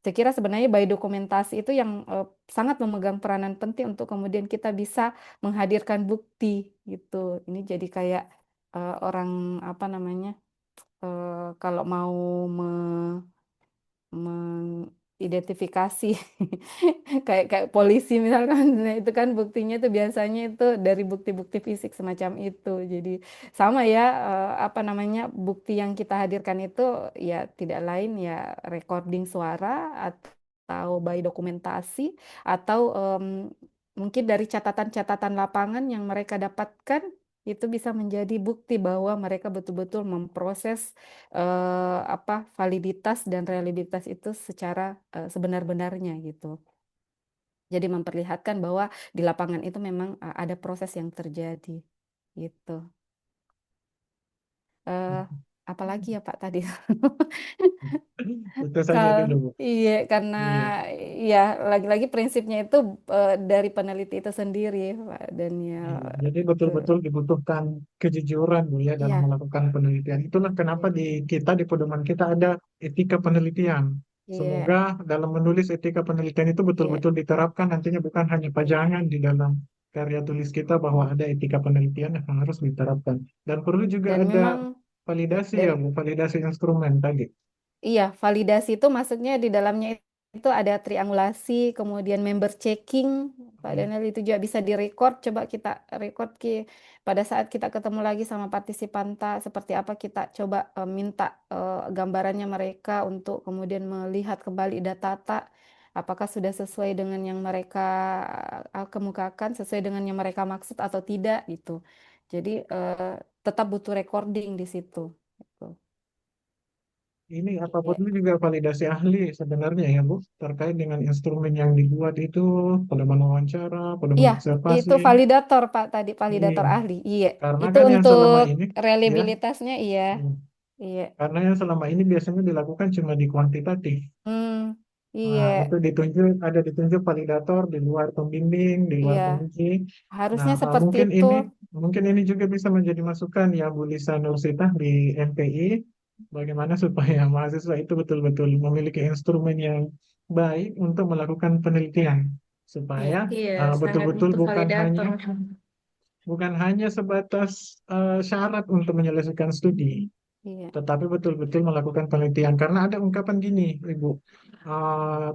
Saya kira sebenarnya by dokumentasi itu yang sangat memegang peranan penting untuk kemudian kita bisa menghadirkan bukti gitu. Ini jadi kayak orang apa namanya kalau mau mengidentifikasi kayak kayak polisi misalkan nah itu kan buktinya itu biasanya itu dari bukti-bukti fisik semacam itu jadi sama ya apa namanya bukti yang kita hadirkan itu ya tidak lain ya recording suara atau by dokumentasi atau mungkin dari catatan-catatan lapangan yang mereka dapatkan itu bisa menjadi bukti bahwa mereka betul-betul memproses apa validitas dan reliabilitas itu secara sebenar-benarnya gitu. Jadi memperlihatkan bahwa di lapangan itu memang ada proses yang terjadi gitu. Eh, Apalagi ya Pak tadi? Itu saja Kalau dulu, Bu. iya karena Iya. ya lagi-lagi prinsipnya itu dari peneliti itu sendiri Pak Daniel. Iya, jadi Itu betul-betul dibutuhkan kejujuran Bu ya dalam iya melakukan penelitian. Itulah kenapa iya di kita di pedoman kita ada etika penelitian. iya Semoga dalam menulis etika penelitian itu iya betul-betul diterapkan nantinya bukan hanya iya. pajangan di dalam karya tulis kita bahwa ada etika penelitian yang harus diterapkan. Dan perlu juga Dan ada memang validasi dan ya Bu, validasi instrumen tadi. iya, validasi itu maksudnya di dalamnya itu ada triangulasi, kemudian member checking. Pak Iya. Daniel itu juga bisa direcord. Coba kita record pada saat kita ketemu lagi sama partisipanta seperti apa kita coba minta gambarannya mereka untuk kemudian melihat kembali data apakah sudah sesuai dengan yang mereka kemukakan, sesuai dengan yang mereka maksud atau tidak gitu. Jadi tetap butuh recording di situ. Gitu. Ini apapun Ya. itu juga validasi ahli sebenarnya ya Bu, terkait dengan instrumen yang dibuat itu, pedoman wawancara, pedoman Iya, observasi. itu validator Pak tadi, validator Iya, ahli. Iya, karena itu kan yang untuk selama ini ya, reliabilitasnya iya. hmm, Iya. karena yang selama ini biasanya dilakukan cuma di kuantitatif. Hmm, Nah, iya, itu ditunjuk validator di luar pembimbing, di luar iya. penguji. Nah, Harusnya seperti mungkin itu. ini juga bisa menjadi masukan ya Bu Lisa Nursita di MPI, bagaimana supaya mahasiswa itu betul-betul memiliki instrumen yang baik untuk melakukan penelitian, supaya Iya, Iya, sangat betul-betul butuh validator. bukan hanya sebatas syarat untuk menyelesaikan studi, iya. tetapi betul-betul melakukan penelitian. Karena ada ungkapan gini, Ibu, eh,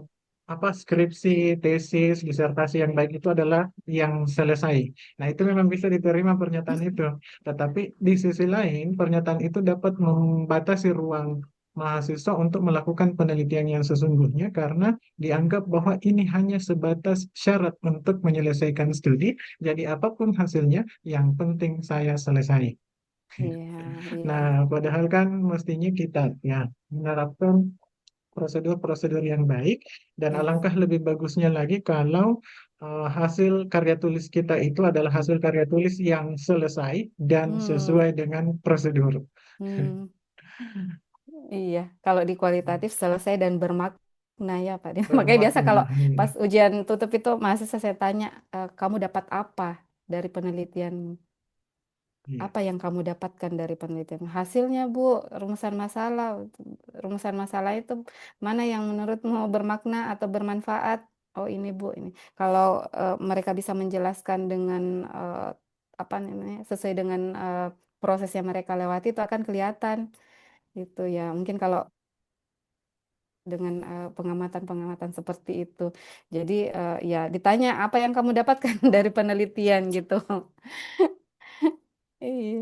apa skripsi, tesis, disertasi yang baik itu adalah yang selesai. Nah, itu memang bisa diterima pernyataan itu. Tetapi di sisi lain, pernyataan itu dapat membatasi ruang mahasiswa untuk melakukan penelitian yang sesungguhnya karena dianggap bahwa ini hanya sebatas syarat untuk menyelesaikan studi. Jadi apapun hasilnya, yang penting saya selesai. Iya, iya. Nah, padahal kan mestinya kita ya menerapkan prosedur-prosedur yang baik dan Iya. alangkah lebih bagusnya lagi kalau hasil karya tulis kita itu adalah hasil karya tulis yang selesai dan Hmm, sesuai dengan prosedur. hmm. Iya, kalau di kualitatif selesai dan bermakna ya Pak. Makanya biasa Bermakna. kalau Iya. pas ujian tutup itu mahasiswa saya tanya, kamu dapat apa dari penelitian? Iya. Apa yang kamu dapatkan dari penelitian? Hasilnya, Bu, rumusan masalah. Rumusan masalah itu mana yang menurutmu bermakna atau bermanfaat? Oh, ini, Bu, ini. Kalau mereka bisa menjelaskan dengan apa namanya, sesuai dengan proses yang mereka lewati itu akan kelihatan gitu ya. Mungkin kalau dengan pengamatan-pengamatan seperti itu. Jadi ya ditanya apa yang kamu dapatkan dari penelitian gitu. Iya.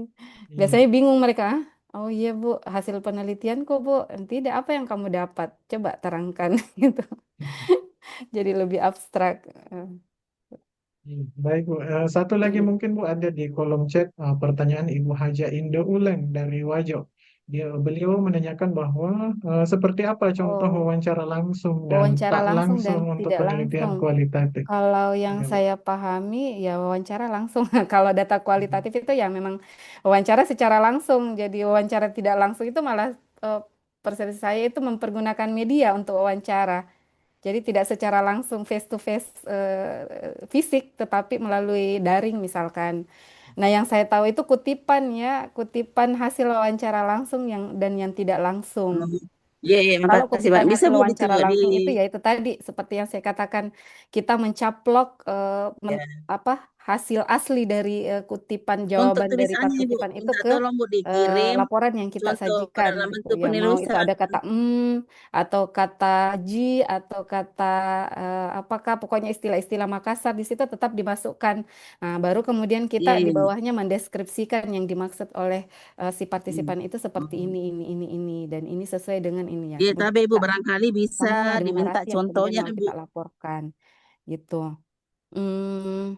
Iya. Biasanya bingung mereka. "Ah, oh iya Bu, hasil penelitian kok Bu. Tidak, apa yang kamu dapat? Coba terangkan gitu. Jadi lebih abstrak. Iya. Baik, Bu. Satu lagi Iya. mungkin Bu ada di kolom chat pertanyaan Ibu Haja Indo Uleng dari Wajo. Beliau menanyakan bahwa seperti apa contoh Oh, wawancara langsung dan wawancara tak langsung dan langsung untuk tidak penelitian langsung. kualitatif. Kalau yang Ya, Bu. saya pahami ya wawancara langsung. Kalau data kualitatif itu ya memang wawancara secara langsung. Jadi wawancara tidak langsung itu malah eh, persepsi saya itu mempergunakan media untuk wawancara. Jadi tidak secara langsung face to face fisik, tetapi melalui daring misalkan. Nah, yang saya tahu itu kutipan ya, kutipan hasil wawancara langsung dan yang tidak langsung. Oh, iya, iya, Kalau makasih kutipan Pak. Bisa hasil Bu wawancara dicoba di langsung itu ya itu tadi seperti yang saya katakan kita mencaplok ya. apa hasil asli dari kutipan Contoh jawaban dari tulisannya Ibu, kutipan itu minta ke tolong Bu dikirim laporan yang kita contoh sajikan dalam gitu. bentuk Ya mau itu penulisan. ada kata atau kata ji atau kata apakah pokoknya istilah-istilah Makassar di situ tetap dimasukkan. Nah, baru kemudian kita Iya, di iya. bawahnya mendeskripsikan yang dimaksud oleh si Hmm. partisipan itu seperti ini dan ini sesuai dengan ini ya. Iya, Kemudian tapi Ibu kita barangkali bisa sambung dengan diminta narasi yang kemudian contohnya mau Ibu. kita laporkan gitu. Hmm,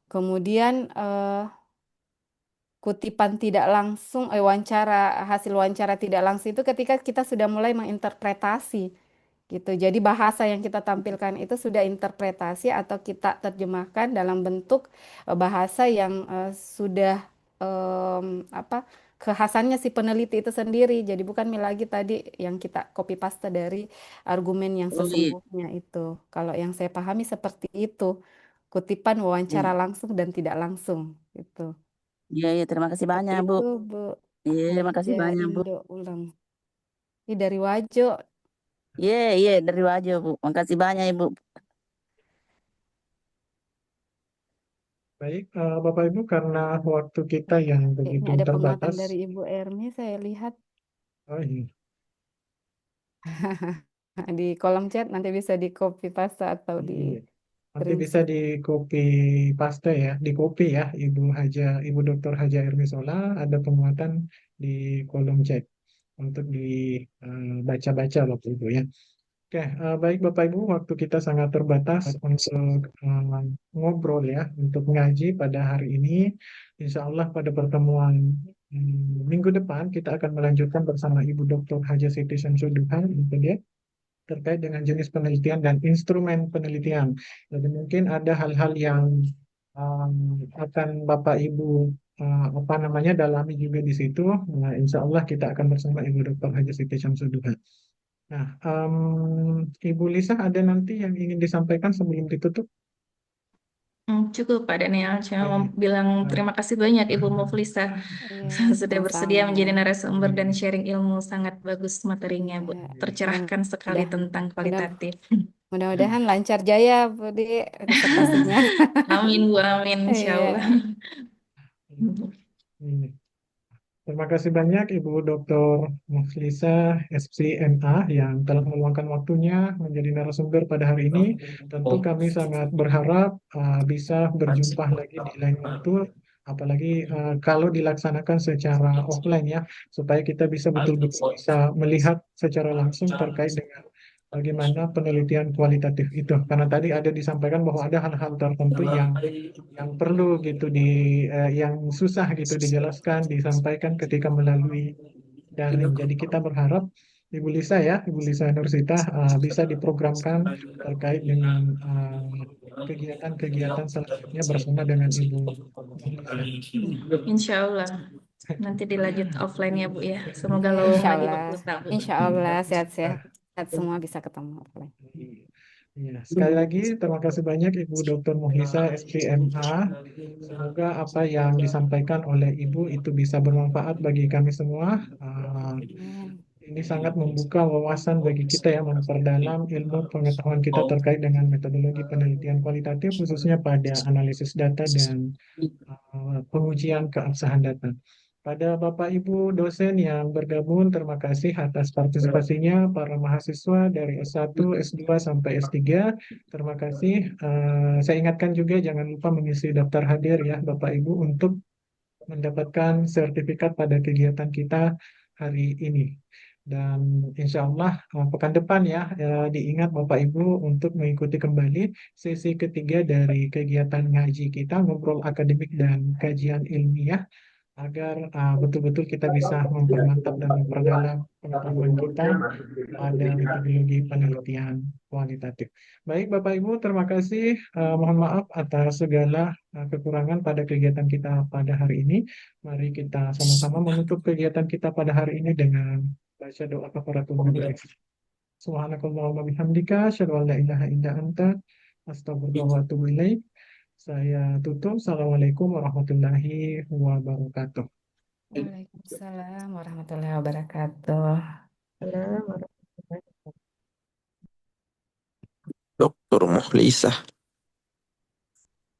kemudian kutipan tidak langsung, hasil wawancara tidak langsung itu ketika kita sudah mulai menginterpretasi gitu. Jadi bahasa yang kita tampilkan itu sudah interpretasi atau kita terjemahkan dalam bentuk bahasa yang sudah apa kekhasannya si peneliti itu sendiri. Jadi bukan lagi tadi yang kita copy paste dari argumen yang Oh iya. sesungguhnya itu. Kalau yang saya pahami seperti itu, kutipan wawancara Iya, langsung dan tidak langsung gitu. iya, iya. Terima kasih Seperti banyak Bu. itu, Bu. Iya, makasih Haja banyak Bu. Indo ulang. Ini dari Wajo. Iya, iya, dari wajah Bu. Makasih banyak Ibu. Baik, Bapak Ibu, karena waktu kita yang Ini begitu ada penguatan terbatas, dari Ibu Ermi, saya lihat oh iya, di kolom chat nanti bisa di copy paste atau di iya. Nanti bisa screenshot. di copy paste ya, di copy ya, Ibu Dr. Haja Ermi Sola, ada penguatan di kolom chat untuk dibaca-baca Bapak Ibu ya. Oke, baik Bapak Ibu, waktu kita sangat terbatas untuk ngobrol ya, untuk ngaji pada hari ini. Insya Allah pada pertemuan minggu depan kita akan melanjutkan bersama Ibu Dr. Haja Siti Syamsuddin itu dia terkait dengan jenis penelitian dan instrumen penelitian. Jadi mungkin ada hal-hal yang akan Bapak Ibu apa namanya dalami juga di situ. Nah, Insya Allah kita akan bersama Ibu Dr. Haja Siti Syamsuddin. Nah, Ibu Lisa ada nanti yang ingin disampaikan sebelum ditutup? Cukup Pak Daniel, cuma mau Baik. bilang Baik. terima kasih banyak Ibu Muflisa Iya, sudah bersedia sama-sama. menjadi narasumber dan Iya. sharing ilmu sangat bagus materinya Bu. Iya. Mem- Tercerahkan sekali Mudah, tentang mudah, kualitatif. mudah-mudahan lancar jaya, Budi, disertasinya. Amin Bu, amin insya Allah. Iya. Ini. Terima kasih banyak Ibu Dr. Muflisa SPMA yang telah meluangkan waktunya menjadi narasumber pada hari ini. Tentu kami sangat berharap bisa berjumpa lagi di lain waktu, apalagi kalau dilaksanakan secara offline ya, supaya kita bisa betul-betul bisa melihat secara langsung terkait dengan bagaimana penelitian kualitatif itu. Karena tadi ada disampaikan bahwa ada hal-hal tertentu yang perlu gitu yang susah gitu dijelaskan, disampaikan ketika melalui daring. Jadi kita berharap Ibu Lisa Nursita bisa diprogramkan terkait dengan kegiatan-kegiatan selanjutnya bersama dengan Ibu Lisa. Insya Allah. Nanti dilanjut offline ya Bu ya. Semoga Iya, lowong insya lagi Allah. waktu tahu. Insya Allah sehat-sehat. Nah, Sehat semua bisa ketemu. iya. Sekali lagi terima kasih banyak Ibu Dr. Muhlisa SPMA. Semoga apa yang disampaikan oleh Ibu itu bisa bermanfaat bagi kami semua. Amin. Ini sangat membuka wawasan bagi kita ya, memperdalam ilmu pengetahuan kita terkait dengan metodologi penelitian kualitatif, khususnya pada analisis data dan pengujian keabsahan data. Pada Bapak Ibu dosen yang bergabung, terima kasih atas partisipasinya, para mahasiswa dari S1, S2, sampai S3. Terima kasih. Saya ingatkan juga jangan lupa mengisi daftar hadir ya Bapak Ibu untuk mendapatkan sertifikat pada kegiatan kita hari ini. Dan insya Allah pekan depan ya diingat Bapak Ibu untuk mengikuti kembali sesi ketiga dari kegiatan ngaji kita, ngobrol akademik dan kajian ilmiah agar betul-betul kita bisa mempermantap dan memperdalam pengetahuan kita pada metodologi penelitian kualitatif. Baik, Bapak Ibu, terima kasih. Mohon maaf atas segala kekurangan pada kegiatan kita pada hari ini. Mari kita sama-sama menutup kegiatan kita pada hari ini dengan baca doa kafaratul majelis. Subhanakallahumma bihamdika, asyhadu an la ilaha illa anta, astaghfiruka wa atubu ilaik. Saya tutup. Assalamualaikum warahmatullahi wabarakatuh. Waalaikumsalam warahmatullahi wabarakatuh. Salam warahmatullahi wabarakatuh. Dr. Mukhlisah.